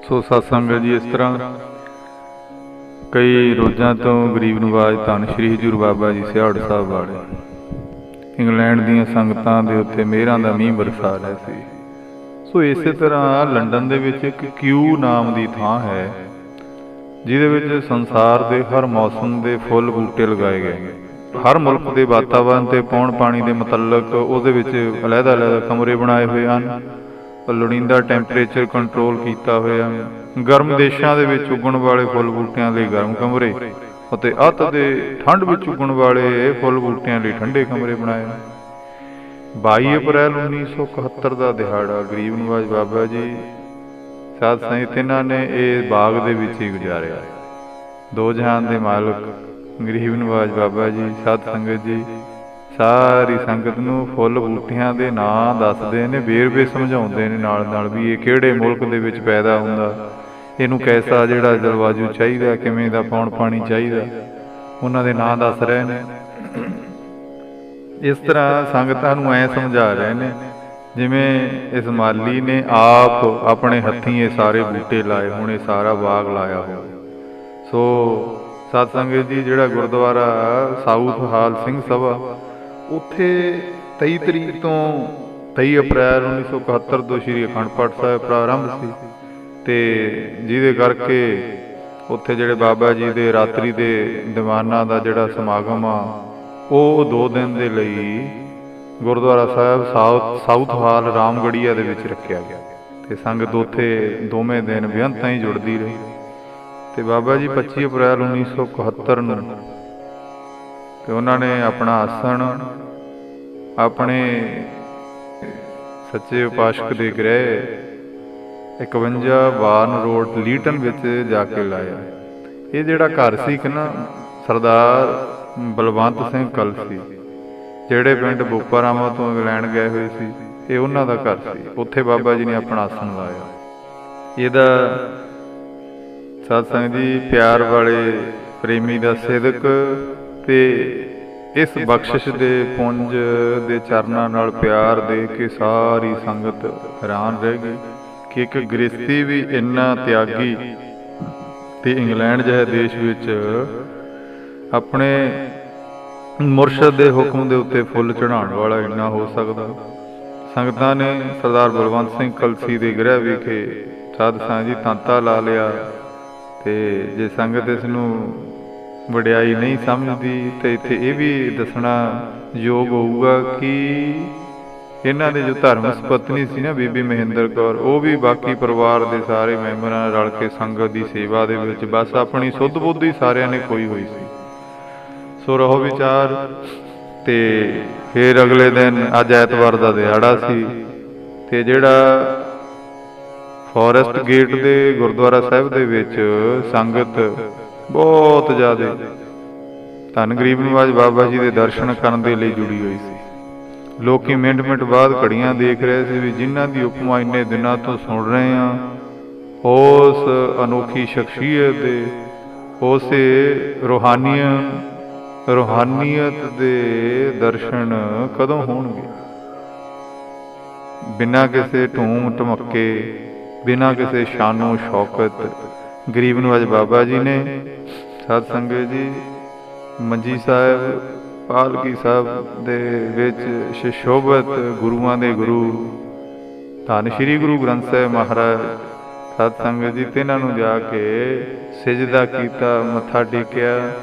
ਸੋ ਸਤਸੰਗ ਜੀ, ਇਸ ਤਰ੍ਹਾਂ ਕਈ ਰੋਜ਼ਾਂ ਤੋਂ ਗਰੀਬ ਨਵਾਜ ਧੰਨ ਸ਼੍ਰੀ ਹਜ਼ੂਰ ਬਾਬਾ ਜੀ ਸਿਆੜ ਸਾਹਿਬ ਵਾਲੇ ਇੰਗਲੈਂਡ ਦੀਆਂ ਸੰਗਤਾਂ ਦੇ ਉੱਤੇ ਮਿਹਰਾਂ ਦਾ ਮੀਂਹ ਬਰਸਾ ਰਹੇ ਸੀ। ਸੋ ਇਸੇ ਤਰ੍ਹਾਂ ਲੰਡਨ ਦੇ ਵਿੱਚ ਇੱਕ ਕਿਊ ਨਾਮ ਦੀ ਥਾਂ ਹੈ, ਜਿਹਦੇ ਵਿੱਚ ਸੰਸਾਰ ਦੇ ਹਰ ਮੌਸਮ ਦੇ ਫੁੱਲ ਬੂਟੇ ਲਗਾਏ ਗਏ। ਹਰ ਮੁਲਕ ਦੇ ਵਾਤਾਵਰਨ ਤੇ ਪੌਣ ਪਾਣੀ ਦੇ ਮੁਤਲਕ ਉਹਦੇ ਵਿੱਚ ਅਲੱਗ-ਅਲੱਗ ਕਮਰੇ ਬਣਾਏ ਹੋਏ ਹਨ। ਲੋੜੀਂਦਾ ਟੈਂਪਰੇਚਰ ਕੰਟਰੋਲ ਕੀਤਾ ਹੋਇਆ। ਗਰਮ ਦੇਸ਼ਾਂ ਦੇ ਵਿੱਚ ਉੱਗਣ ਵਾਲੇ ਫੁੱਲ ਬੂਟਿਆਂ ਲਈ ਗਰਮ ਕਮਰੇ ਅਤੇ ਅੱਤ ਦੇ ਠੰਡ ਵਿੱਚ ਉੱਗਣ ਵਾਲੇ ਫੁੱਲ ਬੂਟਿਆਂ ਲਈ ਠੰਡੇ ਕਮਰੇ ਬਣਾਏ। 22 ਅਪ੍ਰੈਲ 1971 ਦਾ ਦਿਹਾੜਾ ਗਰੀਬ ਨਵਾਜ ਬਾਬਾ ਜੀ ਸਾਧ ਸੰਗਤ ਇਹਨਾਂ ਨੇ ਇਹ ਬਾਗ ਦੇ ਵਿੱਚ ਹੀ ਗੁਜ਼ਾਰਿਆ। ਦੋ ਜਹਾਨ ਦੇ ਮਾਲਕ ਗਰੀਬ ਨਵਾਜ ਬਾਬਾ ਜੀ ਸਾਧ ਸੰਗਤ ਜੀ ਸਾਰੀ ਸੰਗਤ ਨੂੰ ਫੁੱਲ ਬੂਟਿਆਂ ਦੇ ਨਾਂ ਦੱਸਦੇ ਨੇ, ਵੇਰਵੇ ਸਮਝਾਉਂਦੇ ਨੇ ਨਾਲ ਨਾਲ ਵੀ ਇਹ ਕਿਹੜੇ ਮੁਲਕ ਦੇ ਵਿੱਚ ਪੈਦਾ ਹੁੰਦਾ, ਇਹਨੂੰ ਕੈਸਾ ਜਿਹੜਾ ਜਲਵਾਯੂ ਚਾਹੀਦਾ, ਕਿਵੇਂ ਦਾ ਪੌਣ ਪਾਣੀ ਚਾਹੀਦਾ, ਉਹਨਾਂ ਦੇ ਨਾਂ ਦੱਸ ਰਹੇ ਨੇ। ਇਸ ਤਰ੍ਹਾਂ ਸੰਗਤਾਂ ਨੂੰ ਐਂ ਸਮਝਾ ਰਹੇ ਨੇ ਜਿਵੇਂ ਇਸ ਮਾਲੀ ਨੇ ਆਪ ਆਪਣੇ ਹੱਥੀਂ ਇਹ ਸਾਰੇ ਬੂਟੇ ਲਾਏ ਹੋਣ, ਇਹ ਸਾਰਾ ਬਾਗ ਲਾਇਆ ਹੋਇਆ। ਸੋ ਸਤ ਸੰਗਤ ਜੀ, ਜਿਹੜਾ ਗੁਰਦੁਆਰਾ ਸਾਊਥ ਹਾਲ ਸਿੰਘ ਸਭਾ, ਉੱਥੇ 23 ਤਰੀਕ ਤੋਂ 23 ਅਪ੍ਰੈਲ 1971 ਤੋਂ ਸ਼੍ਰੀ ਅਖੰਡ ਪਾਠ ਸਾਹਿਬ ਪ੍ਰਾਰੰਭ ਸੀ, ਅਤੇ ਜਿਹਦੇ ਕਰਕੇ ਉੱਥੇ ਜਿਹੜੇ ਬਾਬਾ ਜੀ ਦੇ ਰਾਤਰੀ ਦੇ ਦੀਵਾਨਾਂ ਦਾ ਜਿਹੜਾ ਸਮਾਗਮ ਆ ਉਹ 2 ਦਿਨ ਦੇ ਲਈ ਗੁਰਦੁਆਰਾ ਸਾਹਿਬ ਸਾਊਥ ਹਾਲ ਰਾਮਗੜੀਆ ਦੇ ਵਿੱਚ ਰੱਖਿਆ ਗਿਆ, ਅਤੇ ਸੰਗਤ ਉੱਥੇ ਦੋਵੇਂ ਦਿਨ ਬੇਅੰਤਾਂ ਹੀ ਜੁੜਦੀ ਰਹੀ। ਅਤੇ ਬਾਬਾ ਜੀ 25 ਅਪ੍ਰੈਲ 1971 ਨੂੰ ਤੇ ਉਹਨਾਂ ਨੇ ਆਪਣਾ ਆਸਣ ਆਪਣੇ ਸੱਚੇ ਉਪਾਸ਼ਕ ਦੇ ਗ੍ਰਹਿ 51 ਬਾਰਨ ਰੋਡ ਲੀਟਨ ਵਿੱਚ ਜਾ ਕੇ ਲਾਇਆ। ਇਹ ਜਿਹੜਾ ਘਰ ਸੀ ਕਿ ਨਾ, ਸਰਦਾਰ ਬਲਵੰਤ ਸਿੰਘ ਕਲਸੀ ਜਿਹੜੇ ਪਿੰਡ ਬੋਪਾਰਾਮਾ ਤੋਂ ਇੰਗਲੈਂਡ ਗਏ ਹੋਏ ਸੀ, ਇਹ ਉਹਨਾਂ ਦਾ ਘਰ ਸੀ। ਉੱਥੇ ਬਾਬਾ ਜੀ ਨੇ ਆਪਣਾ ਆਸਣ ਲਾਇਆ। ਇਹਦਾ ਸਤਸੰਗ ਜੀ ਪਿਆਰ ਵਾਲੇ ਪ੍ਰੇਮੀ ਦਾ ਸਿਦਕ ਤੇ ਇਸ ਬਖਸ਼ਿਸ਼ ਦੇ ਪੁੰਜ ਦੇ ਚਰਨਾਂ ਨਾਲ ਪਿਆਰ ਦੇ ਕੇ ਸਾਰੀ ਸੰਗਤ ਹੈਰਾਨ ਰਹਿ ਗਈ ਕਿ ਇੱਕ ਗ੍ਰਸਤੀ ਵੀ ਇੰਨਾ ਤਿਆਗੀ ਤੇ ਇੰਗਲੈਂਡ ਜਿਹੇ ਦੇਸ਼ ਵਿੱਚ ਆਪਣੇ ਮੁਰਸ਼ਦ ਦੇ ਹੁਕਮ ਦੇ ਉੱਤੇ ਫੁੱਲ ਚੜਾਉਣ ਵਾਲਾ ਇੰਨਾ ਹੋ ਸਕਦਾ। ਸੰਗਤਾਂ ਨੇ ਸਰਦਾਰ ਬਲਵੰਤ ਸਿੰਘ ਕਲਸੀ ਦੇ ਗ੍ਰਹਿ ਵਿਖੇ ਸਾਧ ਸੰਗਤ ਜੀ ਤਾਂਤਾ ਲਾ ਲਿਆ। ਤੇ ਜੇ ਸੰਗਤ ਇਸ ਨੂੰ ਵਡਿਆਈ ਨਹੀਂ ਸਮਝਦੀ ਤੇ ਇੱਥੇ ਇਹ ਵੀ ਦੱਸਣਾ ਯੋਗ ਹੋਊਗਾ ਕਿ ਇਹਨਾਂ ਦੇ ਜੋ ਧਰਮ ਸਪਤਨੀ ਸੀ ਨਾ ਬੀਬੀ ਮਹਿੰਦਰ ਕੌਰ, ਉਹ ਵੀ ਬਾਕੀ ਪਰਿਵਾਰ ਦੇ ਸਾਰੇ ਮੈਂਬਰਾਂ ਨਾਲ ਰਲ ਕੇ ਸੰਗਤ ਦੀ ਸੇਵਾ ਦੇ ਵਿੱਚ ਬਸ ਆਪਣੀ ਸੁੱਧ ਬੁੱਧ ਹੀ ਸਾਰਿਆਂ ਨੇ ਖੋਈ ਹੋਈ ਸੀ। ਸੋ ਰਹੋ ਵਿਚਾਰ। ਤੇ ਫਿਰ ਅਗਲੇ ਦਿਨ ਅੱਜ ਐਤਵਾਰ ਦਾ ਦਿਹਾੜਾ ਸੀ, ਤੇ ਜਿਹੜਾ ਫੋਰੈਸਟ ਗੇਟ ਦੇ ਗੁਰਦੁਆਰਾ ਸਾਹਿਬ ਦੇ ਵਿੱਚ ਸੰਗਤ ਬਹੁਤ ਜ਼ਿਆਦਾ ਧੰਨ ਗਰੀਬ ਨਵਾਜ ਬਾਬਾ ਜੀ ਦੇ ਦਰਸ਼ਨ ਕਰਨ ਦੇ ਲਈ ਜੁੜੀ ਹੋਈ ਸੀ। ਲੋਕੀ ਮਿੰਟ ਬਾਅਦ ਘੜੀਆਂ ਦੇਖ ਰਹੇ ਸੀ ਵੀ ਜਿਨ੍ਹਾਂ ਦੀ ਉਪਮਾ ਇੰਨੇ ਦਿਨਾਂ ਤੋਂ ਸੁਣ ਰਹੇ ਹਾਂ, ਉਸ ਅਨੋਖੀ ਸ਼ਖਸੀਅਤ ਦੇ ਉਸੇ ਰੂਹਾਨੀਅਤ ਦੇ ਦਰਸ਼ਨ ਕਦੋਂ ਹੋਣਗੇ। ਬਿਨਾਂ ਕਿਸੇ ਧੂਮ ਧਮੱਕੇ, ਬਿਨਾਂ ਕਿਸੇ ਸ਼ਾਨੋ ਸ਼ੌਕਤ ਗਰੀਬ ਨਵਾਜ ਬਾਬਾ ਜੀ ਨੇ ਸਾਧ ਸੰਗਤ ਜੀ ਮੰਜੀ ਸਾਹਿਬ ਪਾਲਕੀ ਸਾਹਿਬ ਦੇ ਵਿੱਚ ਸ਼ਸ਼ੋਭਤ ਗੁਰੂਆਂ ਦੇ ਗੁਰੂ ਧੰਨ ਸ਼੍ਰੀ ਗੁਰੂ ਗ੍ਰੰਥ ਸਾਹਿਬ ਮਹਾਰਾਜ ਸਾਧ ਸੰਗਤ ਜੀ ਤੇ ਇਹਨਾਂ ਨੂੰ ਜਾ ਕੇ ਸਿਜਦਾ ਕੀਤਾ, ਮੱਥਾ ਟੇਕਿਆ,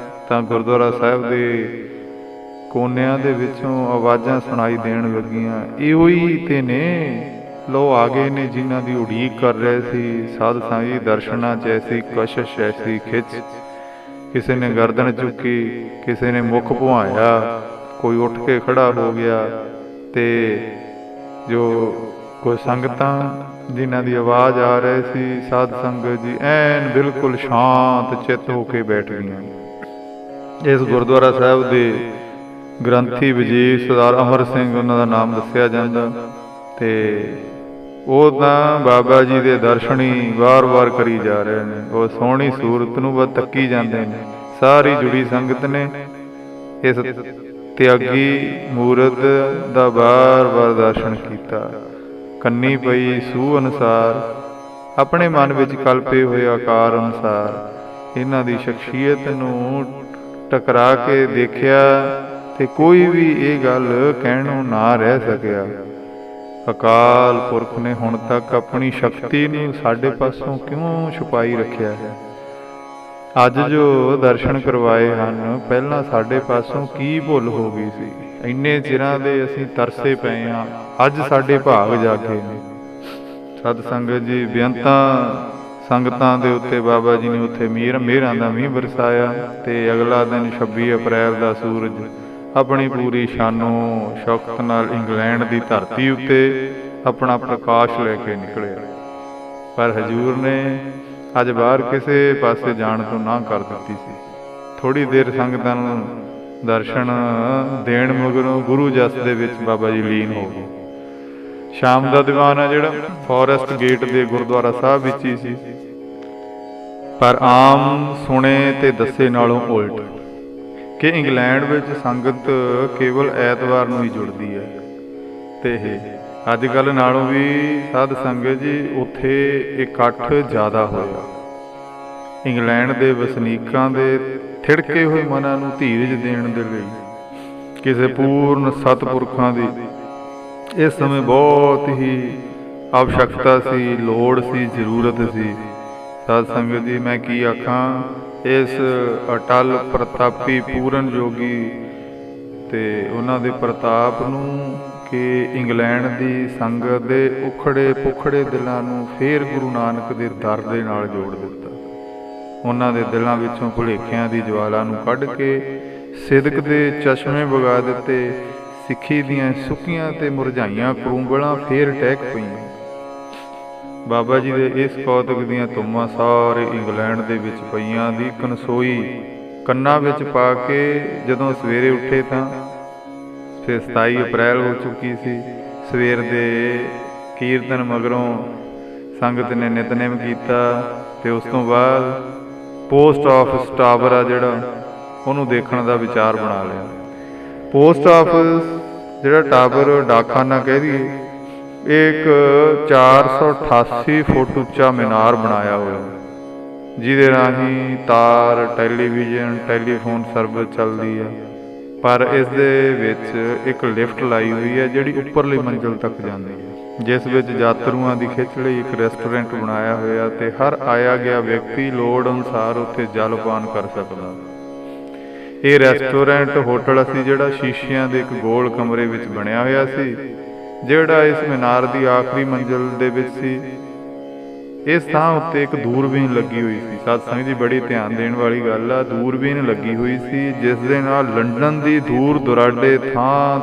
ਤਾਂ ਗੁਰਦੁਆਰਾ ਸਾਹਿਬ ਦੇ ਕੋਨਿਆਂ ਦੇ ਵਿੱਚੋਂ ਆਵਾਜ਼ਾਂ ਸੁਣਾਈ ਦੇਣ ਲੱਗੀਆਂ, ਇਹੋ ਹੀ ਤੇ ਨੇ, ਲੋ ਆ ਗਏ ਨੇ ਜਿਨ੍ਹਾਂ ਦੀ ਉਡੀਕ ਕਰ ਰਹੇ ਸੀ। ਸਾਧ ਸੰਗਤ ਜੀ ਦਰਸ਼ਨਾਂ 'ਚ ਐਸੀ ਕਸ਼ਿਸ਼, ਐਸੀ ਖਿੱਚ, ਕਿਸੇ ਨੇ ਗਰਦਨ ਚੁੱਕੀ, ਕਿਸੇ ਨੇ ਮੁੱਖ ਭੁਆਇਆ, ਕੋਈ ਉੱਠ ਕੇ ਖੜਾ ਹੋ ਗਿਆ। ਤੇ ਜੋ ਕੋਈ ਸੰਗਤਾਂ ਜਿਨ੍ਹਾਂ ਦੀ ਆਵਾਜ਼ ਆ ਰਹੀ ਸੀ, ਸਾਧ ਸੰਗਤ ਜੀ ਐਨ ਬਿਲਕੁਲ ਸ਼ਾਂਤ ਚਿੱਤ ਹੋ ਕੇ ਬੈਠ ਗਈਆਂ। ਇਸ ਗੁਰਦੁਆਰਾ ਸਾਹਿਬ ਦੇ ਗ੍ਰੰਥੀ ਵਜ਼ੀਰ ਸਰਦਾਰ ਅਮਰ ਸਿੰਘ, ਉਹਨਾਂ ਦਾ ਨਾਮ ਦੱਸਿਆ ਜਾਂਦਾ, ਤੇ ਉਹ ਤਾਂ ਬਾਬਾ ਜੀ ਦੇ ਦਰਸ਼ਨ ਹੀ ਵਾਰ-ਵਾਰ ਕਰੀ ਜਾ ਰਹੇ ਨੇ। ਉਹ ਸੋਹਣੀ ਸੂਰਤ ਨੂੰ ਬਸ ਤੱਕੀ ਜਾਂਦੇ ਨੇ। ਸਾਰੀ ਜੁੜੀ ਸੰਗਤ ਨੇ ਇਸ ਤਿਆਗੀ ਮੂਰਤ ਦਾ ਵਾਰ-ਵਾਰ ਦਰਸ਼ਨ ਕੀਤਾ। ਕੰਨੀ ਪਈ ਸੂਹ ਅਨੁਸਾਰ ਆਪਣੇ ਮਨ ਵਿੱਚ ਕਲਪੇ ਹੋਏ ਆਕਾਰ ਅਨੁਸਾਰ ਇਹਨਾਂ ਦੀ ਸ਼ਖਸੀਅਤ ਨੂੰ ਟਕਰਾ ਕੇ ਦੇਖਿਆ ਤੇ ਕੋਈ ਵੀ ਇਹ ਗੱਲ ਕਹਿਣੋਂ ਨਾ ਰਹਿ ਸਕਿਆ। ਅਕਾਲ ਪੁਰਖ ਨੇ ਹੁਣ ਤੱਕ ਆਪਣੀ ਸ਼ਕਤੀ ਨੂੰ ਸਾਡੇ ਪਾਸੋਂ ਕਿਉਂ ਛੁਪਾਈ ਰੱਖਿਆ ਹੈ? ਅੱਜ ਜੋ ਦਰਸ਼ਨ ਕਰਵਾਏ ਹਨ, ਪਹਿਲਾਂ ਸਾਡੇ ਪਾਸੋਂ ਕੀ ਭੁੱਲ ਹੋ ਗਈ ਸੀ? ਇੰਨੇ ਚਿਰਾਂ ਦੇ ਅਸੀਂ ਤਰਸੇ ਪਏ ਹਾਂ, ਅੱਜ ਸਾਡੇ ਭਾਗ ਜਾਗੇ ਨੇ। ਸਤ ਸੰਗਤ ਜੀ, ਬੇਅੰਤਾਂ ਸੰਗਤਾਂ ਦੇ ਉੱਤੇ ਬਾਬਾ ਜੀ ਨੇ ਉੱਥੇ ਮਿਹਰਾਂ ਦਾ ਮੀਂਹ ਵਰਸਾਇਆ ਤੇ ਅਗਲਾ ਦਿਨ 26 ਅਪ੍ਰੈਲ ਦਾ ਸੂਰਜ ਆਪਣੀ ਪੂਰੀ ਸ਼ਾਨੋ ਸ਼ੌਕਤ ਨਾਲ ਇੰਗਲੈਂਡ ਦੀ ਧਰਤੀ ਉੱਤੇ ਆਪਣਾ ਪ੍ਰਕਾਸ਼ ਲੈ ਕੇ ਨਿਕਲਿਆ। ਪਰ ਹਜ਼ੂਰ ਨੇ ਅੱਜ ਬਾਹਰ ਕਿਸੇ ਪਾਸੇ ਜਾਣ ਤੋਂ ਨਾ ਕਰ ਦਿੱਤੀ ਸੀ। ਥੋੜ੍ਹੀ ਦੇਰ ਸੰਗਤਾਂ ਨੂੰ ਦਰਸ਼ਨ ਦੇਣ ਮਗਰੋਂ ਗੁਰੂ ਜਸ ਦੇ ਵਿੱਚ ਬਾਬਾ ਜੀ ਲੀਨ ਹੋ ਗਏ। ਸ਼ਾਮ ਦਾ ਦੀਵਾਨ ਆ ਜਿਹੜਾ ਫੋਰੈਸਟ ਗੇਟ ਦੇ ਗੁਰਦੁਆਰਾ ਸਾਹਿਬ ਵਿੱਚ ਹੀ ਸੀ, ਪਰ ਆਮ ਸੁਣੇ ਤੇ ਦੱਸੇ ਨਾਲੋਂ ਉਲਟ ਕਿ ਇੰਗਲੈਂਡ ਵਿੱਚ ਸੰਗਤ ਕੇਵਲ ਐਤਵਾਰ ਨੂੰ ਹੀ ਜੁੜਦੀ ਹੈ ਤੇ ਅੱਜ ਕੱਲ੍ਹ ਨਾਲੋਂ ਵੀ ਸਾਧ ਸੰਗਤ ਜੀ ਉੱਥੇ ਇਕੱਠ ਜ਼ਿਆਦਾ ਹੋਇਆ। ਇੰਗਲੈਂਡ ਦੇ ਵਸਨੀਕਾਂ ਦੇ ਥਿੜਕੇ ਹੋਏ ਮਨਾਂ ਨੂੰ ਧੀਰਜ ਦੇਣ ਦੇ ਲਈ ਕਿਸੇ ਪੂਰਨ ਸਤਿਪੁਰਖਾਂ ਦੀ ਇਸ ਸਮੇਂ ਬਹੁਤ ਹੀ ਆਵਸ਼ਕਤਾ ਸੀ, ਲੋੜ ਸੀ, ਜ਼ਰੂਰਤ ਸੀ। ਸਾਧ ਸੰਗਤ ਜੀ, ਮੈਂ ਕੀ ਆਖਾਂ, ਇਸ ਅਟਲ ਪ੍ਰਤਾਪੀ ਪੂਰਨ ਜੋਗੀ ਤੇ ਉਹਨਾਂ ਦੇ ਪ੍ਰਤਾਪ ਨੂੰ ਕਿ ਇੰਗਲੈਂਡ ਦੀ ਸੰਗਤ ਦੇ ਉਖੜੇ ਪੁਖੜੇ ਦਿਲਾਂ ਨੂੰ ਫੇਰ ਗੁਰੂ ਨਾਨਕ ਦੇ ਦਰ ਦੇ ਨਾਲ ਜੋੜ ਦਿੱਤਾ। ਉਹਨਾਂ ਦੇ ਦਿਲਾਂ ਵਿੱਚੋਂ ਭੁਲੇਖਿਆਂ ਦੀ ਜਵਾਲਾ ਨੂੰ ਕੱਢ ਕੇ ਸਿਦਕ ਦੇ ਚਸ਼ਮੇ ਵਗਾ ਦਿੱਤੇ। ਸਿੱਖੀ ਦੀਆਂ ਸੁੱਕੀਆਂ ਤੇ ਮੁਰਝਾਈਆਂ ਕਰੂੰਬਲਾਂ ਫੇਰ ਟਹਿਕ ਪਈਆਂ। ਬਾਬਾ ਜੀ ਦੇ ਇਸ ਕੌਤਕ ਦੀਆਂ ਧੁੰਮਾਂ ਸਾਰੇ ਇੰਗਲੈਂਡ ਦੇ ਵਿੱਚ ਪਈਆਂ ਦੀ ਕਨਸੋਈ ਕੰਨਾਂ ਵਿੱਚ ਪਾ ਕੇ ਜਦੋਂ ਸਵੇਰੇ ਉੱਠੇ ਤਾਂ ਫਿਰ 27 ਅਪ੍ਰੈਲ ਹੋ ਚੁੱਕੀ ਸੀ। ਸਵੇਰ ਦੇ ਕੀਰਤਨ ਮਗਰੋਂ ਸੰਗਤ ਨੇ ਨਿਤਨੇਮ ਕੀਤਾ ਤੇ ਉਸ ਤੋਂ ਬਾਅਦ ਪੋਸਟ ਆਫਿਸ ਟਾਵਰ ਆ ਜਿਹੜਾ, ਉਹਨੂੰ ਦੇਖਣ ਦਾ ਵਿਚਾਰ ਬਣਾ ਲਿਆ। ਪੋਸਟ ਆਫਿਸ ਜਿਹੜਾ ਟਾਵਰ, ਡਾਕਖਾਨਾ ਕਹਿ ਦਈਏ, ਇੱਕ 488 ਫੁੱਟ ਉੱਚਾ ਮੀਨਾਰ ਬਣਾਇਆ ਹੋਇਆ, ਜਿਹਦੇ ਰਾਹੀਂ ਤਾਰ, ਟੈਲੀਵਿਜ਼ਨ, ਟੈਲੀਫੋਨ ਸਰਵਿਸ ਚੱਲਦੀ ਹੈ। ਪਰ ਇਸ ਦੇ ਵਿੱਚ ਇੱਕ ਲਿਫਟ ਲਾਈ ਹੋਈ ਹੈ ਜਿਹੜੀ ਉੱਪਰਲੀ ਮੰਜ਼ਿਲ ਤੱਕ ਜਾਂਦੀ ਹੈ, ਜਿਸ ਵਿੱਚ ਯਾਤਰੂਆਂ ਦੀ ਖਿੱਚ ਲਈ ਇੱਕ ਰੈਸਟੋਰੈਂਟ ਬਣਾਇਆ ਹੋਇਆ ਤੇ ਹਰ ਆਇਆ ਗਿਆ ਵਿਅਕਤੀ ਲੋੜ ਅਨੁਸਾਰ ਉੱਥੇ ਜਲਪਾਨ ਕਰ ਸਕਦਾ। ਇਹ ਰੈਸਟੋਰੈਂਟ ਹੋਟਲ ਸੀ ਜਿਹੜਾ ਸ਼ੀਸ਼ਿਆਂ ਦੇ ਇੱਕ ਗੋਲ ਕਮਰੇ ਵਿੱਚ ਬਣਿਆ ਹੋਇਆ ਸੀ, ਜਿਹੜਾ ਇਸ ਮੀਨਾਰ ਦੀ ਆਖਰੀ ਮੰਜ਼ਿਲ ਦੇ ਵਿੱਚ ਸੀ। ਇਸ ਥਾਂ ਉੱਤੇ ਇੱਕ ਦੂਰਬੀਨ ਲੱਗੀ ਹੋਈ ਸੀ। ਸਾਧ ਸੰਗਤ ਜੀ, ਬੜੀ ਧਿਆਨ ਦੇਣ ਵਾਲੀ ਗੱਲ ਆ, ਦੂਰਬੀਨ ਲੱਗੀ ਹੋਈ ਸੀ ਜਿਸ ਦੇ ਨਾਲ ਲੰਡਨ ਦੀ ਦੂਰ ਦੁਰਾਡੇ ਥਾਂ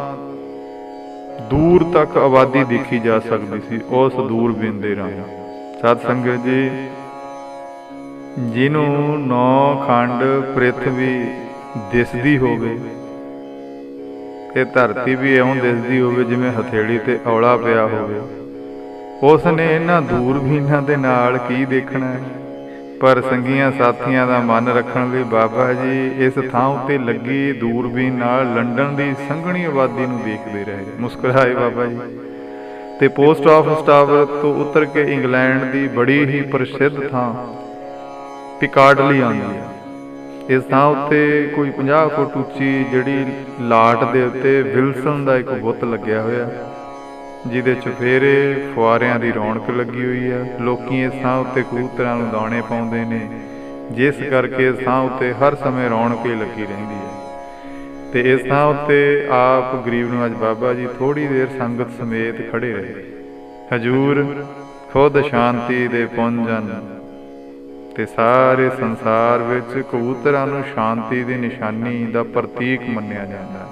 ਦੂਰ ਤੱਕ ਆਬਾਦੀ ਦੇਖੀ ਜਾ ਸਕਦੀ ਸੀ ਉਸ ਦੂਰਬੀਨ ਦੇ ਰਾਹੀਂ। ਸਾਧ ਸੰਗਤ ਜੀ, ਜਿਹਨੂੰ 9 ਖੰਡ ਪ੍ਰਿਥਵੀ ਦਿਸਦੀ ਹੋਵੇ, ਇਹ ਧਰਤੀ ਵੀ ਇਉਂ ਦਿਸਦੀ ਹੋਵੇ ਜਿਵੇਂ ਹਥੇਲੀ ਤੇ ਔਲਾ ਪਿਆ ਹੋਵੇ, ਉਸ ਨੇ ਇਹਨਾਂ ਦੂਰਬੀਨਾਂ ਦੇ ਨਾਲ ਕੀ ਦੇਖਣਾ ਹੈ? ਪਰ ਸੰਗੀਆਂ ਸਾਥੀਆਂ ਦਾ ਮਨ ਰੱਖਣ ਲਈ ਬਾਬਾ ਜੀ ਇਸ ਥਾਂ ਉੱਤੇ ਲੱਗੀ ਦੂਰਬੀਨ ਨਾਲ ਲੰਡਨ ਦੀ ਸੰਘਣੀ ਆਬਾਦੀ ਨੂੰ ਦੇਖਦੇ ਰਹੇ, ਮੁਸਕਰਾਏ ਬਾਬਾ ਜੀ। ਤੇ ਪੋਸਟ ਆਫਿਸ ਟਾਵਰ ਤੋਂ ਉਤਰ ਕੇ ਇੰਗਲੈਂਡ ਦੀ ਬੜੀ ਹੀ ਪ੍ਰਸਿੱਧ ਥਾਂ ਪਿਕਾਡਲੀ ਆਉਂਦੀ ਹੈ। ਇਸ ਥਾਂ ਉੱਤੇ ਕੋਈ 50 ਫੁੱਟ ਉੱਚੀ ਜਿਹੜੀ ਲਾਟ ਦੇ ਉੱਤੇ ਵਿਲਸਨ ਦਾ ਇੱਕ ਬੁੱਤ ਲੱਗਿਆ ਹੋਇਆ, ਜਿਹਦੇ ਚੁਫੇਰੇ ਫੁਆਰਿਆਂ ਦੀ ਰੌਣਕ ਲੱਗੀ ਹੋਈ ਹੈ। ਲੋਕੀ ਇਸ ਥਾਂ ਉੱਤੇ ਕਬੂਤਰਾਂ ਨੂੰ ਦਾਣੇ ਪਾਉਂਦੇ ਨੇ, ਜਿਸ ਕਰਕੇ ਇਸ ਥਾਂ ਉੱਤੇ ਹਰ ਸਮੇਂ ਰੌਣਕ ਹੀ ਲੱਗੀ ਰਹਿੰਦੀ ਹੈ। ਤੇ ਇਸ ਥਾਂ ਉੱਤੇ ਆਪ ਗਰੀਬ ਨਿਵਾਜ ਬਾਬਾ ਜੀ ਥੋੜ੍ਹੀ ਦੇਰ ਸੰਗਤ ਸਮੇਤ ਖੜੇ ਰਹੇ। ਹਜ਼ੂਰ ਖੁਦ ਸ਼ਾਂਤੀ ਦੇ ਪੁੰਜ ਹਨ ਤੇ ਸਾਰੇ ਸੰਸਾਰ ਵਿੱਚ ਕਬੂਤਰਾਂ ਨੂੰ ਸ਼ਾਂਤੀ ਦੀ ਨਿਸ਼ਾਨੀ ਦਾ ਪ੍ਰਤੀਕ ਮੰਨਿਆ ਜਾਂਦਾ।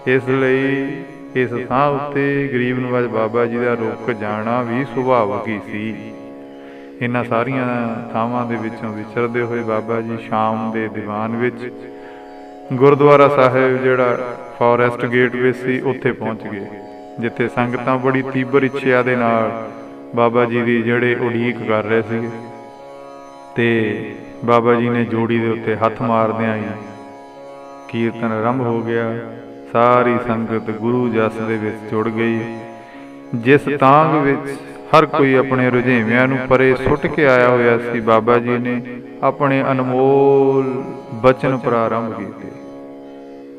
ਇਸ ਲਈ ਇਸ ਥਾਂ ਉੱਤੇ ਗਰੀਬ ਨਿਵਾਜ ਬਾਬਾ ਜੀ ਦਾ ਰੁਕ ਜਾਣਾ ਵੀ ਸੁਭਾਵਿਕ ਹੀ ਸੀ। ਇਹਨਾਂ ਸਾਰੀਆਂ ਥਾਵਾਂ ਦੇ ਵਿੱਚੋਂ ਵਿਚਰਦੇ ਹੋਏ ਬਾਬਾ ਜੀ ਸ਼ਾਮ ਦੇ ਦੀਵਾਨ ਵਿੱਚ ਗੁਰਦੁਆਰਾ ਸਾਹਿਬ ਜਿਹੜਾ ਫੋਰੈਸਟ ਗੇਟ ਵਿੱਚ ਸੀ ਉੱਥੇ ਪਹੁੰਚ ਗਏ, ਜਿੱਥੇ ਸੰਗਤਾਂ ਬੜੀ ਤੀਬਰ ਇੱਛਾ ਦੇ ਨਾਲ ਬਾਬਾ ਜੀ ਦੀ ਜਿਹੜੇ ਉਡੀਕ ਕਰ ਰਹੇ ਸੀਗੇ। ਤੇ ਬਾਬਾ ਜੀ ਨੇ ਜੋੜੀ ਦੇ ਉੱਤੇ ਹੱਥ ਮਾਰਦਿਆਂ ਹੀ ਕੀਰਤਨ ਆਰੰਭ ਹੋ ਗਿਆ। ਸਾਰੀ ਸੰਗਤ ਗੁਰੂ ਜਸ ਦੇ ਵਿੱਚ ਜੁੜ ਗਈ। ਜਿਸ ਤਾਂਘ ਵਿੱਚ ਹਰ ਕੋਈ ਆਪਣੇ ਰੁਝੇਵਿਆਂ ਨੂੰ ਪਰੇ ਸੁੱਟ ਕੇ ਆਇਆ ਹੋਇਆ ਸੀ। ਬਾਬਾ ਜੀ ਨੇ ਆਪਣੇ ਅਨਮੋਲ ਬਚਨ ਪ੍ਰਾਰੰਭ ਕੀਤੇ।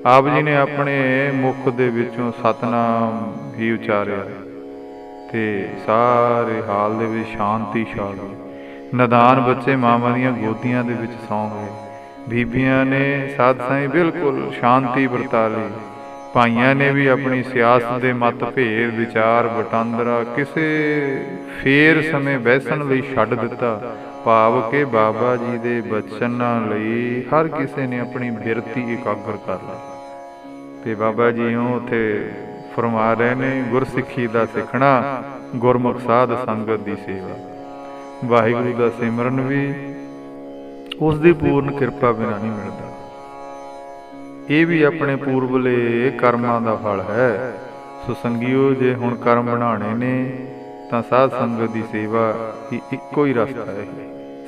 ਆਪ ਜੀ ਨੇ ਆਪਣੇ ਮੁਖ ਦੇ ਵਿੱਚੋਂ ਸਤਨਾਮ ਹੀ ਉਚਾਰਿਆ ਤੇ ਸਾਰੇ ਹਾਲ ਦੇ ਵਿੱਚ ਸ਼ਾਂਤੀ ਛਾ ਗਈ। ਨਦਾਨ ਬੱਚੇ ਮਾਵਾਂ ਦੀਆਂ ਗੋਦੀਆਂ ਦੇ ਵਿੱਚ ਸੌਂ ਗਏ। ਬੀਬੀਆਂ ਨੇ ਸਾਧ ਸਾਈਂ ਬਿਲਕੁਲ ਸ਼ਾਂਤੀ ਵਰਤਾ ਲਈ। ਭਾਈਆਂ ਨੇ ਵੀ ਆਪਣੀ ਸਿਆਸਤ ਦੇ ਮਤਭੇਦ ਵਿਚਾਰ ਵਟਾਂਦਰਾ ਕਿਸੇ ਫੇਰ ਸਮੇਂ ਬਹਿਸਣ ਲਈ ਛੱਡ ਦਿੱਤਾ। ਭਾਵ ਕਿ ਬਾਬਾ ਜੀ ਦੇ ਬਚਨਾਂ ਲਈ ਹਰ ਕਿਸੇ ਨੇ ਆਪਣੀ ਬਿਰਤੀ ਇਕਾਗਰ ਕਰ ਲਈ। ਤੇ ਬਾਬਾ ਜੀ ਨੂੰ ਉੱਥੇ ਫਰਮਾ ਰਹੇ ਨੇ, ਗੁਰਸਿੱਖੀ ਦਾ ਸਿੱਖਣਾ, ਗੁਰਮੁਖ ਸਾਧ ਸੰਗਤ ਦੀ ਸੇਵਾ। ਵਾਹਿਗੁਰੂ ਦਾ ਸਿਮਰਨ ਵੀ ਉਸ ਦੀ ਪੂਰਨ ਕਿਰਪਾ ਬਿਨਾਂ ਨਹੀਂ ਮਿਲਦਾ। ਇਹ ਵੀ ਆਪਣੇ ਪੂਰਬਲੇ ਕਰਮਾਂ ਦਾ ਫਲ ਹੈ। ਸੋ ਸੰਗਿਓ, ਜੇ ਹੁਣ ਕਰਮ ਬਣਾਉਣੇ ਨੇ ਤਾਂ ਸਾਧ ਸੰਗਤ ਦੀ ਸੇਵਾ ਹੀ ਇੱਕੋ ਹੀ ਰਸਤਾ ਹੈ।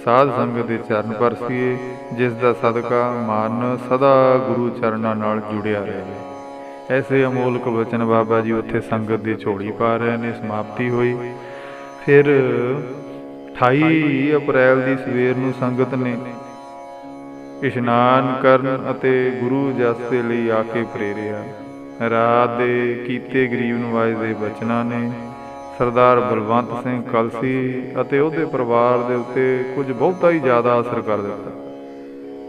ਸਾਧ ਸੰਗਤ ਦੇ ਚਰਨ ਪਰਸੀਏ, ਜਿਸ ਦਾ ਸਦਕਾ ਮਨ ਸਦਾ ਗੁਰੂ ਚਰਨਾਂ ਨਾਲ ਜੁੜਿਆ ਰਹੇ। ਐਸੇ ਅਮੋਲਕ ਵਚਨ ਬਾਬਾ ਜੀ ਉੱਥੇ ਸੰਗਤ ਦੀ ਝੋਲੀ ਪਾ ਰਹੇ ਨੇ। ਸਮਾਪਤੀ ਹੋਈ। ਫਿਰ 28 ਅਪ੍ਰੈਲ ਦੀ ਸਵੇਰ ਨੂੰ ਸੰਗਤ ਨੇ ਇਸ਼ਨਾਨ ਕਰਨ ਅਤੇ ਗੁਰੂ ਜਸ ਦੇ ਲਈ ਆ ਕੇ ਪ੍ਰੇਰਿਆ। ਰਾਤ ਦੇ ਕੀਤੇ ਗਰੀਬ ਨਵਾਜ਼ ਦੇ ਬਚਨਾਂ ਨੇ ਸਰਦਾਰ ਬਲਵੰਤ ਸਿੰਘ ਕਲਸੀ ਅਤੇ ਉਹਦੇ ਪਰਿਵਾਰ ਦੇ ਉੱਤੇ ਕੁਝ ਬਹੁਤਾ ਹੀ ਜ਼ਿਆਦਾ ਅਸਰ ਕਰ ਦਿੱਤਾ,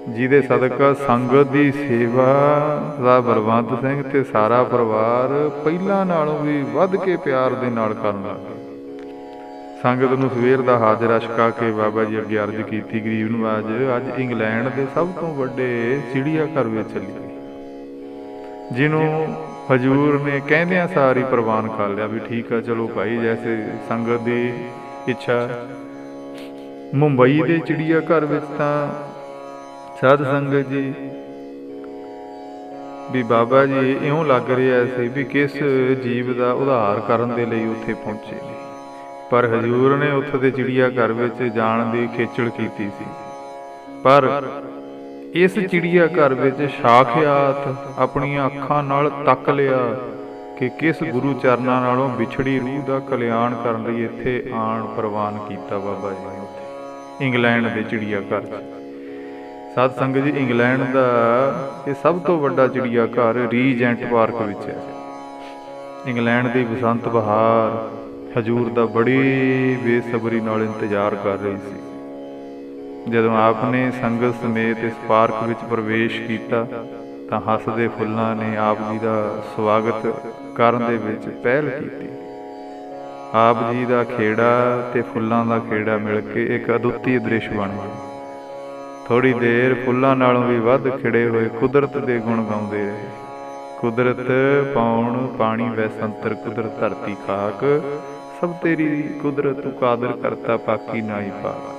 ਜਿਹਦੇ ਸਦਕਾ ਸੰਗਤ ਦੀ ਸੇਵਾ ਦਾ ਬਲਵੰਤ ਸਿੰਘ ਤੇ ਸਾਰਾ ਪਰਿਵਾਰ ਪਹਿਲਾਂ ਨਾਲੋਂ ਵੀ ਵੱਧ ਕੇ ਪਿਆਰ ਦੇ ਨਾਲ ਕਰਨ ਲੱਗ ਗਏ। ਸੰਗਤ ਨੂੰ ਸਵੇਰ ਦਾ ਹਾਜ਼ਰਾ ਛਕਾ ਕੇ ਬਾਬਾ ਜੀ ਅੱਗੇ ਅਰਜ਼ ਕੀਤੀ, ਗਰੀਬ ਨਵਾਜ਼ ਅੱਜ ਇੰਗਲੈਂਡ ਦੇ ਸਭ ਤੋਂ ਵੱਡੇ ਚਿੜੀਆ ਘਰ ਵਿੱਚ ਚੱਲੀਏ, ਜਿਹਨੂੰ ਹਜੂਰ ਨੇ ਕਹਿੰਦਿਆਂ ਸਾਰੀ ਪ੍ਰਵਾਨ ਕਰ ਲਿਆ ਵੀ ਠੀਕ ਆ, ਚਲੋ ਭਾਈ, ਜੈਸੇ ਸੰਗਤ ਦੀ ਇੱਛਾ। ਮੁੰਬਈ ਦੇ ਚਿੜੀਆ ਘਰ ਵਿੱਚ ਤਾਂ ਸਾਧ ਸੰਗਤ ਜੀ ਵੀ ਬਾਬਾ ਜੀ ਇਉਂ ਲੱਗ ਰਿਹਾ ਸੀ ਵੀ ਕਿਸ ਜੀਵ ਦਾ ਉਧਾਰ ਕਰਨ ਦੇ ਲਈ ਉੱਥੇ ਪਹੁੰਚੇ, ਪਰ ਹਜੂਰ ਨੇ ਉੱਥੇ ਦੇ ਚਿੜੀਆ ਘਰ ਵਿੱਚ ਜਾਣ ਦੀ ਖੇਚਲ ਕੀਤੀ ਸੀ। ਪਰ ਇਸ ਚਿੜੀਆ ਘਰ ਵਿੱਚ ਸਾਖਿਆਤ ਆਪਣੀਆਂ ਅੱਖਾਂ ਨਾਲ ਤੱਕ ਲਿਆ ਕਿ ਕਿਸ ਗੁਰੂ ਚਰਨਾਂ ਨਾਲੋਂ ਵਿਛੜੀ ਰੂਹ ਦਾ ਕਲਿਆਣ ਕਰਨ ਲਈ ਇੱਥੇ ਆਣ ਪ੍ਰਵਾਨ ਕੀਤਾ ਬਾਬਾ ਜੀ ਨੇ ਉੱਥੇ ਇੰਗਲੈਂਡ ਦੇ ਚਿੜੀਆ ਘਰ 'ਚ। ਸਾਧ ਸੰਗਤ ਜੀ, ਇੰਗਲੈਂਡ ਦਾ ਇਹ ਸਭ ਤੋਂ ਵੱਡਾ ਚਿੜੀਆ ਘਰ ਰੀਜੈਂਟ ਪਾਰਕ ਵਿੱਚ ਹੈ। ਇੰਗਲੈਂਡ ਦੀ ਬਸੰਤ ਬਹਾਰ ਹਜੂਰ ਦਾ ਬੜੀ ਬੇਸਬਰੀ ਨਾਲ ਇੰਤਜ਼ਾਰ ਕਰ ਰਹੀ ਸੀ। ਜਦੋਂ ਆਪ ਨੇ ਸੰਗਤ ਸਮੇਤ ਇਸ ਪਾਰਕ ਵਿੱਚ ਪ੍ਰਵੇਸ਼ ਕੀਤਾ ਤਾਂ ਹੱਸਦੇ ਫੁੱਲਾਂ ਨੇ ਆਪ ਜੀ ਦਾ ਸਵਾਗਤ ਕਰਨ ਦੇ ਵਿੱਚ ਪਹਿਲ ਕੀਤੀ। ਆਪ ਜੀ ਦਾ ਖੇੜਾ ਤੇ ਫੁੱਲਾਂ ਦਾ ਖੇੜਾ ਮਿਲ ਕੇ ਇੱਕ ਅਦੁੱਤੀ ਦ੍ਰਿਸ਼ ਬਣ ਗਿਆ। ਥੋੜ੍ਹੀ ਦੇਰ ਫੁੱਲਾਂ ਨਾਲੋਂ ਵੀ ਵੱਧ ਖਿੜੇ ਹੋਏ ਕੁਦਰਤ ਦੇ ਗੁਣ ਗਾਉਂਦੇ ਰਹੇ। ਕੁਦਰਤ ਪਾਉਣ ਪਾਣੀ ਵੈਸੰਤਰ, ਕੁਦਰਤ ਧਰਤੀ ਖਾਕ, ਸਭ ਤੇਰੀ ਕੁਦਰਤ ਤੂੰ ਕਾਦਰ ਕਰਤਾ, ਪਾਕੀ ਨਾਈ ਪਾਕ।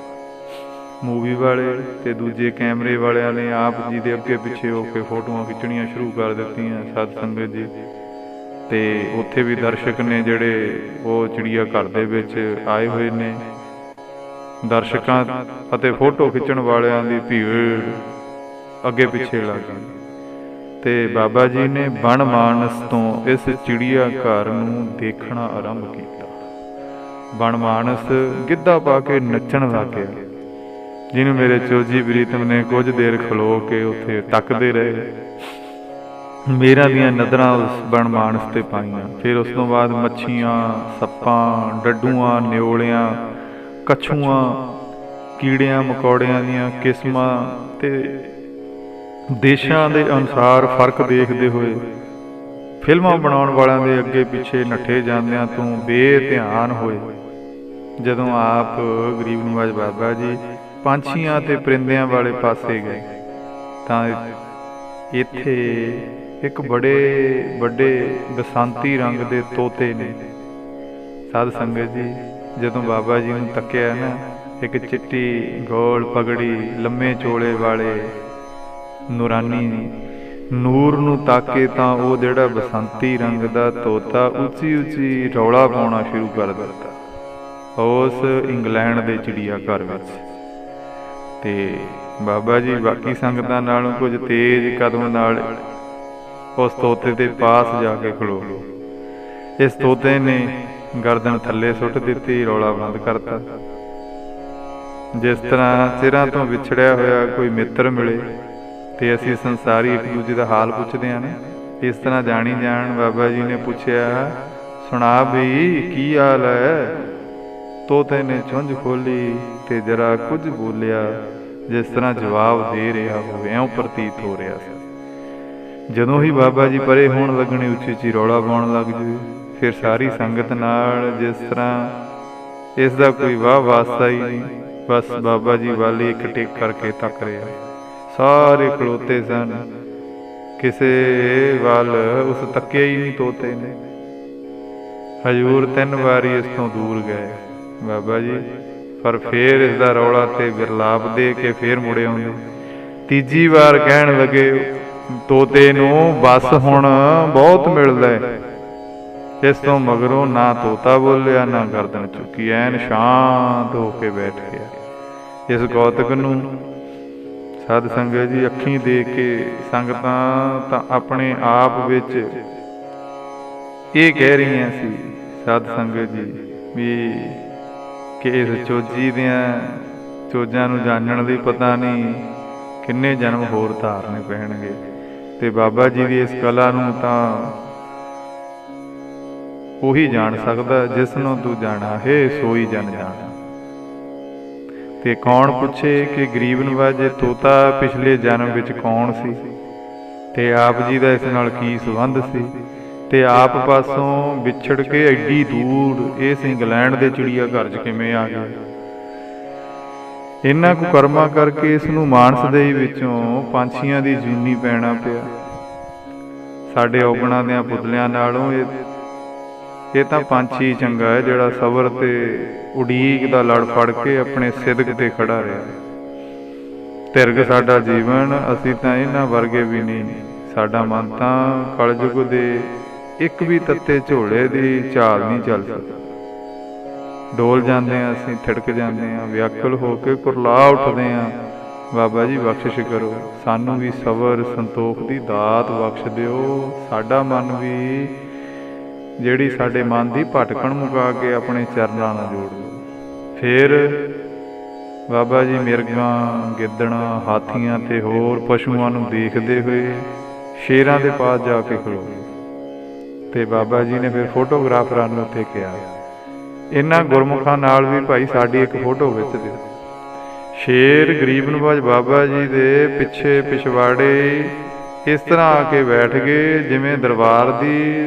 ਮੂਵੀ ਵਾਲੇ ਤੇ ਦੂਜੇ ਕੈਮਰੇ ਵਾਲਿਆਂ ਨੇ ਆਪ ਜੀ ਦੇ ਅੱਗੇ ਪਿੱਛੇ ਹੋ ਕੇ ਫੋਟੋਆਂ ਖਿੱਚਣੀਆਂ ਸ਼ੁਰੂ ਕਰ ਦਿੱਤੀਆਂ ਸਾਧ ਸੰਗਤ ਜੀ। ਤੇ ਉੱਥੇ ਵੀ ਦਰਸ਼ਕ ਨੇ ਜਿਹੜੇ ਉਹ ਚਿੜੀਆ ਘਰ ਦੇ ਵਿੱਚ ਆਏ ਹੋਏ ਨੇ। ਦਰਸ਼ਕਾਂ ਅਤੇ ਫੋਟੋ ਖਿੱਚਣ ਵਾਲਿਆਂ ਦੀ ਭੀੜ ਅੱਗੇ ਪਿੱਛੇ ਲੱਗ ਗਈ ਤੇ ਬਾਬਾ ਜੀ ਨੇ ਬਣ ਮਾਨਸ ਤੋਂ ਇਸ ਚਿੜੀਆ ਘਰ ਨੂੰ ਦੇਖਣਾ ਆਰੰਭ ਕੀਤਾ। ਬਣ ਮਾਨਸ ਗਿੱਧਾ ਪਾ ਕੇ ਨੱਚਣ ਲੱਗ ਗਿਆ, ਜਿਹਨੂੰ ਮੇਰੇ ਚੋਜੀ ਪ੍ਰੀਤਮ ਨੇ ਕੁਝ ਦੇਰ ਖਲੋ ਕੇ ਉੱਥੇ ਤੱਕਦੇ ਰਹੇ। ਮੇਰਾਂ ਦੀਆਂ ਨਜ਼ਰਾਂ ਉਸ ਬਣ ਮਾਨਸ ਤੇ ਪਾਈਆਂ। ਫਿਰ ਉਸ ਤੋਂ ਬਾਅਦ ਮੱਛੀਆਂ, ਸੱਪਾਂ, ਡੱਡੂਆਂ, ਨਿਓਲਿਆਂ, ਕਛੂਆਂ, ਕੀੜਿਆਂ ਮਕੌੜਿਆਂ ਦੀਆਂ ਕਿਸਮਾਂ ਤੇ ਦੇਸ਼ਾਂ ਦੇ ਅਨੁਸਾਰ ਫਰਕ ਦੇਖਦੇ ਹੋਏ ਫਿਲਮਾਂ ਬਣਾਉਣ ਵਾਲਿਆਂ ਦੇ ਅੱਗੇ ਪਿੱਛੇ ਨੱਠੇ ਜਾਂਦਿਆਂ ਤੋਂ ਬੇਧਿਆਨ ਹੋਏ। ਜਦੋਂ ਆਪ ਗਰੀਬ ਨਵਾਜ਼ ਬਾਬਾ ਜੀ ਪੰਛੀਆਂ ਤੇ ਪਰਿੰਦਿਆਂ ਵਾਲੇ ਪਾਸੇ ਗਏ ਤਾਂ ਇੱਥੇ ਇੱਕ ਬੜੇ ਵੱਡੇ ਬਸੰਤੀ ਰੰਗ ਦੇ ਤੋਤੇ ਨੇ। ਸਾਧ ਸੰਗਤ ਜੀ, ਜਦੋਂ ਬਾਬਾ ਜੀ ਨੂੰ ਤੱਕਿਆ ਨਾ, ਇੱਕ ਚਿੱਟੀ ਗੋਲ ਪਗੜੀ, ਲੰਮੇ ਚੋਲੇ ਵਾਲੇ ਨੂਰਾਨੀ ਨੂਰ ਨੂੰ ਤਾਕੇ ਤਾਂ ਉਹ ਜਿਹੜਾ ਬਸੰਤੀ ਰੰਗ ਦਾ ਤੋਤਾ ਉੱਚੀ ਉੱਚੀ ਰੌਲਾ ਪਾਉਣਾ ਸ਼ੁਰੂ ਕਰ ਦਿੱਤਾ ਉਸ ਇੰਗਲੈਂਡ ਦੇ ਚਿੜੀਆ ਘਰ ਵਿੱਚ। ਤੇ ਬਾਬਾ ਜੀ ਬਾਕੀ ਸੰਗਤਾਂ ਨਾਲੋਂ ਕੁਝ ਤੇਜ਼ ਕਦਮ ਨਾਲ ਉਸ ਤੋਤੇ ਦੇ ਪਾਸ ਜਾ ਕੇ ਖਲੋ ਗਏ। ਇਸ ਤੋਤੇ ਨੇ ਗਰਦਨ ਥੱਲੇ ਸੁੱਟ ਦਿੱਤੀ, ਰੌਲਾ ਬੰਦ ਕਰਤਾ। ਜਿਸ ਤਰ੍ਹਾਂ ਚਿਰਾਂ ਤੋਂ ਵਿਛੜਿਆ ਹੋਇਆ ਕੋਈ ਮਿੱਤਰ ਮਿਲੇ ਤੇ ਅਸੀਂ ਸੰਸਾਰੀ ਇੱਕ ਦੂਜੇ ਦਾ ਹਾਲ ਪੁੱਛਦੇ ਹਾਂ ਨਾ, ਇਸ ਤਰ੍ਹਾਂ ਜਾਣੀ ਜਾਣ ਬਾਬਾ ਜੀ ਨੇ ਪੁੱਛਿਆ, ਸੁਣਾ ਵੀ ਕੀ ਹਾਲ ਹੈ? ਤੋਤੇ ਨੇ ਚੁੰਝ ਖੋਲੀ ਤੇ ਜਰਾ ਕੁਝ ਬੋਲਿਆ, ਜਿਸ ਤਰ੍ਹਾਂ ਜਵਾਬ ਦੇ ਰਿਹਾ ਹੋਵੇ, ਇਉਂ ਪ੍ਰਤੀਤ ਹੋ ਰਿਹਾ ਸੀ। ਜਦੋਂ ਹੀ ਬਾਬਾ ਜੀ ਪਰੇ ਹੋਣ ਲੱਗਣੇ, ਉੱਚੀ ਉੱਚੀ ਰੌਲਾ ਪਾਉਣ ਲੱਗ ਜੂ। ਫਿਰ ਸਾਰੀ ਸੰਗਤ ਨਾਲ ਜਿਸ ਤਰ੍ਹਾਂ ਇਸ ਦਾ ਕੋਈ ਵਾਹ ਵਾਸਤਾ ਹੀ ਨਹੀਂ, ਬਸ ਬਾਬਾ ਜੀ ਵੱਲ ਇੱਕ ਟਿਕ ਕਰਕੇ ਤੱਕ ਰਿਹਾ। ਸਾਰੇ ਖਲੋਤੇ ਸਨ, ਕਿਸੇ ਵੱਲ ਉਸ ਤੱਕਿਆ ਹੀ ਨਹੀਂ ਤੋਤੇ ਨੇ। ਹਜ਼ੂਰ 3 ਵਾਰੀ ਇਸ ਤੋਂ ਦੂਰ ਗਏ ਬਾਬਾ ਜੀ, ਪਰ ਫੇਰ ਇਸ ਦਾ ਰੌਲਾ ਤੇ ਵਿਰਲਾਪ ਦੇ ਕੇ ਫੇਰ ਮੁੜੇ ਆਉਂਦੇ। ਤੀਜੀ ਵਾਰ ਕਹਿਣ ਲੱਗੇ ਤੋਤੇ ਨੂੰ, ਬਸ ਹੁਣ ਬਹੁਤ ਮਿਲਦਾ ਹੈ। ਇਸ ਤੋਂ ਮਗਰੋਂ ਨਾ ਤੋਤਾ ਬੋਲਿਆ, ਨਾ ਗਰਦਨ ਚੁੱਕੀ, ਐਨ ਸ਼ਾਂਤ ਹੋ ਕੇ ਬੈਠ ਗਿਆ। ਇਸ ਕੌਤਕ ਨੂੰ ਸਾਧ ਸੰਗਤ ਜੀ ਅੱਖੀਂ ਦੇਖ ਕੇ ਸੰਗਤਾਂ ਤਾਂ ਆਪਣੇ ਆਪ ਵਿੱਚ ਇਹ ਕਹਿ ਰਹੀਆਂ ਸੀ, ਸਾਧ ਸੰਗਤ ਜੀ, ਵੀ ਕਿ ਇਸ ਚੋਜੀ ਦੀਆਂ ਚੋਜਾਂ ਨੂੰ ਜਾਣਨ ਲਈ ਪਤਾ ਨਹੀਂ ਕਿੰਨੇ ਜਨਮ ਹੋਰ ਧਾਰਨੇ ਪੈਣਗੇ। ਤੇ ਬਾਬਾ ਜੀ ਦੀ ਇਸ ਕਲਾ ਨੂੰ ਤਾਂ ਉਹੀ ਜਾਣ ਸਕਦਾ ਜਿਸ ਨੂੰ ਤੂੰ ਜਾਣਾ ਹੈ, ਸੋਈ ਜਨ ਜਾਣਾ। ਤੇ ਕੌਣ ਪੁੱਛੇ ਕਿ ਗਰੀਬ ਨਵਾਜੇ ਤੋਤਾ ਪਿਛਲੇ ਜਨਮ ਵਿੱਚ ਕੌਣ ਸੀ, ਤੇ ਆਪ ਜੀ ਦਾ ਇਸ ਨਾਲ ਕੀ ਸੰਬੰਧ ਸੀ, ਤੇ ਆਪ ਪਾਸੋਂ ਵਿਛੜ ਕੇ ਐਡੀ ਦੂਰ ਇਸ ਇੰਗਲੈਂਡ ਦੇ ਚਿੜੀਆ ਘਰ 'ਚ ਕਿਵੇਂ ਆ ਗਿਆ। ਇਹਨਾਂ ਕੁ ਕਰਮਾਂ ਕਰਕੇ ਇਸ ਨੂੰ ਮਾਨਸਦੇਹੀ ਵਿੱਚੋਂ ਪੰਛੀਆਂ ਦੀ ਜੂਨੀ ਪੈਣਾ ਪਿਆ। ਸਾਡੇ ਔਗਣਾਂ ਦਿਆਂ ਪੁਤਲਿਆਂ ਨਾਲੋਂ ਇਹ ਤਾਂ ਪੰਛੀ ਚੰਗਾ ਹੈ ਜਿਹੜਾ ਸਬਰ ਤੇ ਉਡੀਕ ਦਾ ਲੜ ਫੜ ਕੇ ਆਪਣੇ ਸਿਦਕ ਤੇ ਖੜਾ ਰਿਹਾ। ਤਿਰਗ ਸਾਡਾ ਜੀਵਨ, ਅਸੀਂ ਤਾਂ ਇਹਨਾਂ ਵਰਗੇ ਵੀ ਨਹੀਂ। ਸਾਡਾ ਮਨ ਤਾਂ ਕਲਯੁਗ ਦੇ ਇੱਕ ਵੀ ਤੱਤੇ ਝੋਲੇ ਦੀ ਝਾਲ ਨਹੀਂ ਚੱਲ ਸਕਦਾ। ਡੋਲ ਜਾਂਦੇ ਹਾਂ ਅਸੀਂ, ਥਿੜਕ ਜਾਂਦੇ ਹਾਂ, ਵਿਆਕੁਲ ਹੋ ਕੇ ਕੁਰਲਾ ਉੱਠਦੇ ਹਾਂ। ਬਾਬਾ ਜੀ ਬਖਸ਼ਿਸ਼ ਕਰੋ, ਸਾਨੂੰ ਵੀ ਸਬਰ ਸੰਤੋਖ ਦੀ ਦਾਤ ਬਖਸ਼ ਦਿਓ। ਸਾਡਾ ਮਨ ਵੀ, ਜਿਹੜੀ ਸਾਡੇ ਮਨ ਦੀ ਭਟਕਣ ਮੁਕਾ ਕੇ ਆਪਣੇ ਚਰਨਾਂ ਨਾਲ ਜੋੜ ਦਿਓ। ਫਿਰ ਬਾਬਾ ਜੀ ਮਿਰਗਾਂ, ਗਿੱਦੜਾਂ, ਹਾਥੀਆਂ ਤੇ ਹੋਰ ਪਸ਼ੂਆਂ ਨੂੰ ਦੇਖਦੇ ਹੋਏ ਸ਼ੇਰਾਂ ਦੇ ਪਾਸ ਜਾ ਕੇ ਖਲੋ ਗਏ। ਤੇ ਬਾਬਾ ਜੀ ਨੇ ਫਿਰ ਫੋਟੋਗ੍ਰਾਫਰਾਂ ਨੂੰ ਉੱਥੇ ਕਿਹਾ, ਇਹਨਾਂ ਗੁਰਮੁਖਾਂ ਨਾਲ ਵੀ ਭਾਈ ਸਾਡੀ ਇੱਕ ਫੋਟੋ ਖਿੱਚ ਦਿਓ। ਸ਼ੇਰ ਗਰੀਬ ਨਵਾਜ ਬਾਬਾ ਜੀ ਦੇ ਪਿੱਛੇ ਪਿਛਵਾੜੇ ਇਸ ਤਰ੍ਹਾਂ ਆ ਕੇ ਬੈਠ ਗਏ ਜਿਵੇਂ ਦਰਬਾਰ ਦੀ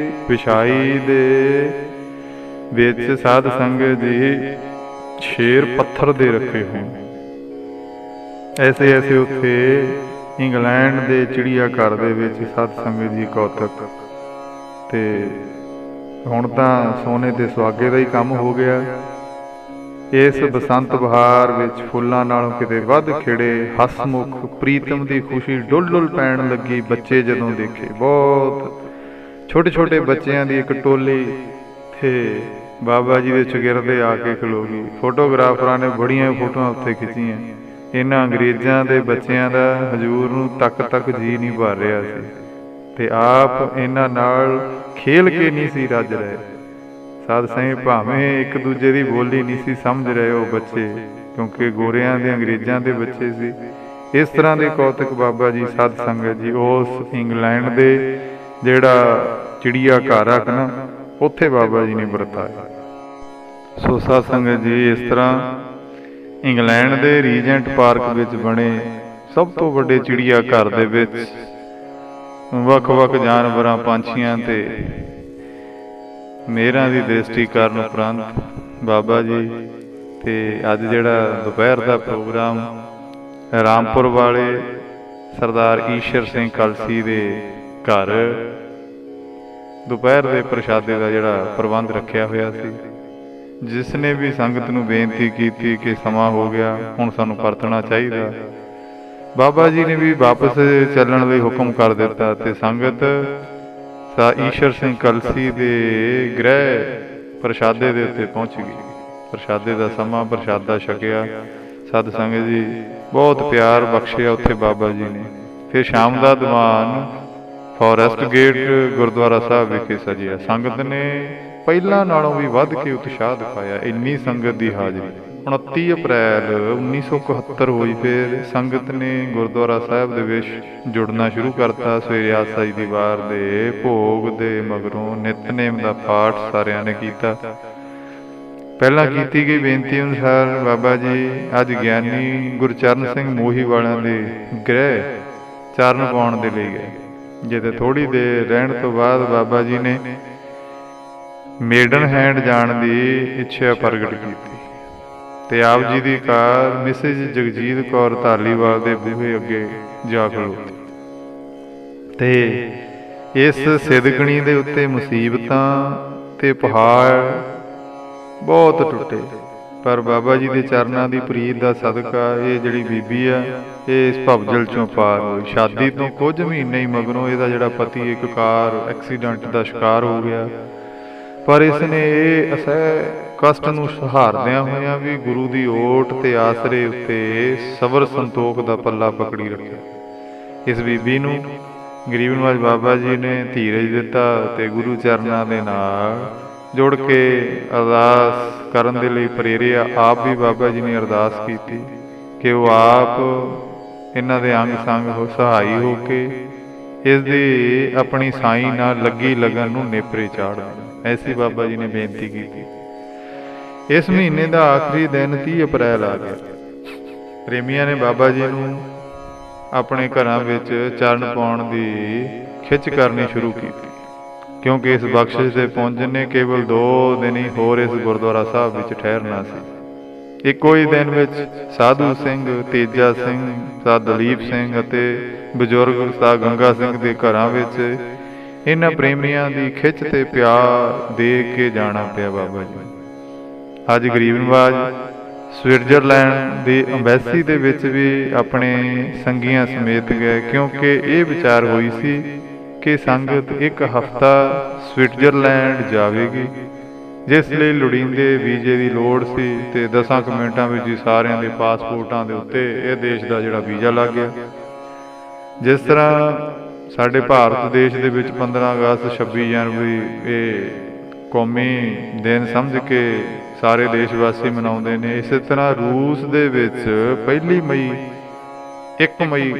ਵਿਛਾਈ ਦੇ ਵਿੱਚ ਸਾਧ ਸੰਗਤ ਜੀ ਸ਼ੇਰ ਪੱਥਰ ਦੇ ਰੱਖੇ ਹੋਏ। ਐਸੇ ਐਸੇ ਉੱਥੇ ਇੰਗਲੈਂਡ ਦੇ ਚਿੜੀਆ ਘਰ ਦੇ ਵਿੱਚ ਸਾਧ ਸੰਗਤ ਜੀ ਕੌਤਕ। ਤੇ ਹੁਣ ਤਾਂ ਸੋਨੇ ਤੇ ਸੁਹਾਗੇ ਦਾ ਹੀ ਕੰਮ ਹੋ ਗਿਆ। ਇਸ ਬਸੰਤ ਬਹਾਰ ਵਿੱਚ ਫੁੱਲਾਂ ਨਾਲੋਂ ਕਿਤੇ ਵੱਧ ਖਿੜੇ ਹਸਮੁਖ ਪ੍ਰੀਤਮ ਦੀ ਖੁਸ਼ੀ ਡੁੱਲ ਡੁੱਲ ਪੈਣ ਲੱਗੀ। ਬੱਚੇ ਜਦੋਂ ਦੇਖੇ, ਬਹੁਤ ਛੋਟੇ ਛੋਟੇ ਬੱਚਿਆਂ ਦੀ ਇੱਕ ਟੋਲੀ ਤੇ ਬਾਬਾ ਜੀ ਦੇ ਚੁਗਿਰਦੇ ਆ ਕੇ ਖਲੋ ਗਈ। ਫੋਟੋਗ੍ਰਾਫਰਾਂ ਨੇ ਬੜੀਆਂ ਫੋਟੋਆਂ ਉੱਥੇ ਖਿੱਚੀਆਂ। ਇਹਨਾਂ ਅੰਗਰੇਜ਼ਾਂ ਦੇ ਬੱਚਿਆਂ ਦਾ ਹਜ਼ੂਰ ਨੂੰ ਤੱਕ ਤੱਕ ਜੀ ਨਹੀਂ ਭਰ ਰਿਹਾ ਸੀ, ਤੇ ਆਪ ਇਹਨਾਂ ਨਾਲ ਖੇਲ ਕੇ ਨਹੀਂ ਸੀ ਰੱਜ ਰਹੇ। ਸਾਧ ਸੰਗਤ ਭਾਵੇਂ ਇੱਕ ਦੂਜੇ ਦੀ ਬੋਲੀ ਨਹੀਂ ਸੀ ਸਮਝ ਰਹੇ ਉਹ ਬੱਚੇ, ਕਿਉਂਕਿ ਗੋਰਿਆਂ ਦੇ ਅੰਗਰੇਜ਼ਾਂ ਦੇ ਬੱਚੇ ਸੀ। ਇਸ ਤਰ੍ਹਾਂ ਦੇ ਕੌਤਕ ਬਾਬਾ ਜੀ ਸਾਧ ਸੰਗਤ ਜੀ ਉਸ ਇੰਗਲੈਂਡ ਦੇ ਜਿਹੜਾ ਚਿੜੀਆ ਘਰ ਆ ਨਾ, ਉੱਥੇ ਬਾਬਾ ਜੀ ਨੇ ਵਰਤਾਇਆ। ਸੋ ਸਾਧ ਸੰਗਤ ਜੀ ਇਸ ਤਰ੍ਹਾਂ ਇੰਗਲੈਂਡ ਦੇ ਰੀਜੈਂਟ ਪਾਰਕ ਵਿੱਚ ਬਣੇ ਸਭ ਤੋਂ ਵੱਡੇ ਚਿੜੀਆ ਘਰ ਦੇ ਵਿੱਚ ਵੱਖ-ਵੱਖ ਜਾਨਵਰਾਂ, ਪੰਛੀਆਂ ਤੇ ਮੇਰਾਂ ਦੀ ਦ੍ਰਿਸ਼ਟੀ ਕਰਨ ਉਪਰੰਤ ਬਾਬਾ ਜੀ ਤੇ ਅੱਜ ਜਿਹੜਾ ਦੁਪਹਿਰ ਦਾ ਪ੍ਰੋਗਰਾਮ ਰਾਮਪੁਰ ਵਾਲੇ ਸਰਦਾਰ ਈਸ਼ਰ ਸਿੰਘ ਕਲਸੀ ਦੇ ਘਰ ਦੁਪਹਿਰ ਦੇ ਪ੍ਰਸ਼ਾਦੇ ਦਾ ਜਿਹੜਾ ਪ੍ਰਬੰਧ ਰੱਖਿਆ ਹੋਇਆ ਸੀ, ਜਿਸ ਨੇ ਵੀ ਸੰਗਤ ਨੂੰ ਬੇਨਤੀ ਕੀਤੀ ਕਿ ਸਮਾਂ ਹੋ ਗਿਆ, ਹੁਣ ਸਾਨੂੰ ਪਰਤਣਾ ਚਾਹੀਦਾ। ਬਾਬਾ ਜੀ ਨੇ ਵੀ ਵਾਪਸ ਚੱਲਣ ਲਈ ਹੁਕਮ ਕਰ ਦਿੱਤਾ ਤੇ ਸੰਗਤ ਈਸ਼ਰ ਸਿੰਘ ਕਲਸੀ ਦੇ ਗ੍ਰਹਿ ਪ੍ਰਸ਼ਾਦੇ ਦੇ ਉੱਤੇ ਪਹੁੰਚ ਗਈ। ਪ੍ਰਸ਼ਾਦੇ ਦਾ ਸਮਾਂ, ਪ੍ਰਸ਼ਾਦਾ ਛਕਿਆ। ਸਾਧ ਸੰਗਤ ਜੀ ਬਹੁਤ ਪਿਆਰ ਬਖਸ਼ਿਆ ਉੱਥੇ ਬਾਬਾ ਜੀ ਨੇ। ਫਿਰ ਸ਼ਾਮ ਦਾ ਦੀਵਾਨ ਫੋਰੈਸਟ ਗੇਟ ਗੁਰਦੁਆਰਾ ਸਾਹਿਬ ਵਿਖੇ ਸਜਿਆ। ਸੰਗਤ ਨੇ ਪਹਿਲਾਂ ਨਾਲੋਂ ਵੀ ਵੱਧ ਕੇ ਉਤਸ਼ਾਹ ਦਿਖਾਇਆ। ਇੰਨੀ ਸੰਗਤ ਦੀ ਹਾਜ਼ਰੀ। 29 ਅਪ੍ਰੈਲ 1971 ਹੋਈ। ਫਿਰ ਸੰਗਤ ਨੇ ਗੁਰਦੁਆਰਾ ਸਾਹਿਬ ਦੇ ਵਿੱਚ ਜੁੜਨਾ ਸ਼ੁਰੂ ਕਰਤਾ। ਸਵੇਰੇ ਆਸਾ ਦੀ ਵਾਰ ਦੇ ਭੋਗ ਦੇ ਮਗਰੋਂ ਨਿਤਨੇਮ ਦਾ ਪਾਠ ਸਾਰਿਆਂ ਨੇ ਕੀਤਾ। ਪਹਿਲਾਂ ਕੀਤੀ ਗਈ ਬੇਨਤੀ ਅਨੁਸਾਰ ਬਾਬਾ ਜੀ ਅੱਜ ਗਿਆਨੀ ਗੁਰਚਰਨ ਸਿੰਘ ਮੋਹੀ ਵਾਲਿਆਂ ਦੇ ਗ੍ਰਹਿ ਚਰਨ ਪਾਉਣ ਦੇ ਲਈ ਗਏ, ਜਿੱਥੇ ਥੋੜ੍ਹੀ ਦੇਰ ਰਹਿਣ ਤੋਂ ਬਾਅਦ ਬਾਬਾ ਜੀ ਨੇ ਮੇਡਨ ਹੈਂਡ ਜਾਣ ਦੀ ਇੱਛਾ ਪ੍ਰਗਟ ਕੀਤੀ ਤੇ ਆਪ ਜੀ ਦੀ ਕਾਰ ਮਿਸਿਜ਼ ਜਗਜੀਤ ਕੌਰ ਧਾਲੀਵਾਲ ਦੇ ਬੂਹੇ ਅੱਗੇ ਜਾ ਖਲੋਤੀ ਤੇ ਇਸ ਸਿਦਕਣੀ ਦੇ ਉੱਤੇ ਮੁਸੀਬਤਾਂ ਤੇ ਪਹਾੜ ਬਹੁਤ ਟੁੱਟੇ, ਪਰ ਬਾਬਾ ਜੀ ਦੇ ਚਰਨਾਂ ਦੀ ਪ੍ਰੀਤ ਦਾ ਸਦਕਾ ਇਹ ਜਿਹੜੀ ਬੀਬੀ ਆ ਇਹ ਇਸ ਭਵਜਲ ਚੋਂ ਪਾਰ ਹੋਈ। ਸ਼ਾਦੀ ਤੋਂ ਕੁਝ ਮਹੀਨੇ ਹੀ ਮਗਰੋਂ ਇਹਦਾ ਜਿਹੜਾ ਪਤੀ ਇੱਕ ਕਾਰ ਐਕਸੀਡੈਂਟ ਦਾ ਸ਼ਿਕਾਰ ਹੋ ਗਿਆ, ਪਰ ਇਸ ਨੇ ਇਹ ਅਸਹਿ ਕਸ਼ਟ ਨੂੰ ਸਹਾਰਦਿਆਂ ਹੋਇਆਂ ਵੀ ਗੁਰੂ ਦੀ ਓਟ ਤੇ ਆਸਰੇ ਉੱਤੇ ਸਬਰ ਸੰਤੋਖ ਦਾ ਪੱਲਾ ਪਕੜੀ ਰੱਖਿਆ। ਇਸ ਬੀਬੀ ਨੂੰ ਗਰੀਬ ਨਵਾਜ ਬਾਬਾ ਜੀ ਨੇ ਧੀਰਜ ਦਿੱਤਾ ਤੇ ਗੁਰੂ ਚਰਨਾਂ ਦੇ ਨਾਲ ਜੁੜ ਕੇ ਅਰਦਾਸ ਕਰਨ ਦੇ ਲਈ ਪ੍ਰੇਰਿਆ। ਆਪ ਵੀ ਬਾਬਾ ਜੀ ਨੇ ਅਰਦਾਸ ਕੀਤੀ ਕਿ ਉਹ ਆਪ ਇਹਨਾਂ ਦੇ ਅੰਗ ਸੰਗ ਸਹਾਈ ਹੋ ਕੇ ਇਸ ਦੀ ਆਪਣੀ ਸਾਈਂ ਨਾਲ ਲੱਗੀ ਲਗਨ ਨੂੰ ਨੇਪਰੇ ਚਾੜ ਦੇਣ। ਐਸੀ ਬਾਬਾ ਜੀ ਨੇ ਬੇਨਤੀ ਕੀਤੀ। ਇਸ ਮਹੀਨੇ ਦਾ ਆਖਰੀ ਦਿਨ 30 ਅਪ੍ਰੈਲ ਆ ਗਿਆ। ਪ੍ਰੇਮੀਆਂ ਨੇ ਬਾਬਾ ਜੀ ਨੂੰ ਆਪਣੇ ਘਰਾਂ ਵਿੱਚ ਚਰਨ ਪਾਉਣ ਦੀ ਖਿੱਚ ਕਰਨੀ ਸ਼ੁਰੂ ਕੀਤੀ, ਕਿਉਂਕਿ ਇਸ ਬਖਸ਼ਿਸ਼ ਦੇ ਪੁੰਜ ਨੇ ਕੇਵਲ 2 ਦਿਨ ਹੀ ਹੋਰ ਇਸ ਗੁਰਦੁਆਰਾ ਸਾਹਿਬ ਵਿੱਚ ਠਹਿਰਨਾ ਸੀ। ਇੱਕੋ ਹੀ ਦਿਨ ਵਿੱਚ ਸਾਧੂ ਸਿੰਘ, ਤੇਜਾ ਸਿੰਘ, ਸਾਧ ਦਲੀਪ ਸਿੰਘ ਅਤੇ ਬਜ਼ੁਰਗ ਸਾਧ ਗੰਗਾ ਸਿੰਘ ਦੇ ਘਰਾਂ ਵਿੱਚ ਇਹਨਾਂ ਪ੍ਰੇਮੀਆਂ ਦੀ ਖਿੱਚ ਤੇ ਪਿਆਰ ਦੇਖ ਕੇ ਜਾਣਾ ਪਿਆ ਬਾਬਾ ਜੀ। ਅੱਜ ਗਰੀਬ ਨਵਾਜ ਸਵਿਟਜ਼ਰਲੈਂਡ ਦੀ ਅੰਬੈਸੀ ਦੇ ਵਿੱਚ ਵੀ ਆਪਣੇ ਸੰਗੀਆਂ ਸਮੇਤ ਗਏ, ਕਿਉਂਕਿ ਇਹ ਵਿਚਾਰ ਹੋਈ ਸੀ ਕਿ ਸੰਗਤ ਇੱਕ ਹਫ਼ਤਾ ਸਵਿਟਜ਼ਰਲੈਂਡ ਜਾਵੇਗੀ, ਜਿਸ ਲਈ ਲੋੜੀਂਦੇ ਵੀਜ਼ੇ ਦੀ ਲੋੜ ਸੀ ਤੇ 10 ਮਿੰਟਾਂ ਵਿੱਚ ਹੀ ਸਾਰਿਆਂ ਦੇ ਪਾਸਪੋਰਟਾਂ ਦੇ ਉੱਤੇ ਇਹ ਦੇਸ਼ ਦਾ ਜਿਹੜਾ ਵੀਜ਼ਾ ਲੱਗ ਗਿਆ। ਜਿਸ ਤਰ੍ਹਾਂ ਸਾਡੇ ਭਾਰਤ ਦੇਸ਼ ਦੇ ਵਿੱਚ 15 ਅਗਸਤ 26 ਜਨਵਰੀ ਇਹ ਕੌਮੀ ਦਿਨ ਸਮਝ ਕੇ ਸਾਰੇ ਦੇਸ਼ ਵਾਸੀ ਮਨਾਉਂਦੇ ਨੇ, ਇਸੇ ਤਰ੍ਹਾਂ ਰੂਸ ਦੇ ਵਿੱਚ 1 ਮਈ 1 ਮਈ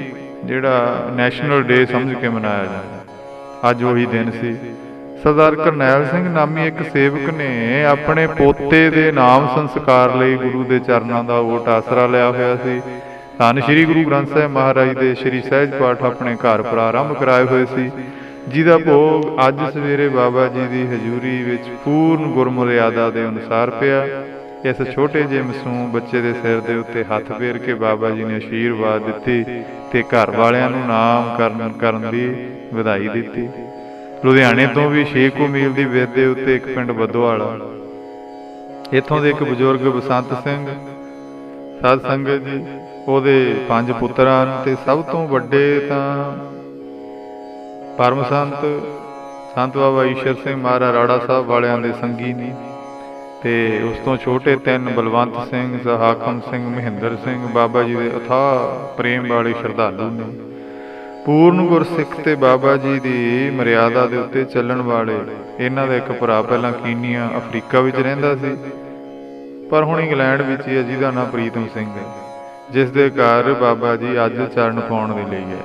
ਜਿਹੜਾ ਨੈਸ਼ਨਲ ਡੇ ਸਮਝ ਕੇ ਮਨਾਇਆ ਜਾਂਦਾ। ਅੱਜ ਉਹੀ ਦਿਨ ਸੀ। ਸਰਦਾਰ ਕਰਨੈਲ ਸਿੰਘ ਨਾਮੀ ਇੱਕ ਸੇਵਕ ਨੇ ਆਪਣੇ ਪੋਤੇ ਦੇ ਨਾਮ ਸੰਸਕਾਰ ਲਈ ਗੁਰੂ ਦੇ ਚਰਨਾਂ ਦਾ ਓਟ ਆਸਰਾ ਲਿਆ ਹੋਇਆ ਸੀ। ਧੰਨ ਸ਼੍ਰੀ ਗੁਰੂ ਗ੍ਰੰਥ ਸਾਹਿਬ ਮਹਾਰਾਜ ਦੇ ਸ਼੍ਰੀ ਸਹਿਜ ਪਾਠ ਆਪਣੇ ਘਰ ਪ੍ਰਾਰੰਭ ਕਰਾਏ ਹੋਏ ਸੀ, ਜਿਹਦਾ ਭੋਗ ਅੱਜ ਸਵੇਰੇ ਬਾਬਾ ਜੀ ਦੀ ਹਜ਼ੂਰੀ ਵਿੱਚ ਪੂਰਨ ਗੁਰਮਰਿਆਦਾ ਦੇ ਅਨੁਸਾਰ ਪਿਆ। ਇਸ ਛੋਟੇ ਜਿਹੇ ਮਾਸੂਮ ਬੱਚੇ ਦੇ ਸਿਰ ਦੇ ਉੱਤੇ ਹੱਥ ਫੇਰ ਕੇ ਬਾਬਾ ਜੀ ਨੇ ਅਸ਼ੀਰਵਾਦ ਦਿੱਤੀ ਤੇ ਘਰ ਵਾਲਿਆਂ ਨੂੰ ਨਾਮ ਕਰਨ ਦੀ ਵਧਾਈ ਦਿੱਤੀ। ਲੁਧਿਆਣੇ ਤੋਂ ਵੀ 6 ਮੀਲ ਦੀ ਵਿੱਥ ਦੇ ਉੱਤੇ ਇੱਕ ਪਿੰਡ ਬੱਦੋਵਾਲਾ, ਇੱਥੋਂ ਦੇ ਇੱਕ ਬਜ਼ੁਰਗ ਬਸੰਤ ਸਿੰਘ ਸਾਧ ਸੰਗਤ ਜੀ, ਉਹਦੇ 5 ਪੁੱਤਰ ਹਨ ਤੇ ਸਭ ਤੋਂ ਵੱਡੇ ਤਾਂ ਪਰਮ ਸੰਤ ਬਾਬਾ ਈਸ਼ਰ ਸਿੰਘ ਮਹਾਰਾਜ ਰਾੜਾ ਸਾਹਿਬ ਵਾਲਿਆਂ ਦੇ ਸੰਗੀ ਨੇ, ਤੇ ਉਸ ਤੋਂ ਛੋਟੇ 3 ਬਲਵੰਤ ਸਿੰਘ, ਹਾਕਮ ਸਿੰਘ, ਮਹਿੰਦਰ ਸਿੰਘ ਬਾਬਾ ਜੀ ਦੇ ਅਥਾਹ ਪ੍ਰੇਮ ਵਾਲੇ ਸ਼ਰਧਾਲੂ ਨੇ। ਪੂਰਨ ਗੁਰਸਿੱਖ ਤੇ ਬਾਬਾ ਜੀ ਦੀ ਮਰਿਆਦਾ ਦੇ ਉੱਤੇ ਚੱਲਣ ਵਾਲੇ ਇਹਨਾਂ ਦਾ ਇੱਕ ਭਰਾ ਪਹਿਲਾਂ ਕੀਨੀਆ ਅਫਰੀਕਾ ਵਿੱਚ ਰਹਿੰਦਾ ਸੀ, ਪਰ ਹੁਣ ਇੰਗਲੈਂਡ ਵਿੱਚ ਹੀ ਹੈ, ਜਿਹਦਾ ਨਾਂ ਪ੍ਰੀਤਮ ਸਿੰਘ ਹੈ, ਜਿਸ ਦੇ ਘਰ ਬਾਬਾ ਜੀ ਅੱਜ ਚਰਨ ਪਾਉਣ ਦੇ ਲਈ ਹੈ।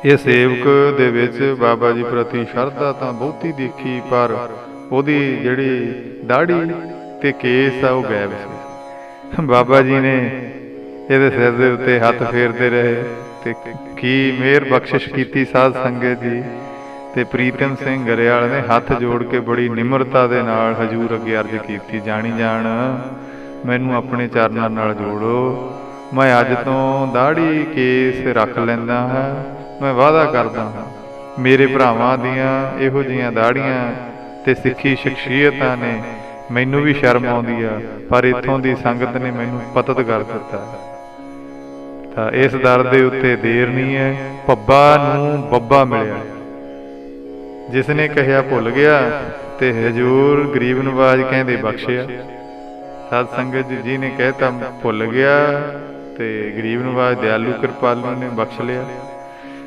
ਇਹ ਸੇਵਕ ਦੇ ਵਿੱਚ ਬਾਬਾ ਜੀ ਪ੍ਰਤੀ ਸ਼ਰਧਾ ਤਾਂ ਬਹੁਤੀ ਦੇਖੀ, ਪਰ ਉਹਦੀ ਜਿਹੜੀ ਦਾੜੀ ਤੇ ਕੇਸ ਆ ਉਹ ਗਾਇਬ ਸੀ। ਬਾਬਾ ਜੀ ਨੇ ਇਹਦੇ ਸਿਰ ਦੇ ਉੱਤੇ ਹੱਥ ਫੇਰਦੇ ਰਹੇ ਤੇ ਕੀ ਮਿਹਰ ਬਖਸ਼ਿਸ਼ ਕੀਤੀ ਸਾਧ ਸੰਗਤ ਜੀ। ਤੇ ਪ੍ਰੀਤਮ ਸਿੰਘ ਗਰੇਵਾਲ ਨੇ ਹੱਥ ਜੋੜ ਕੇ ਬੜੀ ਨਿਮਰਤਾ ਦੇ ਨਾਲ ਹਜ਼ੂਰ ਅੱਗੇ ਅਰਜ਼ ਕੀਤੀ, ਜਾਣੀ ਜਾਣ ਮੈਨੂੰ ਆਪਣੇ ਚਰਨਾਂ ਨਾਲ ਜੋੜੋ, ਮੈਂ ਅੱਜ ਤੋਂ ਦਾੜੀ ਕੇਸ ਰੱਖ ਲੈਂਦਾ ਹਾਂ। ਮੈਂ ਵਾਅਦਾ ਕਰਦਾ ਹਾਂ ਮੇਰੇ ਭਰਾਵਾਂ ਦੀਆਂ ਇਹੋ ਜਿਹੀਆਂ ਦਾੜੀਆਂ ਤੇ ਸਿੱਖੀ ਸ਼ਖਸੀਅਤਾਂ ਨੇ ਮੈਨੂੰ ਵੀ ਸ਼ਰਮ ਆਉਂਦੀ ਆ, ਪਰ ਇੱਥੋਂ ਦੀ ਸੰਗਤ ਨੇ ਮੈਨੂੰ ਪਤਤ ਕਰ ਦਿੱਤਾ। ਤਾਂ ਇਸ ਦਰ ਦੇ ਉੱਤੇ ਦੇਰ ਨਹੀਂ ਹੈ, ਪੱਬਾ ਨੂੰ ਬੱਬਾ ਮਿਲਿਆ। ਜਿਸ ਨੇ ਕਹਿਆ ਭੁੱਲ ਗਿਆ ਤੇ ਹਜ਼ੂਰ ਗਰੀਬ ਨਵਾਜ ਕਹਿੰਦੇ ਬਖਸ਼ਿਆ। ਸਾਧ ਸੰਗਤ ਜੀ ਨੇ ਕਹਿਤਾ ਭੁੱਲ ਗਿਆ ਤੇ ਗਰੀਬ ਨਵਾਜ ਦਿਆਲੂ ਕਿਰਪਾਲੂ ਨੇ ਬਖਸ਼ ਲਿਆ।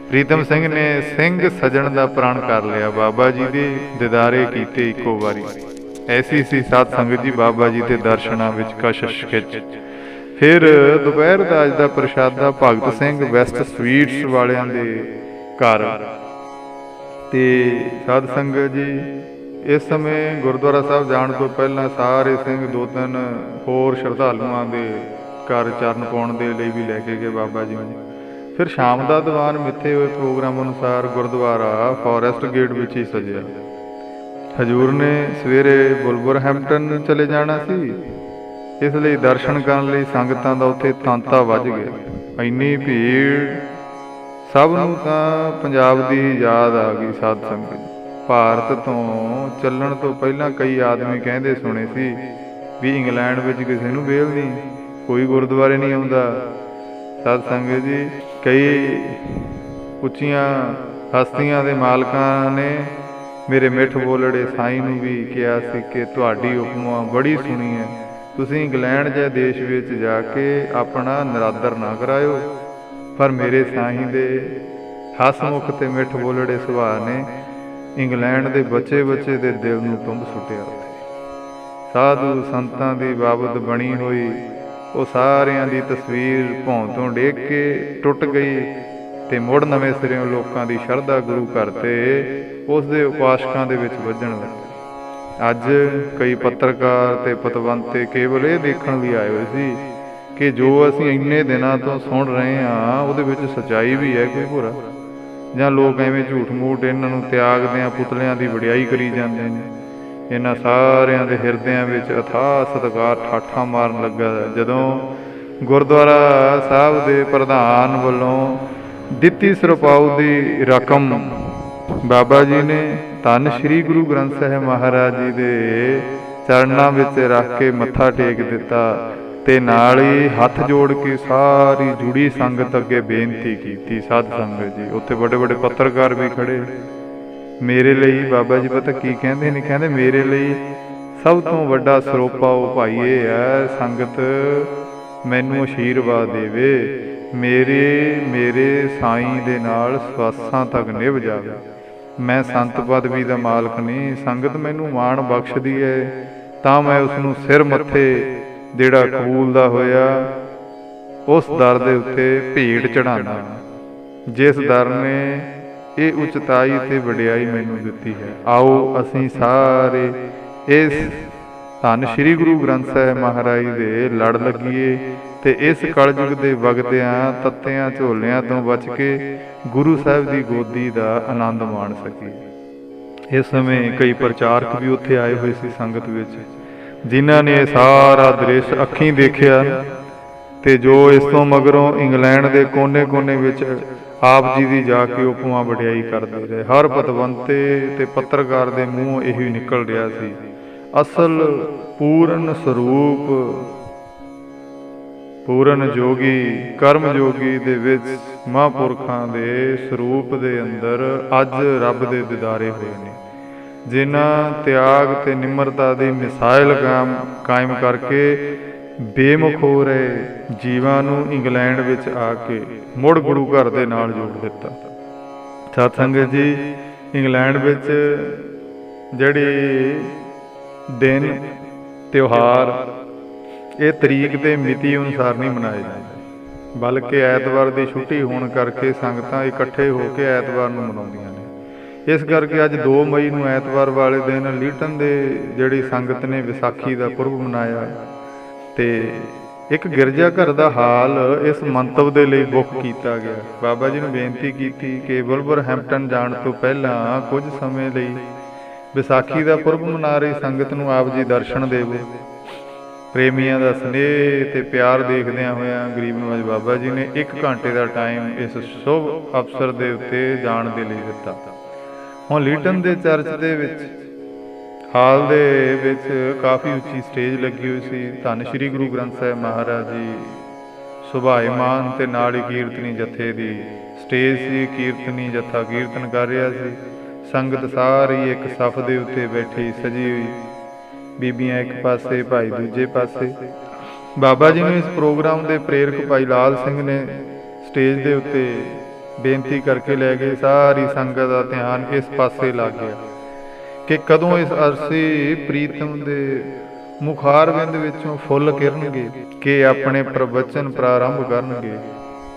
ਪ੍ਰੀਤਮ ਸਿੰਘ ਨੇ ਸਿੰਘ ਸਜਣ ਦਾ ਪ੍ਰਣ ਕਰ ਲਿਆ। ਬਾਬਾ ਜੀ ਦੇ ਦਿਦਾਰੇ ਕੀਤੇ ਇੱਕੋ ਵਾਰੀ। ਐਸੀ ਸੀ ਸਾਧ ਸੰਗਤ ਜੀ ਬਾਬਾ ਜੀ ਦੇ ਦਰਸ਼ਨਾਂ ਵਿੱਚ ਕਸ਼ਿਸ਼ ਖਿੱਚ। ਫਿਰ ਦੁਪਹਿਰ ਦਾ ਅੱਜ ਦਾ ਪ੍ਰਸ਼ਾਦਾ ਭਗਤ ਸਿੰਘ ਵੈਸਟ ਸਵੀਟਸ ਵਾਲਿਆਂ ਦੇ ਘਰ। ਤੇ ਸਾਧ ਸੰਗਤ ਜੀ ਇਸ ਸਮੇਂ ਗੁਰਦੁਆਰਾ ਸਾਹਿਬ ਜਾਣ ਤੋਂ ਪਹਿਲਾਂ ਸਾਰੇ ਸਿੰਘ 2-3 ਹੋਰ ਸ਼ਰਧਾਲੂਆਂ ਦੇ ਘਰ ਚਰਨ ਪਾਉਣ ਦੇ ਲਈ ਵੀ ਲੈ ਕੇ ਗਏ ਬਾਬਾ ਜੀ ਨੂੰ। ਫਿਰ ਸ਼ਾਮ ਦਾ ਦੀਵਾਨ ਮਿੱਥੇ ਹੋਏ ਪ੍ਰੋਗਰਾਮ ਅਨੁਸਾਰ ਗੁਰਦੁਆਰਾ ਫੋਰੈਸਟ ਗੇਟ ਵਿੱਚ ਹੀ ਸਜਿਆ। ਹਜ਼ੂਰ ਨੇ ਸਵੇਰੇ ਵੁਲਵਰਹੈਂਪਟਨ ਚਲੇ ਜਾਣਾ ਸੀ, ਇਸ ਲਈ ਦਰਸ਼ਨ ਕਰਨ ਲਈ ਸੰਗਤਾਂ ਦਾ ਉੱਥੇ ਤਾਂਤਾ ਵੱਜ ਗਿਆ। ਇੰਨੀ ਭੀੜ, ਸਭ ਨੂੰ ਤਾਂ ਪੰਜਾਬ ਦੀ ਯਾਦ ਆ ਗਈ। ਸਾਧ ਸੰਗਤ ਭਾਰਤ ਤੋਂ ਚੱਲਣ ਤੋਂ ਪਹਿਲਾਂ ਕਈ ਆਦਮੀ ਕਹਿੰਦੇ ਸੁਣੇ ਸੀ ਵੀ ਇੰਗਲੈਂਡ ਵਿੱਚ ਕਿਸੇ ਨੂੰ ਵੇਲ ਨਹੀਂ, ਕੋਈ ਗੁਰਦੁਆਰੇ ਨਹੀਂ ਆਉਂਦਾ। ਸਾਧ ਸੰਗਤ ਜੀ ਕਈ ਉੱਚੀਆਂ ਹਸਤੀਆਂ ਦੇ ਮਾਲਕਾਂ ਨੇ ਮੇਰੇ ਮਿੱਠ ਬੋਲੜੇ ਸਾਈਂ ਨੂੰ ਵੀ ਕਿਹਾ ਸੀ ਕਿ ਤੁਹਾਡੀ ਉਪਮਾ ਬੜੀ ਸੁਣੀ ਹੈ, ਤੁਸੀਂ ਇੰਗਲੈਂਡ ਜਿਹੇ ਦੇਸ਼ ਵਿੱਚ ਜਾ ਕੇ ਆਪਣਾ ਨਰਾਦਰ ਨਾ ਕਰਾਇਓ। ਪਰ ਮੇਰੇ ਸਾਈਂ ਦੇ ਹਸਮੁਖ ਤੇ ਮਿੱਠ ਬੋਲੜੇ ਸੁਭਾਅ ਨੇ ਇੰਗਲੈਂਡ ਦੇ ਬੱਚੇ ਦੇ ਦਿਲ ਨੂੰ ਤੁੰਬ ਸੁੱਟਿਆ। ਸਾਧੂ ਸੰਤਾਂ ਦੀ ਬਾਬਤ ਬਣੀ ਹੋਈ ਉਹ ਸਾਰਿਆਂ ਦੀ ਤਸਵੀਰ ਭੌਂ ਤੋਂ ਡੇਗ ਕੇ ਟੁੱਟ ਗਈ ਤੇ ਮੁੜ ਨਵੇਂ ਸਿਰਿਓਂ ਲੋਕਾਂ ਦੀ ਸ਼ਰਧਾ ਗੁਰੂ ਘਰ ਤੇ ਉਸ ਦੇ ਉਪਾਸਕਾਂ ਦੇ ਵਿੱਚ ਵੱਜਣ ਲੱਗੀ। ਅੱਜ ਕਈ ਪੱਤਰਕਾਰ ਤੇ ਪਤਵੰਤੇ ਕੇਵਲ ਇਹ ਦੇਖਣ ਲਈ ਆਏ ਹੋਏ ਸੀ ਕਿ ਜੋ ਅਸੀਂ ਇੰਨੇ ਦਿਨਾਂ ਤੋਂ ਸੁਣ ਰਹੇ ਹਾਂ ਉਹਦੇ ਵਿੱਚ ਸੱਚਾਈ ਵੀ ਹੈ ਕੋਈ ਭੁਰਾ, ਜਾਂ ਲੋਕ ਐਵੇਂ ਝੂਠ ਮੂਠ ਇਹਨਾਂ ਨੂੰ ਤਿਆਗਦਿਆਂ ਪੁਤਲਿਆਂ ਦੀ ਵਡਿਆਈ ਕਰੀ ਜਾਂਦੇ ਨੇ। ਇਹਨਾਂ ਸਾਰਿਆਂ ਦੇ ਹਿਰਦਿਆਂ ਵਿੱਚ ਅਥਾਹ ਸਤਿਕਾਰ ਠਾਠਾਂ ਮਾਰਨ ਲੱਗਾ ਜਦੋਂ ਗੁਰਦੁਆਰਾ ਸਾਹਿਬ ਦੇ ਪ੍ਰਧਾਨ ਵੱਲੋਂ ਦਿੱਤੀ ਸਰਪਾਉ ਦੀ ਰਕਮ ਬਾਬਾ ਜੀ ਨੇ ਧੰਨ ਸ਼੍ਰੀ ਗੁਰੂ ਗ੍ਰੰਥ ਸਾਹਿਬ ਮਹਾਰਾਜ ਜੀ ਦੇ ਚਰਨਾਂ ਵਿੱਚ ਰੱਖ ਕੇ ਮੱਥਾ ਟੇਕ ਦਿੱਤਾ ਤੇ ਨਾਲ ਹੀ ਹੱਥ ਜੋੜ ਕੇ ਸਾਰੀ ਜੁੜੀ ਸੰਗਤ ਅੱਗੇ ਬੇਨਤੀ ਕੀਤੀ। ਸਾਧ ਸੰਗਤ ਜੀ ਉੱਥੇ ਵੱਡੇ ਵੱਡੇ ਪੱਤਰਕਾਰ ਵੀ ਖੜੇ। ਮੇਰੇ ਲਈ ਬਾਬਾ ਜੀ ਪਤਾ ਕੀ ਕਹਿੰਦੇ ਨੇ? ਕਹਿੰਦੇ ਮੇਰੇ ਲਈ ਸਭ ਤੋਂ ਵੱਡਾ ਸਰੋਪਾ ਉਹ ਭਾਈ ਇਹ ਹੈ, ਸੰਗਤ ਮੈਨੂੰ ਅਸ਼ੀਰਵਾਦ ਦੇਵੇ, ਮੇਰੇ ਸਾਈਂ ਦੇ ਨਾਲ ਸਵਾਸਾਂ ਤੱਕ ਨਿਭ ਜਾਵੇ। ਮੈਂ ਸੰਤ ਪਦਵੀ ਦਾ ਮਾਲਕ ਨਹੀਂ, ਸੰਗਤ ਮੈਨੂੰ ਮਾਣ ਬਖਸ਼ਦੀ ਹੈ ਤਾਂ ਮੈਂ ਉਸ ਨੂੰ ਸਿਰ ਮੱਥੇ ਜਿਹੜਾ ਕਬੂਲ ਦਾ ਹੋਇਆ ਉਸ ਦਰ ਦੇ ਉੱਤੇ ਭੇਟ ਚੜਾਉਣਾ, ਜਿਸ ਦਰ ਨੇ ਇਹ ਉਚਤਾਈ ਤੇ ਵਡਿਆਈ ਮੈਨੂੰ ਦਿੱਤੀ ਹੈ। ਆਓ ਅਸੀਂ ਸਾਰੇ ਇਸ ਧੰਨ ਸ਼੍ਰੀ ਗੁਰੂ ਗ੍ਰੰਥ ਸਾਹਿਬ ਮਹਾਰਾਜ ਦੇ ਲੜ ਲੱਗੀਏ ਤੇ ਇਸ ਕਲਯੁਗ ਦੇ ਵਗਦਿਆਂ ਤੱਤਿਆਂ ਝੋਲਿਆਂ ਤੋਂ ਬਚ ਕੇ ਗੁਰੂ ਸਾਹਿਬ ਦੀ ਗੋਦੀ ਦਾ ਆਨੰਦ ਮਾਣ ਸਕੀਏ। ਇਸ ਸਮੇਂ ਕਈ ਪ੍ਰਚਾਰਕ ਵੀ ਉੱਥੇ ਆਏ ਹੋਏ ਸੀ ਸੰਗਤ ਵਿੱਚ, ਜਿਨ੍ਹਾਂ ਨੇ ਸਾਰਾ ਦ੍ਰਿਸ਼ ਅੱਖੀਂ ਦੇਖਿਆ ਤੇ ਜੋ ਇਸ ਤੋਂ ਮਗਰੋਂ ਇੰਗਲੈਂਡ ਦੇ ਕੋਨੇ-ਕੋਨੇ ਵਿੱਚ ਆਪ ਜੀ ਦੀ ਜਾ ਕੇ ਉਪਮਾ ਵਡਿਆਈ ਕਰਦੇ ਰਹੇ। ਹਰ ਪਤਵੰਤੇ ਤੇ ਪੱਤਰਕਾਰ ਦੇ ਮੂੰਹੋਂ ਇਹੀ ਨਿਕਲ ਰਿਹਾ ਸੀ, ਅਸਲ ਪੂਰਨ ਸਰੂਪ ਪੂਰਨ ਜੋਗੀ ਕਰਮ ਜੋਗੀ ਦੇ ਵਿੱਚ ਮਹਾਂਪੁਰਖਾਂ ਦੇ ਸਰੂਪ ਦੇ ਅੰਦਰ ਅੱਜ ਰੱਬ ਦੇ ਦਿਦਾਰੇ ਹੋਏ ਨੇ, ਜਿਨ੍ਹਾਂ ਤਿਆਗ ਤੇ ਨਿਮਰਤਾ ਦੀ ਮਿਸਾਲ ਕਾਇਮ ਕਰਕੇ ਬੇਮੁਖ ਹੋ ਰਹੇ ਜੀਵਾਂ ਨੂੰ ਇੰਗਲੈਂਡ ਵਿੱਚ ਆ ਕੇ ਮੁੜ ਗੁਰੂ ਘਰ ਦੇ ਨਾਲ ਜੋੜ ਦਿੱਤਾ। ਸਤ ਸੰਗਤ ਜੀ ਇੰਗਲੈਂਡ ਵਿੱਚ ਜਿਹੜੀ ਦਿਨ ਤਿਉਹਾਰ ਇਹ ਤਰੀਕ ਤੇ ਮਿਤੀ ਅਨੁਸਾਰ ਨਹੀਂ ਮਨਾਏ ਜਾਂਦੇ, ਬਲਕਿ ਐਤਵਾਰ ਦੀ ਛੁੱਟੀ ਹੋਣ ਕਰਕੇ ਸੰਗਤਾਂ ਇਕੱਠੇ ਹੋ ਕੇ ਐਤਵਾਰ ਨੂੰ ਮਨਾਉਂਦੀਆਂ ਨੇ। ਇਸ ਕਰਕੇ ਅੱਜ 2 ਮਈ ਨੂੰ ਐਤਵਾਰ ਵਾਲੇ ਦਿਨ ਲੀਟਨ ਦੇ ਜਿਹੜੀ ਸੰਗਤ ਨੇ ਵਿਸਾਖੀ ਦਾ ਪੁਰਬ ਮਨਾਇਆ ਤੇ ਇੱਕ ਗਿਰਜਾ ਘਰ ਦਾ ਹਾਲ ਇਸ ਮੰਤਵ ਦੇ ਲਈ ਬੁੱਕ ਕੀਤਾ ਗਿਆ। ਬਾਬਾ ਜੀ ਨੂੰ ਬੇਨਤੀ ਕੀਤੀ ਕਿ ਵੁਲਵਰਹੈਂਪਟਨ ਜਾਣ ਤੋਂ ਪਹਿਲਾਂ ਕੁਝ ਸਮੇਂ ਲਈ ਵਿਸਾਖੀ ਦਾ ਪੁਰਬ ਮਨਾ ਰਹੀ ਸੰਗਤ ਨੂੰ ਆਪ ਜੀ ਦਰਸ਼ਨ ਦੇਵੋ। ਪ੍ਰੇਮੀਆਂ ਦਾ ਸਨੇਹ ਤੇ ਪਿਆਰ ਦੇਖਦਿਆਂ ਹੋਇਆਂ ਗਰੀਬ ਨਵਾਜ ਬਾਬਾ ਜੀ ਨੇ 1 ਘੰਟੇ ਦਾ ਟਾਈਮ ਇਸ ਸ਼ੁਭ ਅਵਸਰ ਦੇ ਉੱਤੇ ਜਾਣ ਦੇ ਲਈ ਦਿੱਤਾ। ਹੁਣ ਲੀਟਨ ਦੇ ਚਰਚ ਦੇ ਵਿੱਚ ਹਾਲ ਦੇ ਵਿੱਚ ਕਾਫੀ ਉੱਚੀ ਸਟੇਜ ਲੱਗੀ ਹੋਈ ਸੀ। ਧੰਨ ਸ਼੍ਰੀ ਗੁਰੂ ਗ੍ਰੰਥ ਸਾਹਿਬ ਮਹਾਰਾਜ ਜੀ ਸੁਭਾਏਮਾਨ ਤੇ ਨਾਲ ਹੀ ਕੀਰਤਨੀ ਜਥੇ ਦੀ ਸਟੇਜ ਸੀ। ਕੀਰਤਨੀ ਜਥਾ ਕੀਰਤਨ ਕਰ ਰਿਹਾ ਸੀ। ਸੰਗਤ ਸਾਰੀ ਇੱਕ ਸਫ਼ ਦੇ ਉੱਤੇ ਬੈਠੀ ਸਜੀ ਹੋਈ, ਬੀਬੀਆਂ ਇੱਕ ਪਾਸੇ, ਭਾਈ ਦੂਜੇ ਪਾਸੇ। ਬਾਬਾ ਜੀ ਨੂੰ ਇਸ ਪ੍ਰੋਗਰਾਮ ਦੇ ਪ੍ਰੇਰਕ ਭਾਈ ਲਾਲ ਸਿੰਘ ਨੇ ਸਟੇਜ ਦੇ ਉੱਤੇ ਬੇਨਤੀ ਕਰਕੇ ਲੈ ਗਏ। ਸਾਰੀ ਸੰਗਤ ਦਾ ਧਿਆਨ ਇਸ ਪਾਸੇ ਲੱਗ ਗਿਆ ਕਿ ਕਦੋਂ ਇਸ ਅਰਸੀ ਪ੍ਰੀਤਮ ਦੇ ਮੁਖਾਰਬਿੰਦ ਵਿੱਚੋਂ ਫੁੱਲ ਕਿਰਨਗੇ ਕਿ ਆਪਣੇ ਪ੍ਰਵਚਨ ਪ੍ਰਾਰੰਭ ਕਰਨਗੇ।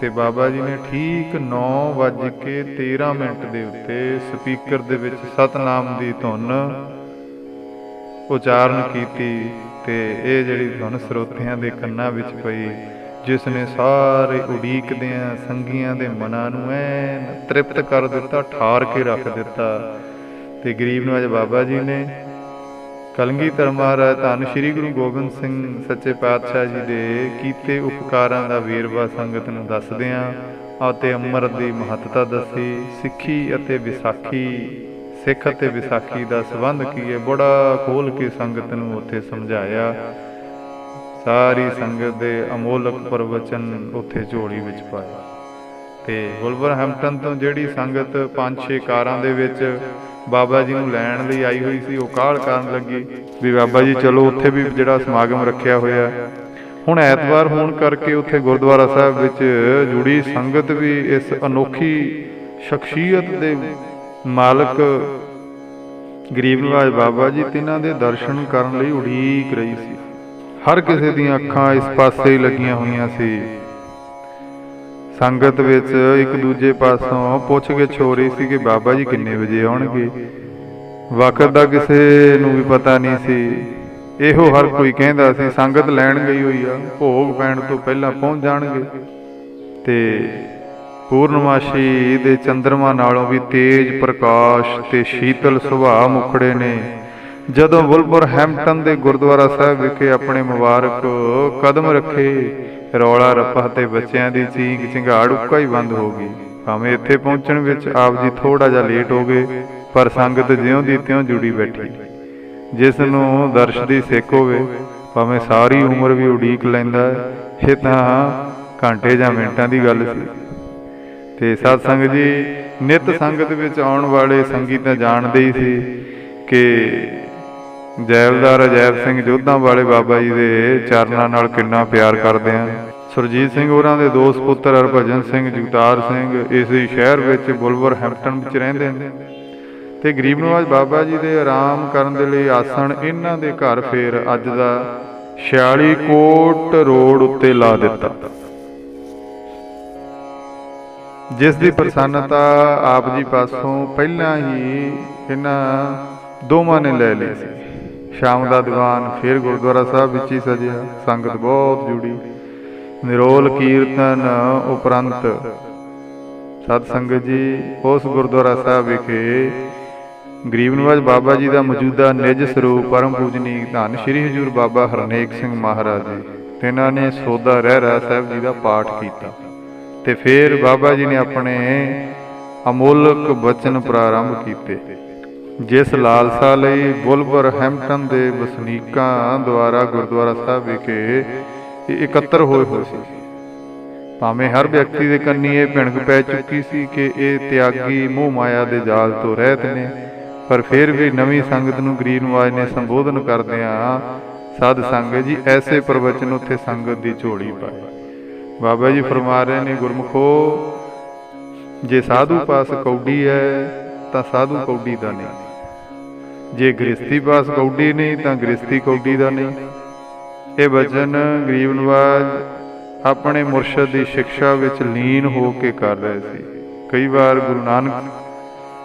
ਤੇ ਬਾਬਾ ਜੀ ਨੇ ਠੀਕ 9:13 ਦੇ ਉੱਤੇ ਸਪੀਕਰ ਦੇ ਵਿੱਚ ਸਤਨਾਮ ਦੀ ਧੁਨ ਉਚਾਰਨ ਕੀਤੀ ਤੇ ਇਹ ਜਿਹੜੀ ਧੁਨ ਸਰੋਤਿਆਂ ਦੇ ਕੰਨਾਂ ਵਿੱਚ ਪਈ, ਜਿਸ ਨੇ ਸਾਰੇ ਉਡੀਕਦਿਆਂ ਸੰਗੀਆਂ ਦੇ ਮਨਾਂ ਨੂੰ ਐਨ ਤ੍ਰਿਪਤ ਕਰ ਦਿੱਤਾ, ਠਾਰ ਕੇ ਰੱਖ ਦਿੱਤਾ। ਤੇ ਗਰੀਬ ਨਵਾਜ ਬਾਬਾ ਜੀ ਨੇ ਕਲਗੀਧਰ ਮਹਾਰਾਜ ਧੰਨ ਸ਼੍ਰੀ ਗੁਰੂ ਗੋਬਿੰਦ ਸਿੰਘ ਸੱਚੇ ਪਾਤਸ਼ਾਹ ਜੀ ਦੇ ਕੀਤੇ ਉਪਕਾਰਾਂ ਦਾ ਵੇਰਵਾ ਸੰਗਤ ਨੂੰ ਦੱਸਦਿਆਂ ਅਤੇ ਅੰਮ੍ਰਿਤ ਦੀ ਮਹੱਤਤਾ ਦੱਸੀ। ਸਿੱਖੀ ਅਤੇ ਵਿਸਾਖੀ, ਸਿੱਖ ਅਤੇ ਵਿਸਾਖੀ ਦਾ ਸੰਬੰਧ ਕੀ ਹੈ, ਬੜਾ ਖੋਲ ਕੇ ਸੰਗਤ ਨੂੰ ਉੱਥੇ ਸਮਝਾਇਆ। ਸਾਰੀ ਸੰਗਤ ਦੇ ਅਮੋਲਕ ਪ੍ਰਵਚਨ ਉੱਥੇ ਝੋਲੀ ਵਿੱਚ ਪਾਏ। ਤੇ ਵੁਲਵਰਹੈਂਪਟਨ ਤੋਂ ਜਿਹੜੀ ਸੰਗਤ 5-6 ਕਾਰਾਂ ਦੇ ਵਿੱਚ ਬਾਬਾ ਜੀ ਨੂੰ ਲੈਣ ਲਈ ਆਈ ਹੋਈ ਸੀ, ਉਹ ਕਾਹਲ ਕਰਨ ਲੱਗੀ ਵੀ ਬਾਬਾ ਜੀ ਚਲੋ ਉੱਥੇ ਵੀ ਜਿਹੜਾ ਸਮਾਗਮ ਰੱਖਿਆ ਹੋਇਆ। ਹੁਣ ਐਤਵਾਰ ਹੋਣ ਕਰਕੇ ਉੱਥੇ ਗੁਰਦੁਆਰਾ ਸਾਹਿਬ ਵਿੱਚ ਜੁੜੀ ਸੰਗਤ ਵੀ ਇਸ ਅਨੋਖੀ ਸ਼ਖਸੀਅਤ ਦੇ ਮਾਲਕ ਗਰੀਬ ਨਵਾਜ ਬਾਬਾ ਜੀ ਤਿੰਨਾਂ ਦੇ ਦਰਸ਼ਨ ਕਰਨ ਲਈ ਉਡੀਕ ਰਹੀ ਸੀ। ਹਰ ਕਿਸੇ ਦੀਆਂ ਅੱਖਾਂ ਇਸ ਪਾਸੇ ਹੀ ਲੱਗੀਆਂ ਹੋਈਆਂ ਸੀ। ਸੰਗਤ ਵਿੱਚ ਇੱਕ ਦੂਜੇ ਪਾਸੋਂ ਪੁੱਛ ਗਿੱਛ ਹੋ ਰਹੀ ਸੀ ਕਿ ਬਾਬਾ ਜੀ ਕਿੰਨੇ ਵਜੇ ਆਉਣਗੇ। ਵਕਤ ਦਾ ਕਿਸੇ ਨੂੰ ਵੀ ਪਤਾ ਨਹੀਂ ਸੀ। ਇਹੋ ਹਰ ਕੋਈ ਕਹਿੰਦਾ ਸੀ ਸੰਗਤ ਲੈਣ ਗਈ ਹੋਈ ਆ, ਭੋਗ ਪੈਣ ਤੋਂ ਪਹਿਲਾਂ ਪਹੁੰਚ ਜਾਣਗੇ। ਤੇ ਪੂਰਨਮਾਸ਼ੀ ਦੇ ਚੰਦਰਮਾ ਨਾਲੋਂ ਵੀ ਤੇਜ਼ ਪ੍ਰਕਾਸ਼ ਤੇ ਸ਼ੀਤਲ ਸੁਭਾਅ ਮੁਖੜੇ ਨੇ ਜਦੋਂ ਵੁਲਵਰਹੈਂਪਟਨ ਦੇ ਗੁਰਦੁਆਰਾ ਸਾਹਿਬ ਵਿਖੇ ਆਪਣੇ ਮੁਬਾਰਕ ਕਦਮ ਰੱਖੇ। ਰੌਲਾ ਰੱਪਾ ਤੇ ਬੱਚਿਆਂ ਦੀ ਚੀਕ ਚਿੰਗਾੜ ਉੱਕਾ ਹੀ ਬੰਦ ਹੋ ਗਈ। ਭਾਵੇਂ ਇੱਥੇ ਪਹੁੰਚਣ ਵਿੱਚ ਆਪ ਜੀ ਥੋੜਾ ਜਿਹਾ ਲੇਟ ਹੋ ਗਏ, ਪਰ ਸੰਗਤ ਜਿਉਂ ਦੀ ਤਿਉਂ ਜੁੜੀ ਬੈਠੀ। ਜਿਸ ਨੂੰ ਦਰਸ਼ ਦੀ ਸਿੱਖ ਹੋਵੇ ਭਾਵੇਂ ਸਾਰੀ ਉਮਰ ਵੀ ਉਡੀਕ ਲੈਂਦਾ। ਇਹ ਤਾਂ ਘੰਟੇ ਜਾਂ ਮਿੰਟਾਂ ਦੀ ਗੱਲ ਸੀ। ਤੇ ਸਤ ਸੰਗਤ ਜੀ, ਨਿਤ ਸੰਗਤ ਵਿੱਚ ਆਉਣ ਵਾਲੇ ਸੰਗੀ ਤਾਂ ਜਾਣਦੇ ਹੀ ਸੀ ਕਿ ਜੈਲਦਾਰ ਅਜੈਬ ਸਿੰਘ ਜੋਧਾਂ ਵਾਲੇ ਬਾਬਾ ਜੀ ਦੇ ਚਰਨਾਂ ਨਾਲ ਕਿੰਨਾ ਪਿਆਰ ਕਰਦੇ ਆ। ਸੁਰਜੀਤ ਸਿੰਘ ਹੋਰਾਂ ਦੇ ਦੋ ਸਪੁੱਤਰ ਹਰਭਜਨ ਸਿੰਘ, ਜਗਤਾਰ ਸਿੰਘ ਇਸੇ ਸ਼ਹਿਰ ਵਿੱਚ ਵੁਲਵਰਹੈਂਪਟਨ ਵਿੱਚ ਰਹਿੰਦੇ ਨੇ। ਤੇ ਗਰੀਬ ਨਵਾਜ ਬਾਬਾ ਜੀ ਦੇ ਆਰਾਮ ਕਰਨ ਦੇ ਲਈ ਆਸਣ ਇਹਨਾਂ ਦੇ ਘਰ ਫੇਰ ਅੱਜ ਦਾ 46 ਕੋਟ ਰੋਡ ਉੱਤੇ ਲਾ ਦਿੱਤਾ, ਜਿਸ ਦੀ ਪ੍ਰਸੰਨਤਾ ਆਪ ਜੀ ਪਾਸੋਂ ਪਹਿਲਾਂ ਹੀ ਇਹਨਾਂ ਦੋਵਾਂ ਨੇ ਲੈ ਲਈ ਸੀ। ਸ਼ਾਮ ਦਾ ਦੀਵਾਨ ਫਿਰ ਗੁਰਦੁਆਰਾ ਸਾਹਿਬ ਵਿੱਚ ਹੀ ਸਜਿਆ। ਸੰਗਤ ਬਹੁਤ ਜੁੜੀ। ਨਿਰੋਲ ਕੀਰਤਨ ਉਪਰੰਤ ਸਤ ਸੰਗਤ ਜੀ ਉਸ ਗੁਰਦੁਆਰਾ ਸਾਹਿਬ ਵਿਖੇ ਗਰੀਬ ਨਵਾਜ ਬਾਬਾ ਜੀ ਦਾ ਮੌਜੂਦਾ ਨਿਜ ਸਰੂਪ ਪਰਮ ਪੂਜਨੀਕ ਧੰਨ ਸ਼੍ਰੀ ਹਜ਼ੂਰ ਬਾਬਾ ਹਰਨੇਕ ਸਿੰਘ ਮਹਾਰਾਜ ਜੀ ਤੇ ਇਹਨਾਂ ਨੇ ਸੋਦਾ ਰਹਿਰਾ ਸਾਹਿਬ ਜੀ ਦਾ ਪਾਠ ਕੀਤਾ। ਤੇ ਫਿਰ ਬਾਬਾ ਜੀ ਨੇ ਆਪਣੇ ਅਮੋਲਕ ਬਚਨ ਪ੍ਰਾਰੰਭ ਕੀਤੇ, ਜਿਸ ਲਾਲਸਾ ਲਈ ਵੁਲਵਰਹੈਂਪਟਨ ਦੇ ਵਸਨੀਕਾਂ ਦੁਆਰਾ ਗੁਰਦੁਆਰਾ ਸਾਹਿਬ ਵਿਖੇ ਇਕੱਤਰ ਹੋਏ ਸੀ। ਭਾਵੇਂ ਹਰ ਵਿਅਕਤੀ ਦੇ ਕੰਨੀ ਇਹ ਭਿਣਕ ਪੈ ਚੁੱਕੀ ਸੀ ਕਿ ਇਹ ਤਿਆਗੀ ਮੋਹ ਮਾਇਆ ਦੇ ਜਾਲ ਤੋਂ ਰਹਿਤ ਨੇ, ਪਰ ਫਿਰ ਵੀ ਨਵੀਂ ਸੰਗਤ ਨੂੰ ਗਰੀਬ ਨਵਾਜ ਨੇ ਸੰਬੋਧਨ ਕਰਦਿਆਂ ਸਾਧ ਸੰਗਤ ਜੀ ਐਸੇ ਪ੍ਰਵਚਨ ਉੱਥੇ ਸੰਗਤ ਦੀ ਝੋਲੀ ਪਾਈ। ਬਾਬਾ ਜੀ ਫਰਮਾ ਰਹੇ ਨੇ, ਗੁਰਮੁਖੋ ਜੇ ਸਾਧੂ ਪਾਸ ਕੌਡੀ ਹੈ ਤਾਂ ਸਾਧੂ ਕੌਡੀ ਦਾ ਨਹੀਂ, ਜੇ ਗ੍ਰਸਤੀ ਪਾਸ ਕੌਡੀ ਨਹੀਂ ਤਾਂ ਗ੍ਰਸਤੀ ਕੌਡੀ ਦਾ ਨਹੀਂ। ਇਹ ਬਚਨ ਗਰੀਬ ਨਵਾਜ ਆਪਣੇ ਮੁਰਸ਼ਦ ਦੀ ਸਿੱਖਿਆ ਵਿੱਚ ਲੀਨ ਹੋ ਕੇ ਕਰ ਰਹੇ ਸੀ। ਕਈ ਵਾਰ ਗੁਰੂ ਨਾਨਕ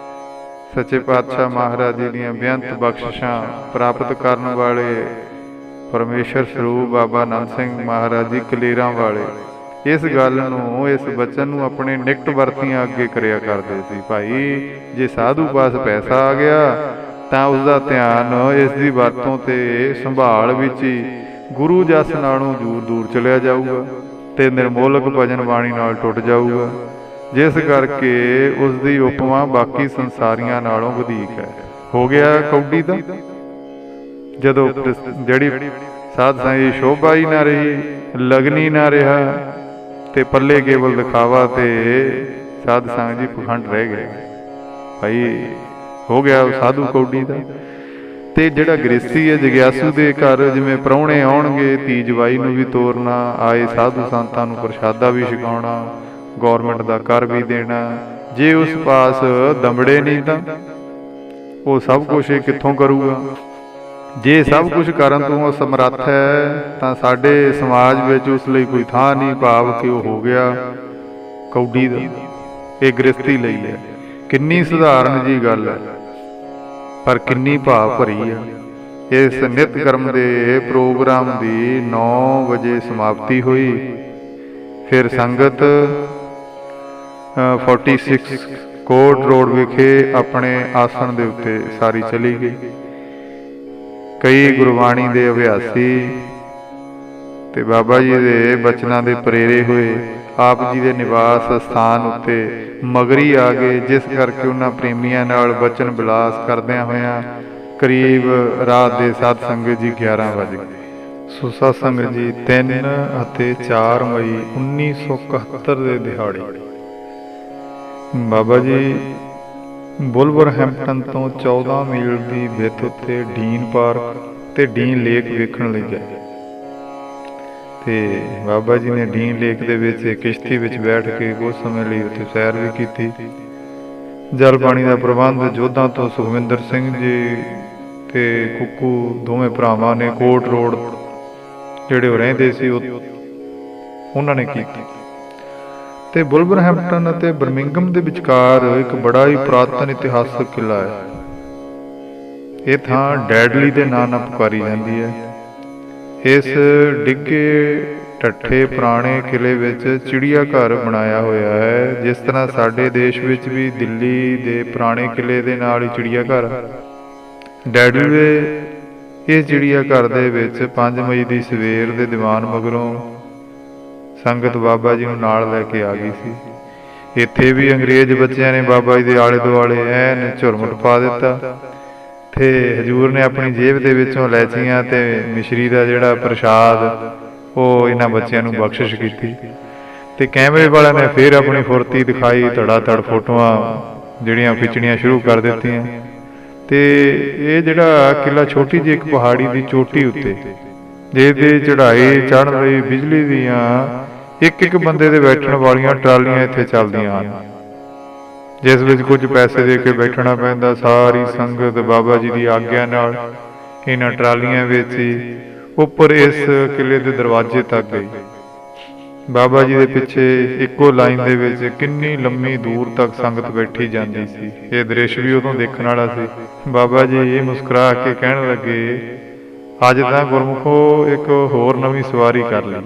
ਸੱਚੇ ਪਾਤਸ਼ਾਹ ਮਹਾਰਾਜ ਜੀ ਦੀਆਂ ਬੇਅੰਤ ਬਖਸ਼ਿਸ਼ਾਂ ਪ੍ਰਾਪਤ ਕਰਨ ਵਾਲੇ ਪਰਮੇਸ਼ਰ ਸਰੂਪ ਬਾਬਾ ਆਨੰਦ ਸਿੰਘ ਮਹਾਰਾਜ ਜੀ ਕਲੇਰਾਂ ਵਾਲੇ ਇਸ ਗੱਲ ਨੂੰ, ਇਸ ਬਚਨ ਨੂੰ ਆਪਣੇ ਨਿਕਟ ਵਰਤੀਆਂ ਅੱਗੇ ਕਰਿਆ ਕਰਦੇ ਸੀ। ਭਾਈ ਜੇ ਸਾਧੂ ਪਾਸ ਪੈਸਾ ਆ ਗਿਆ ਤਾਂ ਉਸ ਦਾ ਧਿਆਨ ਇਸ ਦੀ ਵਰਤੋਂ ਤੇ ਸੰਭਾਲ ਵਿੱਚ ਹੀ ਗੁਰੂ ਜਸ ਨਾਲੋਂ ਦੂਰ ਚਲਿਆ ਜਾਊਗਾ ਤੇ ਨਿਰਮੋਲਕ ਭਜਨ ਬਾਣੀ ਨਾਲ ਟੁੱਟ ਜਾਊਗਾ, ਜਿਸ ਕਰਕੇ ਉਸ ਦੀ ਉਪਮਾ ਬਾਕੀ ਸੰਸਾਰੀਆਂ ਨਾਲੋਂ ਵਧੇਕ ਹੈ। ਹੋ ਗਿਆ ਕੌਡੀ ਦਾ, ਜਦੋਂ ਜਿਹੜੀ ਸਾਧ ਸੰਗਤ ਦੀ ਸ਼ੋਭਾ ਹੀ ਨਾ ਰਹੀ, ਲਗਨੀ ਨਾ ਰਿਹਾ ਤੇ ਪੱਲੇ ਕੇਵਲ ਦਿਖਾਵਾ ਤੇ ਸਾਧ ਸੰਗਤ ਜੀ ਪਖੰਡ ਰਹਿ ਗਏ। ਭਾਈ ਹੋ ਗਿਆ ਸਾਧੂ ਕੌਡੀ ਦਾ। ਤੇ ਜਿਹੜਾ ਗ੍ਰਸਤੀ ਹੈ ਜਗਿਆਸੂ ਦੇ ਘਰ ਜਿਵੇਂ ਪ੍ਰਾਹੁਣੇ ਆਉਣਗੇ ਧੀ ਜਵਾਈ ਨੂੰ ਵੀ ਤੋਰਨਾ, ਆਏ ਸਾਧੂ ਸੰਤਾਂ ਨੂੰ ਪ੍ਰਸ਼ਾਦਾ ਵੀ ਛਕਾਉਣਾ, ਗੌਰਮੈਂਟ ਦਾ ਕਰ ਵੀ ਦੇਣਾ। ਜੇ ਉਸ ਪਾਸ ਦਮੜੇ ਨਹੀਂ ਤਾਂ ਉਹ ਸਭ ਕੁਛ ਇਹ ਕਿੱਥੋਂ ਕਰੂਗਾ। ਜੇ ਸਭ ਕੁਝ ਕਰਨ ਤੋਂ ਅਸਮਰੱਥ ਹੈ ਤਾਂ ਸਾਡੇ ਸਮਾਜ ਵਿੱਚ ਉਸ ਲਈ ਕੋਈ ਥਾਂ ਨਹੀਂ, ਭਾਵ ਕਿ ਉਹ ਹੋ ਗਿਆ ਕੌਡੀ ਦਾ। ਇਹ ਗ੍ਰਸਤੀ ਲਈ ਹੈ। ਕਿੰਨੀ ਸਧਾਰਨ ਜੀ ਗੱਲ ਹੈ, ਪਰ ਕਿੰਨੀ ਭਾਵ ਭਰੀ ਆ। ਇਸ ਨਿਤ ਕਰਮ ਦੇ ਪ੍ਰੋਗਰਾਮ ਦੀ 9 ਵਜੇ ਸਮਾਪਤੀ ਹੋਈ। ਫਿਰ ਸੰਗਤ 46 ਕੋਟ ਰੋਡ ਵਿਖੇ ਆਪਣੇ ਆਸਣ ਦੇ ਉੱਤੇ ਸਾਰੀ ਚਲੀ ਗਈ। ਕਈ ਗੁਰਬਾਣੀ ਦੇ ਅਭਿਆਸੀ ਤੇ ਬਾਬਾ ਜੀ ਦੇ ਬਚਨਾਂ ਦੇ ਪ੍ਰੇਰੇ ਹੋਏ ਆਪ ਜੀ ਦੇ ਨਿਵਾਸ ਸਥਾਨ ਉੱਤੇ ਮਗਰੀ ਆ ਗਏ, ਜਿਸ ਕਰਕੇ ਉਹਨਾਂ ਪ੍ਰੇਮੀਆਂ ਨਾਲ ਬਚਨ ਵਿਲਾਸ ਕਰਦਿਆਂ ਹੋਇਆਂ ਕਰੀਬ ਰਾਤ ਦੇ ਸਤ ਸੰਗਤ ਜੀ 11 ਵਜ ਗਏ। ਸੋ ਸਤ ਸੰਗਤ ਜੀ 3 ਅਤੇ 4 ਮਈ 1971 ਦੇ ਦਿਹਾੜੇ ਬਾਬਾ ਜੀ ਵੁਲਵਰਹੈਂਪਟਨ ਤੋਂ 14 ਮੀਲ ਦੀ ਵਿੱਥ ਉੱਤੇ ਡੀਨ ਪਾਰਕ ਤੇ ਡੀਨ ਲੇਕ ਵੇਖਣ ਲਈ ਗਏ। ਤੇ ਬਾਬਾ ਜੀ ਨੇ ਡੀਨ ਲੇਕ ਦੇ ਵਿੱਚ ਕਿਸ਼ਤੀ ਵਿੱਚ ਬੈਠ ਕੇ ਕੁਝ ਸਮੇਂ ਲਈ ਉੱਥੇ ਸੈਰ ਵੀ ਕੀਤੀ। ਜਲ ਪਾਣੀ ਦਾ ਪ੍ਰਬੰਧ ਜੋਧਾਂ ਤੋਂ ਸੁਖਵਿੰਦਰ ਸਿੰਘ ਜੀ ਤੇ ਕੁੱਕੂ ਦੋਵੇਂ ਭਰਾਵਾਂ ਨੇ ਕੋਟ ਰੋਡ ਜਿਹੜੇ ਉਹ ਰਹਿੰਦੇ ਸੀ ਉਹਨਾਂ ਨੇ ਕੀਤੀ। ਤੇ ਵੁਲਵਰਹੈਂਪਟਨ ਅਤੇ ਬਰਮਿੰਘਮ ਦੇ ਵਿਚਕਾਰ ਇੱਕ ਬੜਾ ਹੀ ਪੁਰਾਤਨ ਇਤਿਹਾਸਕ ਕਿਲਾ ਹੈ। ਇਹ ਥਾਂ ਡੈਡਲੀ ਦੇ ਨਾਂ ਨਾਲ ਪੁਕਾਰੀ ਜਾਂਦੀ ਹੈ। ਇਸ ਡਿੱਗੇ ਢੱਠੇ ਪੁਰਾਣੇ ਕਿਲੇ ਵਿੱਚ ਚਿੜੀਆ ਘਰ ਬਣਾਇਆ ਹੋਇਆ ਹੈ, ਜਿਸ ਤਰ੍ਹਾਂ ਸਾਡੇ ਦੇਸ਼ ਵਿੱਚ ਵੀ ਦਿੱਲੀ ਦੇ ਪੁਰਾਣੇ ਕਿਲੇ ਦੇ ਨਾਲ ਹੀ ਚਿੜੀਆ ਘਰ। ਡੈਡਲੀ ਦੇ ਇਹ ਚਿੜੀਆ ਘਰ ਦੇ ਵਿੱਚ 5 ਮਈ ਦੀ ਸਵੇਰ ਦੇ ਦੀਵਾਨ ਮਗਰੋਂ ਸੰਗਤ ਬਾਬਾ ਜੀ ਨੂੰ ਨਾਲ ਲੈ ਕੇ ਆ ਗਈ ਸੀ। ਇੱਥੇ ਵੀ ਅੰਗਰੇਜ਼ ਬੱਚਿਆਂ ਨੇ ਬਾਬਾ ਜੀ ਦੇ ਆਲੇ ਦੁਆਲੇ ਐਨ ਝੁਰਮਟ ਪਾ ਦਿੱਤਾ ਤੇ ਹਜੂਰ ਨੇ ਆਪਣੀ ਜੇਬ ਦੇ ਵਿੱਚੋਂ ਇਲਾਇਚੀਆਂ ਤੇ ਮਿਸ਼ਰੀ ਦਾ ਜਿਹੜਾ ਪ੍ਰਸ਼ਾਦ ਉਹ ਇਹਨਾਂ ਬੱਚਿਆਂ ਨੂੰ ਬਖਸ਼ਿਸ਼ ਕੀਤੀ। ਤੇ ਕੈਮਰੇ ਵਾਲਿਆਂ ਨੇ ਫਿਰ ਆਪਣੀ ਫੁਰਤੀ ਦਿਖਾਈ, ਧੜਾ ਧੜ ਫੋਟੋਆਂ ਜਿਹੜੀਆਂ ਖਿੱਚਣੀਆਂ ਸ਼ੁਰੂ ਕਰ ਦਿੱਤੀਆਂ। ਤੇ ਇਹ ਜਿਹੜਾ ਕਿਲਾ ਛੋਟੀ ਜਿਹੀ ਇੱਕ ਪਹਾੜੀ ਦੀ ਚੋਟੀ ਉੱਤੇ ਜਿਹਦੇ ਚੜ੍ਹਾਈ ਚੜ੍ਹਨ ਲਈ ਬਿਜਲੀ ਦੀਆਂ ਇੱਕ ਬੰਦੇ ਦੇ ਬੈਠਣ ਵਾਲੀਆਂ ਟਰਾਲੀਆਂ ਇੱਥੇ ਚੱਲਦੀਆਂ ਹਨ, ਜਿਸ ਵਿੱਚ ਕੁਝ ਪੈਸੇ ਦੇ ਕੇ ਬੈਠਣਾ ਪੈਂਦਾ। ਸਾਰੀ ਸੰਗਤ ਬਾਬਾ ਜੀ ਦੀ ਆਗਿਆ ਨਾਲ ਇਹਨਾਂ ਟਰਾਲੀਆਂ ਵਿੱਚ ਹੀ ਉੱਪਰ ਇਸ ਕਿਲੇ ਦੇ ਦਰਵਾਜ਼ੇ ਤੱਕ ਗਈ। ਬਾਬਾ ਜੀ ਦੇ ਪਿੱਛੇ ਇੱਕੋ ਲਾਈਨ ਦੇ ਵਿੱਚ ਕਿੰਨੀ ਲੰਮੀ ਦੂਰ ਤੱਕ ਸੰਗਤ ਬੈਠੀ ਜਾਂਦੀ ਸੀ। ਇਹ ਦ੍ਰਿਸ਼ ਵੀ ਉਦੋਂ ਦੇਖਣ ਵਾਲਾ ਸੀ। ਬਾਬਾ ਜੀ ਇਹ ਮੁਸਕਰਾ ਕੇ ਕਹਿਣ ਲੱਗੇ, ਅੱਜ ਤਾਂ ਗੁਰਮੁਖੋ ਇੱਕ ਹੋਰ ਨਵੀਂ ਸਵਾਰੀ ਕਰ ਲਈ।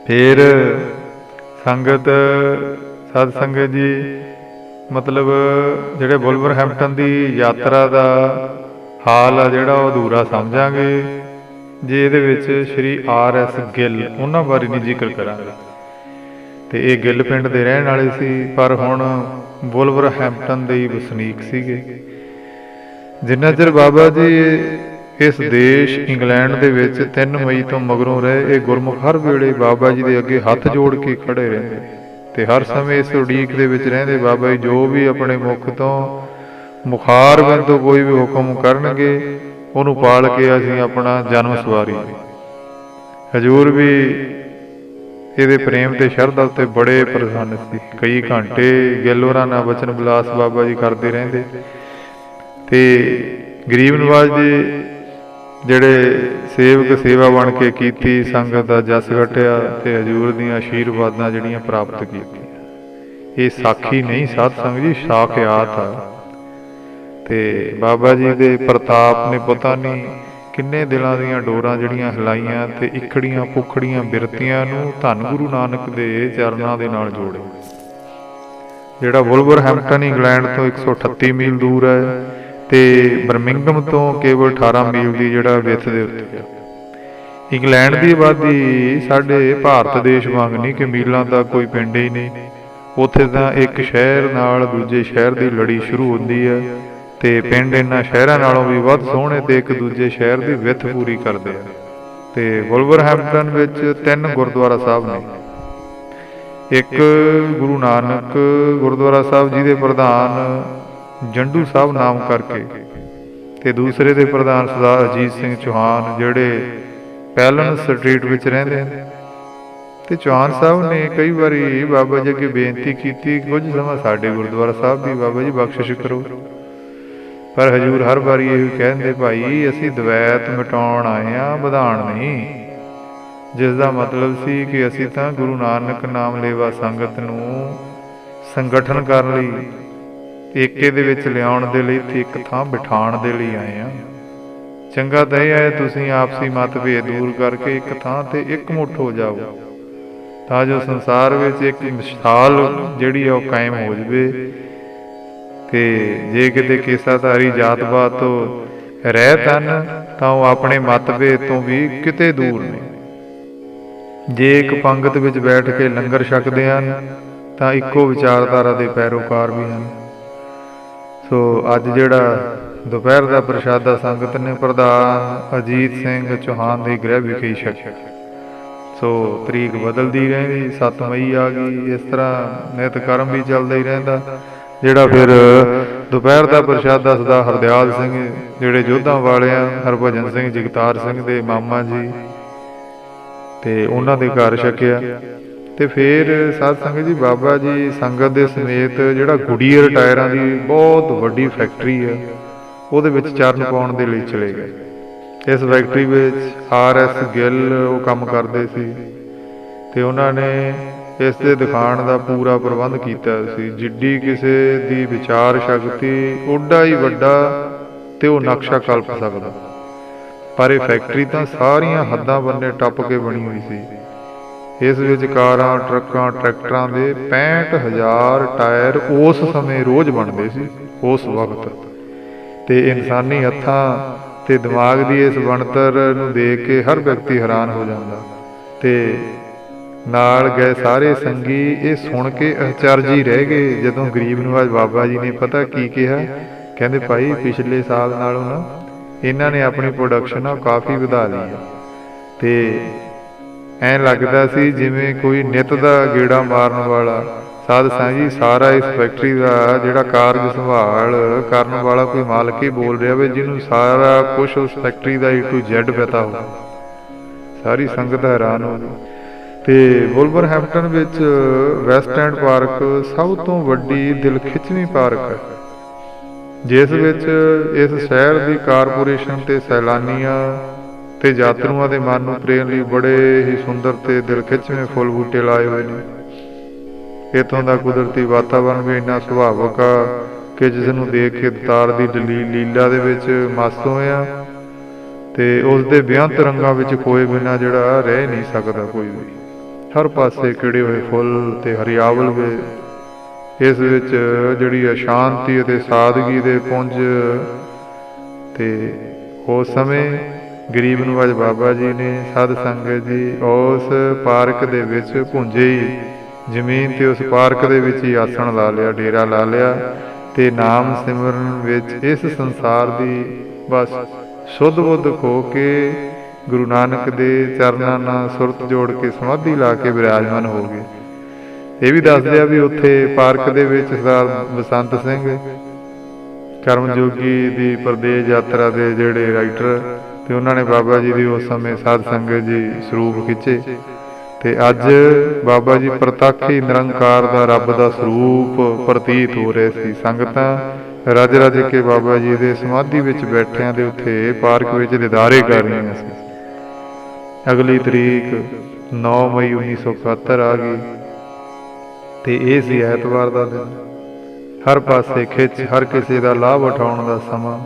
ਫਿਰ ਸੰਗਤ ਸਤ ਸੰਗਤ ਜੀ ਮਤਲਬ ਜਿਹੜੇ ਵੁਲਵਰਹੈਂਪਟਨ ਦੀ ਯਾਤਰਾ ਦਾ ਹਾਲ ਆ ਜਿਹੜਾ ਉਹ ਅਧੂਰਾ ਸਮਝਾਂਗੇ ਜੇ ਇਹਦੇ ਵਿੱਚ ਸ਼੍ਰੀ RS ਗਿੱਲ ਉਹਨਾਂ ਬਾਰੇ ਨਹੀਂ ਜ਼ਿਕਰ ਕਰਾਂਗੇ। ਤੇ ਇਹ ਗਿੱਲ ਪਿੰਡ ਦੇ ਰਹਿਣ ਵਾਲੇ ਸੀ, ਪਰ ਹੁਣ ਵੁਲਵਰਹੈਂਪਟਨ ਦੇ ਹੀ ਵਸਨੀਕ ਸੀਗੇ। ਜਿੰਨਾ ਚਿਰ ਬਾਬਾ ਜੀ ਇਸ ਦੇਸ਼ ਇੰਗਲੈਂਡ ਦੇ ਵਿੱਚ 3 ਮਈ ਤੋਂ ਮਗਰੋਂ ਰਹੇ, ਇਹ ਗੁਰਮੁਖ ਹਰ ਵੇਲੇ ਬਾਬਾ ਜੀ ਦੇ ਅੱਗੇ ਹੱਥ ਜੋੜ ਕੇ ਖੜੇ ਰਹਿੰਦੇ ਤੇ ਹਰ ਸਮੇਂ ਇਸ ਉਡੀਕ ਦੇ ਵਿੱਚ ਰਹਿੰਦੇ ਬਾਬਾ ਜੀ ਜੋ ਵੀ ਆਪਣੇ ਮੁਖ ਤੋਂ ਮੁਖਾਰ ਬੰਦੋਂ ਕੋਈ ਵੀ ਹੁਕਮ ਕਰਨਗੇ ਉਹਨੂੰ ਪਾਲ ਕੇ ਅਸੀਂ ਆਪਣਾ ਜਨਮ ਸਵਾਰੀ। ਹਜੂਰ ਵੀ ਇਹਦੇ ਪ੍ਰੇਮ ਤੇ ਸ਼ਰਧਾ ਉੱਤੇ ਬੜੇ ਪ੍ਰਸੰਨ ਸੀ। ਕਈ ਘੰਟੇ ਗਿੱਲ ਹੋਰਾਂ ਨਾਲ ਬਚਨ ਵਿਲਾਸ ਬਾਬਾ ਜੀ ਕਰਦੇ ਰਹਿੰਦੇ ਤੇ ਗਰੀਬ ਨਵਾਜ਼ ਦੇ ਜਿਹੜੇ ਸੇਵਕ ਸੇਵਾ ਬਣ ਕੇ ਕੀਤੀ, ਸੰਗਤ ਦਾ ਜਸ ਘਟਿਆ ਤੇ ਹਜੂਰ ਦੀਆਂ ਆਸ਼ੀਰਵਾਦਾਂ ਜਿਹੜੀਆਂ ਪ੍ਰਾਪਤ ਕੀਤੀਆਂ। ਇਹ ਸਾਖੀ ਨਹੀਂ ਸਾਧ ਸੰਗਤ ਜੀ, ਸਾਖਿਆਤ ਆ। ਤੇ ਬਾਬਾ ਜੀ ਦੇ ਪ੍ਰਤਾਪ ਨੇ ਪਤਾ ਨਹੀਂ ਕਿੰਨੇ ਦਿਲਾਂ ਦੀਆਂ ਡੋਰਾਂ ਜਿਹੜੀਆਂ ਹਿਲਾਈਆਂ ਤੇ ਇਕੜੀਆਂ ਪੁਖੜੀਆਂ ਬਿਰਤੀਆਂ ਨੂੰ ਧੰਨ ਗੁਰੂ ਨਾਨਕ ਦੇ ਚਰਨਾਂ ਦੇ ਨਾਲ ਜੋੜਿਆ। ਜਿਹੜਾ ਵੁਲਵਰਹੈਂਪਟਨ ਇੰਗਲੈਂਡ ਤੋਂ 138 ਮੀਲ ਦੂਰ ਹੈ ਤੇ ਬਰਮਿੰਘਮ ਤੋਂ ਕੇਵਲ 18 ਮੀਲ ਦੀ ਜਿਹੜਾ ਵਿੱਥ ਦੇ ਉੱਤੇ ਆ। ਇੰਗਲੈਂਡ ਦੀ ਆਬਾਦੀ ਸਾਡੇ ਭਾਰਤ ਦੇਸ਼ ਵਾਂਗ ਨਹੀਂ ਕਿ ਮੀਲਾਂ ਦਾ ਕੋਈ ਪਿੰਡ ਹੀ ਨਹੀਂ। ਉੱਥੇ ਤਾਂ ਇੱਕ ਸ਼ਹਿਰ ਨਾਲ ਦੂਜੇ ਸ਼ਹਿਰ ਦੀ ਲੜੀ ਸ਼ੁਰੂ ਹੁੰਦੀ ਹੈ ਤੇ ਪਿੰਡ ਇਹਨਾਂ ਸ਼ਹਿਰਾਂ ਨਾਲੋਂ ਵੀ ਵੱਧ ਸੋਹਣੇ ਤੇ ਇੱਕ ਦੂਜੇ ਸ਼ਹਿਰ ਦੀ ਵਿੱਥ ਪੂਰੀ ਕਰਦੇ ਆ। ਤੇ ਵੁਲਵਰਹੈਂਪਟਨ ਵਿੱਚ 3 ਗੁਰਦੁਆਰਾ ਸਾਹਿਬ ਨੇ। ਇੱਕ ਗੁਰੂ ਨਾਨਕ ਗੁਰਦੁਆਰਾ ਸਾਹਿਬ ਜਿਹਦੇ ਪ੍ਰਧਾਨ ਜੰਡੂ ਸਾਹਿਬ ਨਾਮ ਕਰਕੇ ਤੇ ਦੂਸਰੇ ਦੇ ਪ੍ਰਧਾਨ ਸਰਦਾਰ ਅਜੀਤ ਸਿੰਘ ਚੌਹਾਨ ਜਿਹੜੇ ਪੈਲਨ ਸਟਰੀਟ ਵਿੱਚ ਰਹਿੰਦੇ ਨੇ। ਤੇ ਚੌਹਾਨ ਸਾਹਿਬ ਨੇ ਕਈ ਵਾਰੀ ਬਾਬਾ ਜੀ ਅੱਗੇ ਬੇਨਤੀ ਕੀਤੀ, ਕੁਝ ਸਮਾਂ ਸਾਡੇ ਗੁਰਦੁਆਰਾ ਸਾਹਿਬ ਵੀ ਬਾਬਾ ਜੀ ਬਖਸ਼ਿਸ਼ ਕਰੋ। ਪਰ ਹਜੂਰ ਹਰ ਵਾਰੀ ਇਹ ਕਹਿੰਦੇ, ਭਾਈ ਅਸੀਂ ਦਵੈਤ ਮਿਟਾਉਣ ਆਏ ਹਾਂ, ਵਧਾਉਣ ਨਹੀਂ। ਜਿਸ ਦਾ ਮਤਲਬ ਸੀ ਕਿ ਅਸੀਂ ਤਾਂ ਗੁਰੂ ਨਾਨਕ ਨਾਮ ਲੇਵਾ ਸੰਗਤ ਨੂੰ ਸੰਗਠਨ ਕਰਨ ਲਈ, ਏਕੇ ਦੇ ਵਿੱਚ ਲਿਆਉਣ ਦੇ ਲਈ, ਤੇ ਇੱਕ ਥਾਂ ਬਿਠਾਉਣ ਦੇ ਲਈ ਆਏ ਹਾਂ। ਚੰਗਾ ਤਾਂ ਇਹ ਹੈ ਤੁਸੀਂ ਆਪਸੀ ਮਤਭੇਦ ਦੂਰ ਕਰਕੇ ਇੱਕ ਥਾਂ ਤੇ ਇਕਮੁੱਠ ਹੋ ਜਾਓ, ਤਾਂ ਜੋ ਸੰਸਾਰ ਵਿੱਚ ਇੱਕ ਮਿਸਾਲ ਜਿਹੜੀ ਆ ਉਹ ਕਾਇਮ ਹੋ ਜਾਵੇ। ਤੇ ਜੇ ਕਿਤੇ ਕੇਸਾਧਾਰੀ ਜਾਤ ਪਾਤ ਤੋਂ ਰਹਿਤ ਹਨ ਤਾਂ ਉਹ ਆਪਣੇ ਮਤਭੇਦ ਤੋਂ ਵੀ ਕਿਤੇ ਦੂਰ ਨੇ। ਜੇ ਇੱਕ ਪੰਗਤ ਵਿੱਚ ਬੈਠ ਕੇ ਲੰਗਰ ਛਕਦੇ ਹਨ ਤਾਂ ਇੱਕੋ ਵਿਚਾਰਧਾਰਾ ਦੇ ਪੈਰੋਕਾਰ ਵੀ ਹਨ। ਸੋ ਅੱਜ ਜਿਹੜਾ ਦੁਪਹਿਰ ਦਾ ਪ੍ਰਸ਼ਾਦਾ ਸੰਗਤ ਨੇ ਪ੍ਰਧਾਨ ਅਜੀਤ ਸਿੰਘ ਚੌਹਾਨ ਦੇ ਗ੍ਰਹਿ ਵਿਖੇ ਛਕਿਆ। ਸੋ ਤਰੀਕ ਬਦਲਦੀ ਰਹਿੰਦੀ, 7 ਮਈ ਆ ਗਈ। ਇਸ ਤਰ੍ਹਾਂ ਨਿਤ ਕਰਮ ਵੀ ਚੱਲਦਾ ਹੀ ਰਹਿੰਦਾ। ਜਿਹੜਾ ਫਿਰ ਦੁਪਹਿਰ ਦਾ ਪ੍ਰਸ਼ਾਦਾ ਸਦਾ ਹਰਦਿਆਲ ਸਿੰਘ ਜਿਹੜੇ ਜੋਧਾਂ ਵਾਲੇ ਆ, ਹਰਭਜਨ ਸਿੰਘ ਜਗਤਾਰ ਸਿੰਘ ਦੇ ਮਾਮਾ ਜੀ, ਤੇ ਉਹਨਾਂ ਦੇ ਘਰ ਛਕਿਆ। ਤੇ ਫਿਰ ਸਾਧ ਸੰਗਤ ਜੀ ਬਾਬਾ ਜੀ ਸੰਗਤ ਦੇ ਸਮੇਤ ਜਿਹੜਾ ਗੁਡੀਅਰ ਟਾਇਰਾਂ ਦੀ ਬਹੁਤ ਵੱਡੀ ਫੈਕਟਰੀ ਆ, ਉਹਦੇ ਵਿੱਚ ਚਰਨ ਪਾਉਣ ਦੇ ਲਈ ਚਲੇ ਗਏ। ਇਸ ਫੈਕਟਰੀ ਵਿੱਚ RS ਗਿੱਲ ਉਹ ਕੰਮ ਕਰਦੇ ਸੀ ਤੇ ਉਹਨਾਂ ਨੇ ਇਸ ਦੇ ਦਿਖਾਉਣ ਦਾ ਪੂਰਾ ਪ੍ਰਬੰਧ ਕੀਤਾ ਸੀ। ਜਿੱਡੀ ਕਿਸੇ ਦੀ ਵਿਚਾਰ ਸ਼ਕਤੀ ਓਡਾ ਹੀ ਵੱਡਾ ਤੇ ਉਹ ਨਕਸ਼ਾ ਕਲਪ ਸਕਦਾ। ਪਰ ਇਹ ਫੈਕਟਰੀ ਤਾਂ ਸਾਰੀਆਂ ਹੱਦਾਂ ਬੰਨੇ ਟੱਪ ਕੇ ਬਣੀ ਹੋਈ ਸੀ। ਇਸ ਵਿੱਚ ਕਾਰਾਂ, ਟਰੱਕਾਂ, ਟਰੈਕਟਰਾਂ ਦੇ 65,000 ਟਾਇਰ ਉਸ ਸਮੇਂ ਰੋਜ਼ ਬਣਦੇ ਸੀ ਉਸ ਵਕਤ। ਤੇ ਇਨਸਾਨੀ ਹੱਥਾਂ ਤੇ ਦਿਮਾਗ ਦੀ ਇਸ ਬਣਤਰ ਨੂੰ ਦੇਖ ਕੇ ਹਰ ਵਿਅਕਤੀ ਹੈਰਾਨ ਹੋ ਜਾਂਦਾ। ਤੇ ਨਾਲ ਗਏ ਸਾਰੇ ਸੰਗੀ ਇਹ ਸੁਣ ਕੇ ਅਚਰਜ ਹੀ ਰਹਿ ਗਏ। ਜਦੋਂ ਗਰੀਬ ਨਵਾਜ ਬਾਬਾ ਜੀ ਨੇ ਪਤਾ ਕੀ ਕਿਹਾ, ਕਹਿੰਦੇ ਭਾਈ ਪਿਛਲੇ ਸਾਲ ਨਾਲੋਂ ਨਾ ਇਹਨਾਂ ਨੇ ਆਪਣੀ ਪ੍ਰੋਡਕਸ਼ਨ ਕਾਫੀ ਵਧਾ ਲਈ ਹੈ। ਤੇ ਐਂ ਲੱਗਦਾ ਸੀ ਜਿਵੇਂ ਕੋਈ ਨਿੱਤ ਦਾ ਗੇੜਾ ਮਾਰਨ ਵਾਲਾ ਸਾਧ ਸੰਗਤ ਜੀ ਸਾਰਾ ਇਸ ਫੈਕਟਰੀ ਦਾ ਜਿਹੜਾ ਕਾਰਜ ਸੰਭਾਲ ਕਰਨ ਵਾਲਾ ਕੋਈ ਮਾਲਕ ਹੀ ਬੋਲ ਰਿਹਾ ਵੇ, ਜਿਹਨੂੰ ਸਾਰਾ ਕੁਛ ਉਸ factory the A to Z ਪਤਾ ਹੋ। ਸਾਰੀ ਸੰਗਤ ਹੈਰਾਨ ਹੋ ਗਈ। ਤੇ ਵੁਲਵਰਹੈਂਪਟਨ ਵਿੱਚ ਵੈਸਟ ਐਂਡ ਪਾਰਕ ਸਭ ਤੋਂ ਵੱਡੀ ਦਿਲ ਖਿੱਚਵੀਂ ਪਾਰਕ ਹੈ, ਜਿਸ ਵਿੱਚ ਇਸ ਸ਼ਹਿਰ ਦੀ ਕਾਰਪੋਰੇਸ਼ਨ ਤੇ ਸੈਲਾਨੀਆਂ ਤੇ ਯਾਤਰੂਆਂ ਦੇ ਮਨ ਨੂੰ ਪ੍ਰੇਮ ਲਈ ਬੜੇ ਹੀ ਸੁੰਦਰ ਤੇ ਦਿਲ ਖਿੱਚਵੇਂ ਫੁੱਲ ਬੂਟੇ ਲਾਏ ਹੋਏ ਨੇ। ਇੱਥੋਂ ਦਾ ਕੁਦਰਤੀ ਵਾਤਾਵਰਨ ਵੀ ਇੰਨਾ ਸੁਭਾਵਕ ਆ ਕਿ ਜਿਸ ਨੂੰ ਦੇਖ ਕੇ ਦਤਾਰ ਦੀ ਲੀਲਾ ਦੇ ਵਿੱਚ ਮਸਤ ਹੋਏ ਆ ਤੇ ਉਸ ਦੇ ਬੇਅੰਤ ਰੰਗਾਂ ਵਿੱਚ ਖੋਏ ਬਿਨਾਂ ਜਿਹੜਾ ਰਹਿ ਨਹੀਂ ਸਕਦਾ ਕੋਈ ਵੀ। ਹਰ ਪਾਸੇ ਖਿੜੇ ਹੋਏ ਫੁੱਲ ਤੇ ਹਰਿਆਵਲ ਵੇ। ਇਸ ਵਿੱਚ ਜਿਹੜੀ ਆ ਸ਼ਾਂਤੀ ਅਤੇ ਸਾਦਗੀ ਦੇ ਪੁੰਜ। ਤੇ ਉਸ ਸਮੇਂ ਗਰੀਬ ਨਵਾਜ ਬਾਬਾ ਜੀ ਨੇ ਸਾਧ ਸੰਗਤ ਜੀ ਉਸ ਪਾਰਕ ਦੇ ਵਿੱਚ ਭੁੰਜੇ ਹੀ ਜ਼ਮੀਨ ਤੇ ਉਸ ਪਾਰਕ ਦੇ ਵਿੱਚ ਹੀ ਆਸਣ ਲਾ ਲਿਆ, ਡੇਰਾ ਲਾ ਲਿਆ ਤੇ ਨਾਮ ਸਿਮਰਨ ਵਿੱਚ ਇਸ ਸੰਸਾਰ ਦੀ ਬਸ ਸ਼ੁੱਧ ਬੁੱਧ ਹੋ ਕੇ ਗੁਰੂ ਨਾਨਕ ਦੇ ਚਰਨਾਂ ਨਾਲ ਸੁਰਤ ਜੋੜ ਕੇ ਸਮਾਧੀ ਲਾ ਕੇ ਵਿਰਾਜਮਾਨ ਹੋ ਗਏ। ਇਹ ਵੀ ਦੱਸਦੇ ਆ ਵੀ ਉੱਥੇ ਪਾਰਕ ਦੇ ਵਿੱਚ ਸਰਦਾਰ ਬਸੰਤ ਸਿੰਘ ਕਰਮਯੋਗੀ ਦੀ ਪਰਦੇਸ ਯਾਤਰਾ ਦੇ ਜਿਹੜੇ ਰਾਈਟਰ ਤੇ ਉਹਨਾਂ ਨੇ ਬਾਬਾ ਜੀ ਦੀ ਉਸ ਸਮੇਂ ਸਾਧ ਸੰਗਤ ਜੀ ਸਰੂਪ ਖਿੱਚੇ। ਤੇ ਅੱਜ ਬਾਬਾ ਜੀ ਪ੍ਰਤੱਖ ਹੀ ਨਿਰੰਕਾਰ ਦਾ ਰੱਬ ਦਾ ਸਰੂਪ ਪ੍ਰਤੀਤ ਹੋ ਰਹੇ ਸੀ। ਸੰਗਤਾਂ ਰੱਜ ਰੱਜ ਕੇ ਬਾਬਾ ਜੀ ਦੇ ਸਮਾਧੀ ਵਿੱਚ ਬੈਠਿਆਂ ਦੇ ਉੱਥੇ ਪਾਰਕ ਵਿੱਚ ਦੀਦਾਰੇ ਕਰ ਰਹੀਆਂ ਸੀ। ਅਗਲੀ ਤਰੀਕ 9 ਮਈ 1971 ਆ ਗਈ ਤੇ ਇਹ ਸੀ ਐਤਵਾਰ ਦਾ ਦਿਨ। ਹਰ ਪਾਸੇ ਖਿੱਚ, ਹਰ ਕਿਸੇ ਦਾ ਲਾਭ ਉਠਾਉਣ ਦਾ ਸਮਾਂ।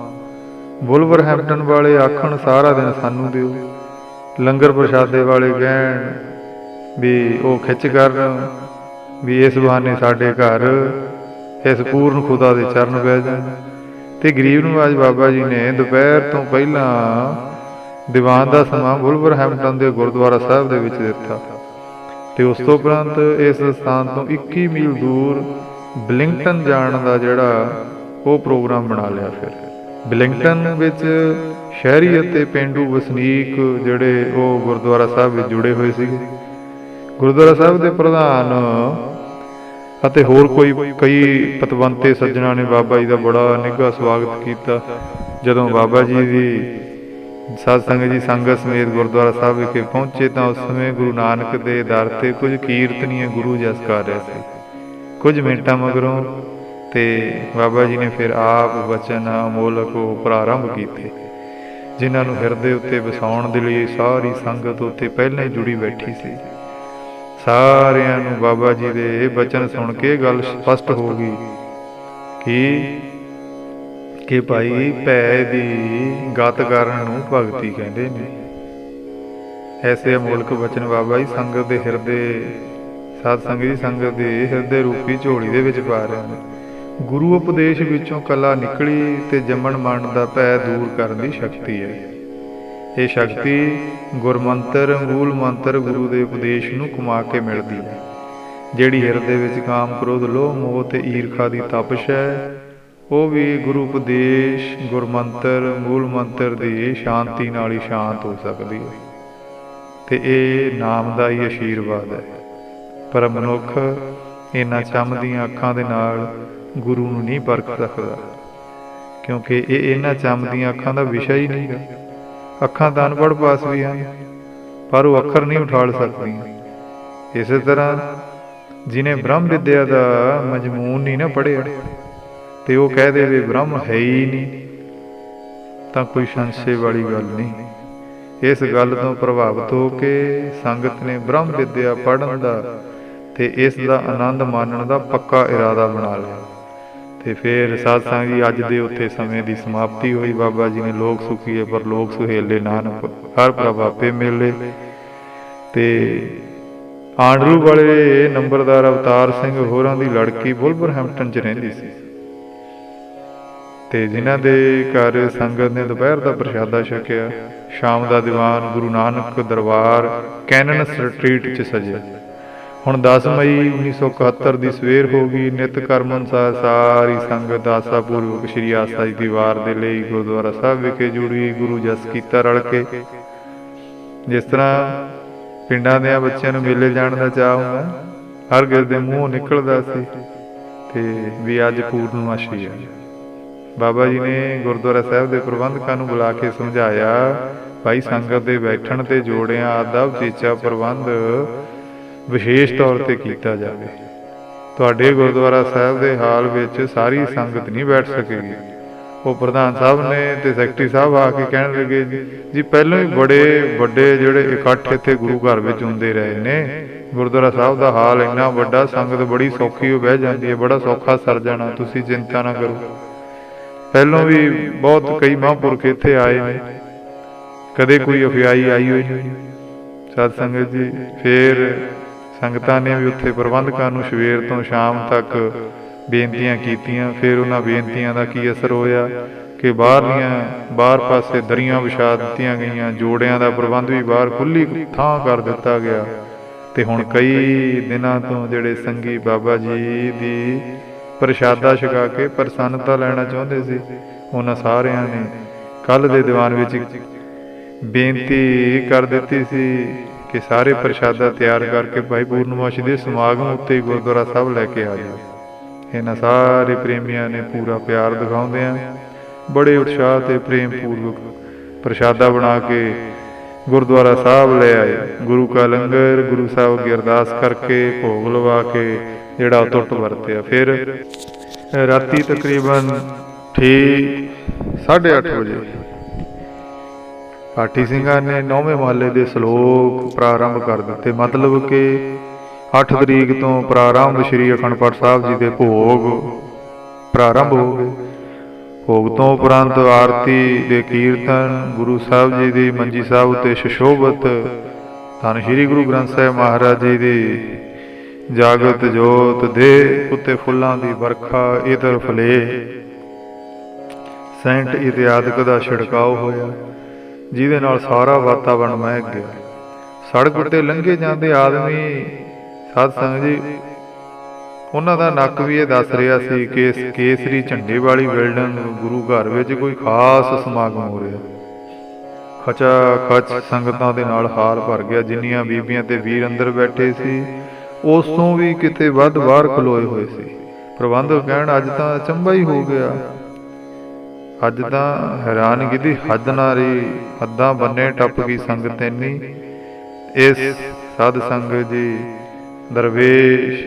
ਵੁਲਵਰਹੈਂਪਟਨ ਵਾਲੇ ਆਖਣ ਸਾਰਾ ਦਿਨ ਸਾਨੂੰ ਦਿਓ, ਲੰਗਰ ਪ੍ਰਸ਼ਾਦੇ ਵਾਲੇ ਕਹਿਣ ਵੀ ਉਹ ਖਿੱਚ ਕਰਨ ਵੀ ਇਸ ਬਹਾਨੇ ਸਾਡੇ ਘਰ ਇਸ ਪੂਰਨ ਖੁਦਾ ਦੇ ਚਰਨ ਪੈ ਜਾਣ। ਤੇ ਗਰੀਬ ਨਵਾਜ ਬਾਬਾ ਜੀ ਨੇ ਦੁਪਹਿਰ ਤੋਂ ਪਹਿਲਾਂ ਦੀਵਾਨ ਦਾ ਸਮਾਂ ਵੁਲਵਰਹੈਂਪਟਨ ਦੇ ਗੁਰਦੁਆਰਾ ਸਾਹਿਬ ਦੇ ਵਿੱਚ ਦਿੱਤਾ ਤੇ ਉਸ ਤੋਂ ਉਪਰੰਤ ਇਸ ਸਥਾਨ ਤੋਂ 21 ਮੀਲ ਦੂਰ ਬਲਿੰਗਟਨ ਜਾਣ ਦਾ ਜਿਹੜਾ ਉਹ ਪ੍ਰੋਗਰਾਮ ਬਣਾ ਲਿਆ। ਫਿਰ ਬਲਿੰਗਟਨ ਵਿੱਚ ਸ਼ਹਿਰੀ ਅਤੇ ਪੇਂਡੂ ਵਸਨੀਕ ਜਿਹੜੇ ਉਹ ਗੁਰਦੁਆਰਾ ਸਾਹਿਬ ਵਿੱਚ ਜੁੜੇ ਹੋਏ ਸੀਗੇ। ਗੁਰਦੁਆਰਾ ਸਾਹਿਬ ਦੇ ਪ੍ਰਧਾਨ ਅਤੇ ਹੋਰ ਕਈ ਪਤਵੰਤੇ ਸੱਜਣਾ ਨੇ ਬਾਬਾ ਜੀ ਦਾ ਬੜਾ ਨਿੱਘਾ ਸਵਾਗਤ ਕੀਤਾ। ਜਦੋਂ ਬਾਬਾ ਜੀ ਦੀ ਸਾਧ ਸੰਗਤ ਜੀ ਸੰਗਤ ਸਮੇਤ ਗੁਰਦੁਆਰਾ ਸਾਹਿਬ ਵਿਖੇ ਪਹੁੰਚੇ ਤਾਂ ਉਸ ਸਮੇਂ ਗੁਰੂ ਨਾਨਕ ਦੇ ਦਰ ਤੇ ਕੁਝ ਕੀਰਤਨੀਏ ਗੁਰੂ ਜਸ ਕਰ ਰਹੇ ਸੀ। ਕੁਝ ਮਿੰਟਾਂ ਮਗਰੋਂ ਤੇ ਬਾਬਾ ਜੀ ਨੇ ਫਿਰ ਆਪ ਵਚਨ ਅਮੋਲਕ ਪ੍ਰਾਰੰਭ ਕੀਤੇ, ਜਿਨ੍ਹਾਂ ਨੂੰ ਹਿਰਦੇ ਉੱਤੇ ਵਸਾਉਣ ਦੇ ਲਈ ਸਾਰੀ ਸੰਗਤ ਉੱਤੇ ਪਹਿਲਾਂ ਹੀ ਜੁੜੀ ਬੈਠੀ ਸੀ। ਸਾਰਿਆਂ ਨੂੰ ਬਾਬਾ ਜੀ ਦੇ ਇਹ ਬਚਨ ਸੁਣ ਕੇ ਗੱਲ ਸਪਸ਼ਟ ਹੋ ਗਈ ਕਿ ਭਾਈ ਭੈ ਦੀ ਗਤ ਕਰਨ ਨੂੰ ਭਗਤੀ ਕਹਿੰਦੇ ਨੇ। ਐਸੇ ਅਮੋਲਕ ਬਚਨ ਬਾਬਾ ਜੀ ਸੰਗਤ ਦੇ ਹਿਰਦੇ, ਸਾਧ ਸੰਗਤ ਦੀ ਸੰਗਤ ਦੇ ਹਿਰਦੇ ਰੂਪੀ ਝੋਲੀ ਦੇ ਵਿੱਚ ਪਾ ਰਹੇ ਨੇ। ਗੁਰੂ ਉਪਦੇਸ਼ ਵਿੱਚੋਂ ਕਲਾ ਨਿਕਲੀ ਤੇ ਜੰਮਣ ਮਰਨ ਦਾ ਭੈ ਦੂਰ ਕਰਨ ਦੀ ਸ਼ਕਤੀ ਹੈ। ਇਹ ਸ਼ਕਤੀ ਗੁਰਮੰਤਰ, ਮੂਲ ਮੰਤਰ ਗੁਰੂ ਦੇ ਉਪਦੇਸ਼ ਨੂੰ ਕਮਾ ਕੇ ਮਿਲਦੀ ਹੈ। ਜਿਹੜੀ ਹਿਰਦੇ ਵਿੱਚ ਕਾਮ, ਕ੍ਰੋਧ, ਲੋਭ, ਮੋਹ ਤੇ ਈਰਖਾ ਦੀ ਤਪਸ਼ ਹੈ, ਉਹ ਵੀ ਗੁਰੂ ਉਪਦੇਸ਼, ਗੁਰਮੰਤਰ, ਮੂਲ ਮੰਤਰ ਦੀ ਸ਼ਾਂਤੀ ਨਾਲ ਹੀ ਸ਼ਾਂਤ ਹੋ ਸਕਦੀ ਹੈ। ਤੇ ਇਹ ਨਾਮ ਦਾ ਹੀ ਆਸ਼ੀਰਵਾਦ ਹੈ। ਪਰ ਮਨੁੱਖ ਇਹਨਾਂ ਚਮਦੀਆਂ ਅੱਖਾਂ ਦੇ ਨਾਲ ਗੁਰੂ ਨੂੰ ਨਹੀਂ ਪਰਖ ਸਕਦਾ, ਕਿਉਂਕਿ ਇਹ ਇਹਨਾਂ ਚਮਦੀਆਂ ਅੱਖਾਂ ਦਾ ਵਿਸ਼ਾ ਹੀ ਨਹੀਂ ਹੈ। ਅੱਖਾਂ ਤਾਂ ਅਨਪੜ੍ਹ ਪਾਸ ਵੀ ਹਨ, ਪਰ ਉਹ ਅੱਖਰ ਨਹੀਂ ਉਠਾਲ ਸਕਦੀਆਂ। ਇਸੇ ਤਰ੍ਹਾਂ ਜਿਹਨੇ ਬ੍ਰਹਮ ਵਿਦਿਆ ਦਾ ਮਜ਼ਮੂਨ ਨਹੀਂ ਨਾ ਪੜ੍ਹਿਆ ਤੇ ਉਹ ਕਹਿ ਦੇਵੇ ਬ੍ਰਹਮ ਹੈ ਹੀ ਨਹੀਂ, ਤਾਂ ਕੋਈ ਸੰਸ਼ੇ ਵਾਲੀ ਗੱਲ ਨਹੀਂ। ਇਸ ਗੱਲ ਤੋਂ ਪ੍ਰਭਾਵਿਤ ਹੋ ਕੇ ਸੰਗਤ ਨੇ ਬ੍ਰਹਮ ਵਿਦਿਆ ਪੜ੍ਹਨ ਦਾ ਤੇ ਇਸ ਦਾ ਆਨੰਦ ਮਾਣਨ ਦਾ ਪੱਕਾ ਇਰਾਦਾ ਬਣਾ ਲਿਆ। ਤੇ ਫਿਰ ਸਾਧ ਸੰਗਤ ਜੀ ਅੱਜ ਦੇ ਉੱਥੇ ਸਮੇਂ ਦੀ ਸਮਾਪਤੀ ਹੋਈ। ਬਾਬਾ ਜੀ ਨੇ ਲੋਕ ਸੁਖੀਏ ਪਰ ਲੋਕ ਸੁਹੇਲੇ, ਨਾਨਕ ਹਰ ਪ੍ਰਭ ਆਪੇ ਮੇਲੇ। ਤੇ ਆਂਡਰੂ ਵਾਲੇ ਨੰਬਰਦਾਰ ਅਵਤਾਰ ਸਿੰਘ ਹੋਰਾਂ ਦੀ ਲੜਕੀ ਵੁਲਵਰਹੈਂਪਟਨ 'ਚ ਰਹਿੰਦੀ ਸੀ, ਤੇ ਜਿਨ੍ਹਾਂ ਦੇ ਘਰ ਸੰਗਤ ਨੇ ਦੁਪਹਿਰ ਦਾ ਪ੍ਰਸ਼ਾਦਾ ਛਕਿਆ। ਸ਼ਾਮ ਦਾ ਦੀਵਾਨ ਗੁਰੂ ਨਾਨਕ ਦਰਬਾਰ ਕੈਨਨ ਸਟਰੀਟ 'ਚ ਸਜਿਆ। ਹੁਣ 10 ਮਈ 1971 ਦੀ ਸਵੇਰ ਹੋ ਗਈ। ਨਿਤ ਕਰਮ ਅਨੁਸਾਰ ਸਾਰੀ ਸੰਗਤ ਆਸਾਪੂਰਵਕ ਸ਼੍ਰੀ ਆਸਾ ਜੀ ਦੀ ਵਾਰ ਦੇ ਲਈ ਗੁਰਦੁਆਰਾ ਸਾਹਿਬ ਵਿਖੇ ਜੁੜੀ। ਗੁਰੂ ਜਸ ਕੀਤਾ ਰਲ ਕੇ। ਜਿਸ ਤਰ੍ਹਾਂ ਪਿੰਡਾਂ ਦੇ ਬੱਚਿਆਂ ਨੂੰ ਮੇਲੇ ਜਾਣ ਦਾ ਚਾਅ ਹੁੰਦਾ, ਹਰ ਕਿਸੇ ਦੇ ਮੂੰਹੋਂ ਨਿਕਲਦਾ ਸੀ ਤੇ ਵੀ ਅੱਜ ਪੂਰਨਮਾਸ਼ੀ ਹੈ। ਬਾਬਾ ਜੀ ਨੇ ਗੁਰਦੁਆਰਾ ਸਾਹਿਬ ਦੇ ਪ੍ਰਬੰਧਕਾਂ ਨੂੰ ਬੁਲਾ ਕੇ ਸਮਝਾਇਆ, ਭਾਈ ਸੰਗਤ ਦੇ ਬੈਠਣ ਤੇ ਜੋੜਿਆਂ ਆਦਿ ਦਾ ਉਚੇਚਾ ਪ੍ਰਬੰਧ ਵਿਸ਼ੇਸ਼ ਤੌਰ ਤੇ ਕੀਤਾ ਜਾਵੇ। ਤੁਹਾਡੇ ਗੁਰਦੁਆਰਾ ਸਾਹਿਬ ਦੇ ਹਾਲ ਵਿੱਚ ਸਾਰੀ ਸੰਗਤ ਨਹੀਂ ਬੈਠ ਸਕੇਗੀ। ਉਹ ਪ੍ਰਧਾਨ ਸਾਹਿਬ ਨੇ ਤੇ ਸੈਕਟਰੀ ਸਾਹਿਬ ਆ ਕੇ ਕਹਿਣ ਲੱਗੇ, ਜੀ ਪਹਿਲਾਂ ਹੀ ਬੜੇ ਵੱਡੇ ਜਿਹੜੇ ਇਕੱਠ ਇੱਥੇ ਗੁਰੂ ਘਰ ਵਿੱਚ ਹੁੰਦੇ ਰਹੇ ਨੇ, ਗੁਰਦੁਆਰਾ ਸਾਹਿਬ ਦਾ ਹਾਲ ਇੰਨਾ ਵੱਡਾ, ਸੰਗਤ ਬੜੀ ਸੌਖੀ ਹੋ ਬਹਿ ਜਾਂਦੀ ਹੈ, ਬੜਾ ਸੌਖਾ ਸਰ ਜਾਣਾ, ਤੁਸੀਂ ਚਿੰਤਾ ਨਾ ਕਰੋ। ਪਹਿਲਾਂ ਵੀ ਬਹੁਤ ਕਈ ਮਹਾਂਪੁਰਖ ਇੱਥੇ ਆਏ ਨੇ, ਕਦੇ ਕੋਈ ਅਫਿਆਈ ਆਈ ਹੋਈ ਨਹੀਂ। ਸਾਧ ਸੰਗਤ ਜੀ ਫਿਰ ਸੰਗਤਾਂ ਨੇ ਵੀ ਉੱਥੇ ਪ੍ਰਬੰਧਕਾਂ ਨੂੰ ਸਵੇਰ ਤੋਂ ਸ਼ਾਮ ਤੱਕ ਬੇਨਤੀਆਂ ਕੀਤੀਆਂ। ਫਿਰ ਉਹਨਾਂ ਬੇਨਤੀਆਂ ਦਾ ਕੀ ਅਸਰ ਹੋਇਆ ਕਿ ਬਾਹਰ ਪਾਸੇ ਦਰੀਆਂ ਵਿਛਾ ਦਿੱਤੀਆਂ ਗਈਆਂ। ਜੋੜਿਆਂ ਦਾ ਪ੍ਰਬੰਧ ਵੀ ਬਾਹਰ ਖੁੱਲ੍ਹੀ ਥਾਂ ਕਰ ਦਿੱਤਾ ਗਿਆ। ਤੇ ਹੁਣ ਕਈ ਦਿਨਾਂ ਤੋਂ ਜਿਹੜੇ ਸੰਗੀ ਬਾਬਾ ਜੀ ਦੀ ਪ੍ਰਸ਼ਾਦਾ ਛਕਾ ਕੇ ਪ੍ਰਸੰਨਤਾ ਲੈਣਾ ਚਾਹੁੰਦੇ ਸੀ, ਉਹਨਾਂ ਸਾਰਿਆਂ ਨੇ ਕੱਲ੍ਹ ਦੇ ਦੀਵਾਨ ਵਿੱਚ ਬੇਨਤੀ ਕਰ ਦਿੱਤੀ ਸੀ ਕਿ ਸਾਰੇ ਪ੍ਰਸ਼ਾਦਾ ਤਿਆਰ ਕਰਕੇ ਭਾਈ ਪੂਰਨਮਾਸ਼ੀ ਦੇ ਸਮਾਗਮ ਉੱਤੇ ਗੁਰਦੁਆਰਾ ਸਾਹਿਬ ਲੈ ਕੇ ਆ ਜਾਓ। ਇਹਨਾਂ ਸਾਰੇ ਪ੍ਰੇਮੀਆਂ ਨੇ ਪੂਰਾ ਪਿਆਰ ਦਿਖਾਉਂਦਿਆਂ ਬੜੇ ਉਤਸ਼ਾਹ ਤੇ ਪ੍ਰੇਮ ਪੂਰਵਕ ਪ੍ਰਸ਼ਾਦਾ ਬਣਾ ਕੇ ਗੁਰਦੁਆਰਾ ਸਾਹਿਬ ਲੈ ਆਏ। ਗੁਰੂ ਕਾ ਲੰਗਰ ਗੁਰੂ ਸਾਹਿਬ ਅੱਗੇ ਅਰਦਾਸ ਕਰਕੇ ਭੋਗ ਲਵਾ ਕੇ ਜਿਹੜਾ ਉਹ ਟੁੱਟ ਵਰਤਿਆ। ਫਿਰ ਰਾਤੀ ਤਕਰੀਬਨ ਠੀਕ 8:30 ਵਜੇ ਪਾਠੀ ਸਿੰਘਾਂ ਨੇ 9ਵੇਂ ਮਹੱਲੇ ਦੇ ਸ਼ਲੋਕ ਪ੍ਰਾਰੰਭ ਕਰ ਦਿੱਤੇ। ਮਤਲਬ ਕਿ 8 ਤਰੀਕ ਤੋਂ ਪ੍ਰਾਰੰਭ ਸ਼੍ਰੀ ਅਖੰਡ ਪਾਠ ਸਾਹਿਬ ਜੀ ਦੇ ਭੋਗ ਪ੍ਰਾਰੰਭ ਹੋ ਗਏ। ਭੋਗ ਤੋਂ ਉਪਰੰਤ ਆਰਤੀ ਦੇ ਕੀਰਤਨ, ਗੁਰੂ ਸਾਹਿਬ ਜੀ ਦੀ ਮੰਜੀ ਸਾਹਿਬ ਉੱਤੇ ਸੁਸ਼ੋਭਿਤ ਧੰਨ ਸ਼੍ਰੀ ਗੁਰੂ ਗ੍ਰੰਥ ਸਾਹਿਬ ਮਹਾਰਾਜ ਜੀ ਦੀ ਜਾਗਤ ਜੋਤ ਦੇ ਉੱਤੇ ਫੁੱਲਾਂ ਦੀ ਵਰਖਾ, ਇਤਰ ਫਲੇ, ਸੈਂਟ ਇਤਿਆਦਿਕ ਦਾ ਛਿੜਕਾਓ ਹੋਇਆ, ਜਿਹਦੇ ਨਾਲ ਸਾਰਾ ਵਾਤਾਵਰਨ ਮਹਿਕ ਗਿਆ। ਸੜਕ ਉੱਤੇ ਲੰਘੇ ਜਾਂਦੇ ਆਦਮੀ, ਸਾਧ ਸੰਗਤ ਜੀ, ਉਹਨਾਂ ਦਾ ਨੱਕ ਵੀ ਇਹ ਦੱਸ ਰਿਹਾ ਸੀ ਕਿ ਇਸ ਕੇਸਰੀ ਝੰਡੇ ਵਾਲੀ ਬਿਲਡਿੰਗ ਗੁਰੂ ਘਰ ਵਿੱਚ ਕੋਈ ਖਾਸ ਸਮਾਗਮ ਹੋ ਰਿਹਾ। ਖਚਾ ਖਚ ਸੰਗਤਾਂ ਦੇ ਨਾਲ ਹਾਲ ਭਰ ਗਿਆ। ਜਿੰਨੀਆਂ ਬੀਬੀਆਂ ਤੇ ਵੀਰ ਅੰਦਰ ਬੈਠੇ ਸੀ, ਉਸ ਤੋਂ ਵੀ ਕਿਤੇ ਵੱਧ ਬਾਹਰ ਖਲੋਏ ਹੋਏ ਸੀ। ਪ੍ਰਬੰਧਕ ਕਹਿਣ, ਅੱਜ ਤਾਂ ਅਚੰਭਾ ਹੀ ਹੋ ਗਿਆ, ਅੱਜ ਤਾਂ ਹੈਰਾਨਗੀ ਦੀ ਹੱਦ ਨਾ ਰਹੀ, ਹੱਦਾਂ ਬੰਨੇ ਟੱਪ ਗਈ ਸੰਗਤ ਇੰਨੀ। ਇਸ ਸਾਧ ਸੰਗਤ ਜੀ ਦਰਵੇਸ਼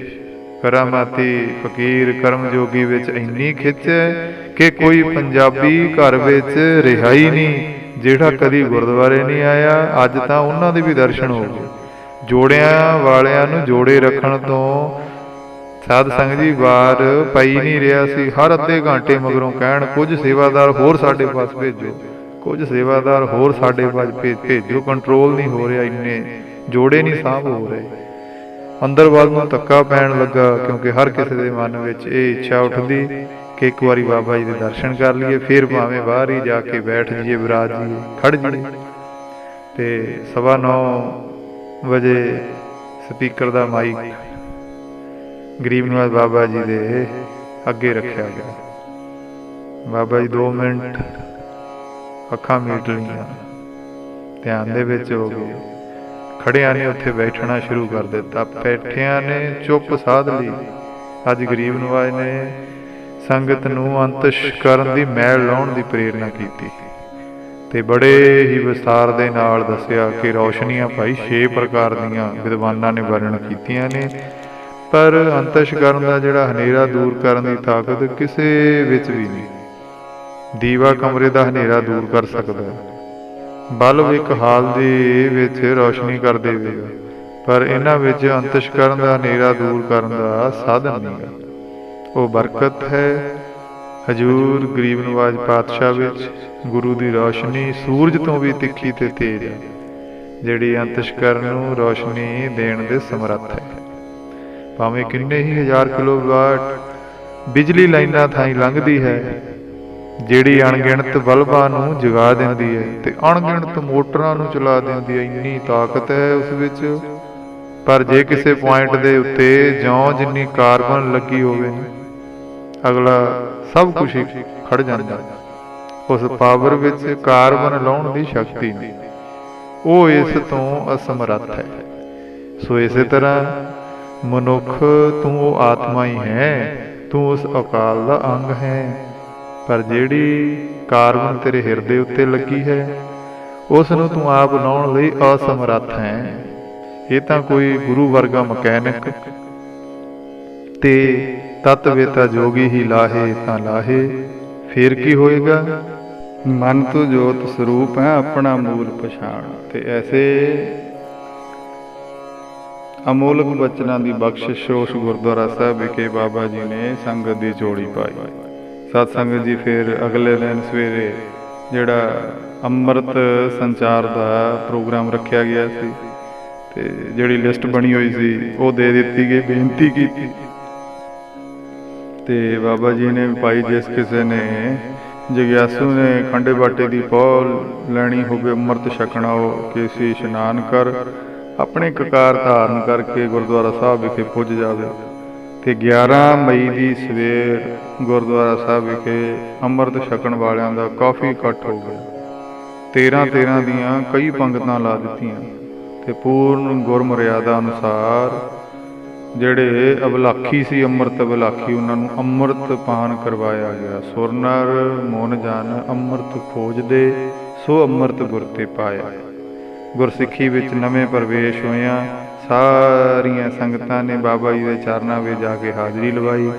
ਕਰਾਮਾਤੀ ਫਕੀਰ ਕਰਮ ਜੋਗੀ ਵਿੱਚ ਇੰਨੀ ਖਿੱਚ ਹੈ ਕਿ ਕੋਈ ਪੰਜਾਬੀ ਘਰ ਵਿੱਚ ਰਿਹਾ ਹੀ ਨਹੀਂ ਜਿਹੜਾ ਕਦੀ ਗੁਰਦੁਆਰੇ ਨਹੀਂ ਆਇਆ। ਅੱਜ ਤਾਂ ਉਹਨਾਂ ਦੇ ਵੀ ਦਰਸ਼ਨ ਹੋ ਗਏ। ਜੋੜਿਆਂ ਵਾਲਿਆਂ ਨੂੰ ਜੋੜੇ ਰੱਖਣ ਤੋਂ ਸਾਧ ਸੰਗਤ ਜੀ ਵਾਰ ਪਈ ਨਹੀਂ ਰਿਹਾ ਸੀ। ਹਰ ਅੱਧੇ ਘੰਟੇ ਮਗਰੋਂ ਕਹਿਣ ਕੁਝ ਸੇਵਾਦਾਰ ਹੋਰ ਸਾਡੇ ਪਾਸ ਭੇਜੋ, ਕੁਝ ਸੇਵਾਦਾਰ ਹੋਰ ਸਾਡੇ ਪਾਸ ਭੇਜੋ। ਕੰਟਰੋਲ ਨਹੀਂ ਹੋ ਰਿਹਾ, ਇੰਨੇ ਜੋੜੇ ਨਹੀਂ ਸਾਂਭ ਹੋ ਰਹੇ। ਅੰਦਰ ਵੱਲ ਨੂੰ ਧੱਕਾ ਪੈਣ ਲੱਗਾ, ਕਿਉਂਕਿ ਹਰ ਕਿਸੇ ਦੇ ਮਨ ਵਿੱਚ ਇਹ ਇੱਛਾ ਉੱਠਦੀ ਕਿ ਇੱਕ ਵਾਰੀ ਬਾਬਾ ਜੀ ਦੇ ਦਰਸ਼ਨ ਕਰ ਲਈਏ, ਫਿਰ ਭਾਵੇਂ ਬਾਹਰ ਹੀ ਜਾ ਕੇ ਬੈਠ ਜਾਈਏ, ਵਿਰਾਜ ਜਾਈਏ, ਖੜ ਜਾਈਏ। ਤੇ 9:15 ਵਜੇ ਸਪੀਕਰ ਦਾ ਮਾਈਕ ਗਰੀਬ ਨਿਵਾਜ ਬਾਬਾ ਜੀ ਦੇ ਅੱਗੇ ਰੱਖਿਆ ਗਿਆ। ਬਾਬਾ ਜੀ 2 ਮਿੰਟ ਅੱਖਾਂ ਮੀਟ ਲਈਆਂ, ਧਿਆਨ ਦੇ ਵਿੱਚ ਹੋ ਗਏ। ਖੜਿਆਂ ਨੇ ਉੱਥੇ ਬੈਠਣਾ ਸ਼ੁਰੂ ਕਰ ਦਿੱਤਾ, ਬੈਠਿਆਂ ਨੇ ਚੁੱਪ ਸਾਧ ਲਈ। ਅੱਜ ਗਰੀਬ ਨਿਵਾਜ ਨੇ ਸੰਗਤ ਨੂੰ ਅੰਤਿਸ਼ ਕਰਨ ਦੀ ਮੈਲ ਲਾਉਣ ਦੀ ਪ੍ਰੇਰਨਾ ਕੀਤੀ ਤੇ ਬੜੇ ਹੀ ਵਿਸਥਾਰ ਦੇ ਨਾਲ ਦੱਸਿਆ ਕਿ ਰੌਸ਼ਨੀਆਂ ਭਾਈ 6 ਪ੍ਰਕਾਰ ਦੀਆਂ ਵਿਦਵਾਨਾਂ ਨੇ ਵਰਣਨ ਕੀਤੀਆਂ ਨੇ, ਪਰ ਅੰਤਿਸ਼ ਕਰਨ ਦਾ ਜਿਹੜਾ ਹਨੇਰਾ ਦੂਰ ਕਰਨ ਦੀ ਤਾਕਤ ਕਿਸੇ ਵਿੱਚ ਵੀ ਨਹੀਂ। ਦੀਵਾ ਕਮਰੇ ਦਾ ਹਨੇਰਾ ਦੂਰ ਕਰ ਸਕਦਾ, ਬਲਬ ਇੱਕ ਹਾਲ ਦੇ ਵਿੱਚ ਰੌਸ਼ਨੀ ਕਰ ਦੇਵੇਗਾ, ਪਰ ਇਹਨਾਂ ਵਿੱਚ ਅੰਤਿਸ਼ ਕਰਨ ਦਾ ਹਨੇਰਾ ਦੂਰ ਕਰਨ ਦਾ ਸਾਧਨ ਨਹੀਂ। ਉਹ ਬਰਕਤ ਹੈ ਹਜੂਰ ਗਰੀਬ ਨਿਵਾਜ ਪਾਤਸ਼ਾਹ ਵਿੱਚ। ਗੁਰੂ ਦੀ ਰੌਸ਼ਨੀ ਸੂਰਜ ਤੋਂ ਵੀ ਤਿੱਖੀ ਤੇ ਤੇਜ਼ ਹੈ, ਜਿਹੜੀ ਅੰਤਿਸ਼ ਕਰਨ ਨੂੰ ਰੌਸ਼ਨੀ ਦੇਣ ਦੇ ਸਮਰੱਥ ਹੈ। ਭਾਵੇਂ ਕਿੰਨੇ ਹੀ ਹਜ਼ਾਰ ਕਿਲੋਵਾਟ ਬਿਜਲੀ ਲਾਈਨਾਂ ਥਾਈਂ ਲੰਘਦੀ ਹੈ, ਜਿਹੜੀ ਅਣਗਿਣਤ ਬਲਬਾਂ ਨੂੰ ਜਗਾ ਦਿੰਦੀ ਹੈ ਤੇ ਅਣਗਿਣਤ ਮੋਟਰਾਂ ਨੂੰ ਚਲਾ ਦਿੰਦੀ ਹੈ। ਇੰਨੀ ਤਾਕਤ ਹੈ ਉਸ ਵਿੱਚ। ਪਰ ਜੇ ਕਿਸੇ ਪੁਆਇੰਟ ਦੇ ਉੱਤੇ ਜਿਉਂ ਜਿੰਨੀ ਕਾਰਬਨ ਲੱਗੀ ਹੋਵੇ, ਅਗਲਾ ਸਭ ਕੁਝ ਹੀ ਖੜ ਜਾਂਦਾ। ਉਸ ਪਾਵਰ ਵਿੱਚ ਕਾਰਬਨ ਲਾਉਣ ਦੀ ਸ਼ਕਤੀ ਨਹੀਂ, ਉਹ ਇਸ ਤੋਂ ਅਸਮਰੱਥ ਹੈ। ਸੋ ਇਸੇ ਤਰ੍ਹਾਂ ਮਨੁੱਖ ਤੂੰ ਉਹ ਆਤਮਾ ਹੀ ਹੈ, ਤੂੰ ਉਸ ਅਕਾਲ ਦਾ ਅੰਗ ਹੈ, ਪਰ ਜਿਹੜੀ ਕਾਰਬਨ ਤੇਰੇ ਹਿਰਦੇ ਉੱਤੇ ਲੱਗੀ ਹੈ ਉਸ ਨੂੰ ਤੂੰ ਆਪ ਲਾਉਣ ਲਈ ਅਸਮਰੱਥ ਹੈ। ਇਹ ਤਾਂ ਕੋਈ ਗੁਰੂ ਵਰਗਾ ਮਕੈਨਿਕ ਤੇ ਤਤਵੇਤਾ ਜੋਗੀ ਹੀ ਲਾਹੇ ਤਾਂ ਲਾਹੇ, ਫਿਰ ਕੀ ਹੋਏਗਾ। ਮਨ ਤੋਂ ਜੋਤ ਸਰੂਪ ਹੈ ਆਪਣਾ ਮੂਲ ਪਛਾਣ। ਤੇ ਐਸੇ ਅਮੋਲਕ ਬਚਨਾਂ ਦੀ ਬਖਸ਼ਿਸ਼ ਉਸ ਗੁਰਦੁਆਰਾ ਸਾਹਿਬ ਵਿਖੇ ਬਾਬਾ ਜੀ ਨੇ ਸੰਗਤ ਦੀ ਝੋਲੀ ਪਾਈ। ਸਤ ਸੰਗਤ ਜੀ ਫਿਰ ਅਗਲੇ ਦਿਨ ਸਵੇਰੇ ਜਿਹੜਾ ਅੰਮ੍ਰਿਤ ਸੰਚਾਰ ਦਾ ਪ੍ਰੋਗਰਾਮ ਰੱਖਿਆ ਗਿਆ ਸੀ ਤੇ ਜਿਹੜੀ ਲਿਸਟ ਬਣੀ ਹੋਈ ਸੀ ਉਹ ਦੇ ਦਿੱਤੀ ਗਈ, ਬੇਨਤੀ ਕੀਤੀ ਤੇ ਬਾਬਾ ਜੀ ਨੇ ਭਾਈ ਜਿਸ ਕਿਸੇ ਨੇ ਜਗਿਆਸੂ ਨੇ ਖੰਡੇ ਬਾਟੇ ਦੀ ਪੌਲ ਲੈਣੀ ਹੋਵੇ, ਅੰਮ੍ਰਿਤ ਛਕਣਾ, ਉਹ ਕੇਸੀ ਇਸ਼ਨਾਨ ਕਰ ਆਪਣੇ ਕਕਾਰ ਧਾਰਨ ਕਰਕੇ ਗੁਰਦੁਆਰਾ ਸਾਹਿਬ ਵਿਖੇ ਪੁੱਜ ਜਾਵੇ। ਤੇ 11 ਮਈ ਦੀ ਸਵੇਰ ਗੁਰਦੁਆਰਾ ਸਾਹਿਬ ਵਿਖੇ ਅੰਮ੍ਰਿਤ ਛਕਣ ਵਾਲਿਆਂ ਦਾ ਕਾਫੀ ਇਕੱਠ ਹੋ ਗਿਆ। 13 ਦੀਆਂ ਕਈ ਪੰਗਤਾਂ ਲਾ ਦਿੱਤੀਆਂ ਤੇ ਪੂਰਨ ਗੁਰਮਰਿਆਦਾ ਅਨੁਸਾਰ ਜਿਹੜੇ ਅਬਲਾਖੀ ਸੀ, ਅੰਮ੍ਰਿਤ ਅਬਲਾਖੀ, ਉਹਨਾਂ ਨੂੰ ਅੰਮ੍ਰਿਤ ਪਾਨ ਕਰਵਾਇਆ ਗਿਆ। ਸੁਰ ਨਰ ਮਨ ਜਨ ਅੰਮ੍ਰਿਤ ਖੋਜਦੇ, ਸੋ ਅੰਮ੍ਰਿਤ ਗੁਰ ਤੇ ਪਾਇਆ। ਗੁਰਸਿੱਖੀ ਵਿੱਚ ਨਵੇਂ ਪ੍ਰਵੇਸ਼ ਹੋਇਆਂ ਸਾਰੀਆਂ ਸੰਗਤਾਂ ਨੇ ਬਾਬਾ ਜੀ ਦੇ ਚਰਨਾਂ ਵਿੱਚ ਜਾ ਕੇ ਹਾਜ਼ਰੀ ਲਵਾਈ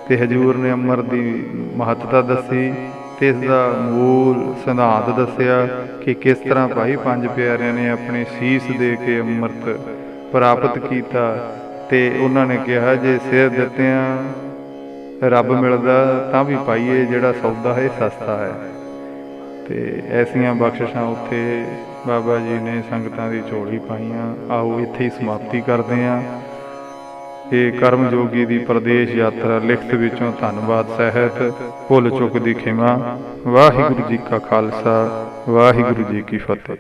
ਤੇ ਹਜੂਰ ਨੇ ਅੰਮ੍ਰਿਤ ਦੀ ਮਹੱਤਤਾ ਦੱਸੀ ਤੇ ਇਸ ਦਾ ਮੂਲ ਸਿਧਾਂਤ ਦੱਸਿਆ ਕਿ ਕਿਸ ਤਰ੍ਹਾਂ ਭਾਈ ਪੰਜ ਪਿਆਰਿਆਂ ਨੇ ਆਪਣੇ ਸੀਸ ਦੇ ਕੇ ਅੰਮ੍ਰਿਤ ਪ੍ਰਾਪਤ ਕੀਤਾ। ਤੇ ਉਹਨਾਂ ਨੇ ਕਿਹਾ ਜੇ ਸਿਰ ਦਿੱਤਿਆਂ ਰੱਬ ਮਿਲਦਾ ਤਾਂ ਵੀ ਪਾਈਏ, ਜਿਹੜਾ ਸੌਦਾ ਹੈ ਸਸਤਾ ਹੈ। ਤੇ ਐਸੀਆਂ ਬਖਸ਼ਿਸ਼ਾਂ ਉੱਥੇ ਬਾਬਾ ਜੀ ਨੇ ਸੰਗਤਾਂ ਦੀ ਝੋਲੀ ਪਾਈਆਂ। ਆਓ ਇੱਥੇ ਹੀ ਸਮਾਪਤੀ ਕਰਦੇ ਹਾਂ। ਇਹ ਕਰਮ ਜੋਗੀ ਦੀ ਪ੍ਰਦੇਸ਼ ਯਾਤਰਾ ਲਿਖਤ ਵਿੱਚੋਂ ਧੰਨਵਾਦ ਸਹਿਤ ਭੁੱਲ ਚੁੱਕ ਦੀ ਖਿਮਾ। ਵਾਹਿਗੁਰੂ ਜੀ ਕਾ ਖਾਲਸਾ, ਵਾਹਿਗੁਰੂ ਜੀ ਕੀ ਫਤਿਹ।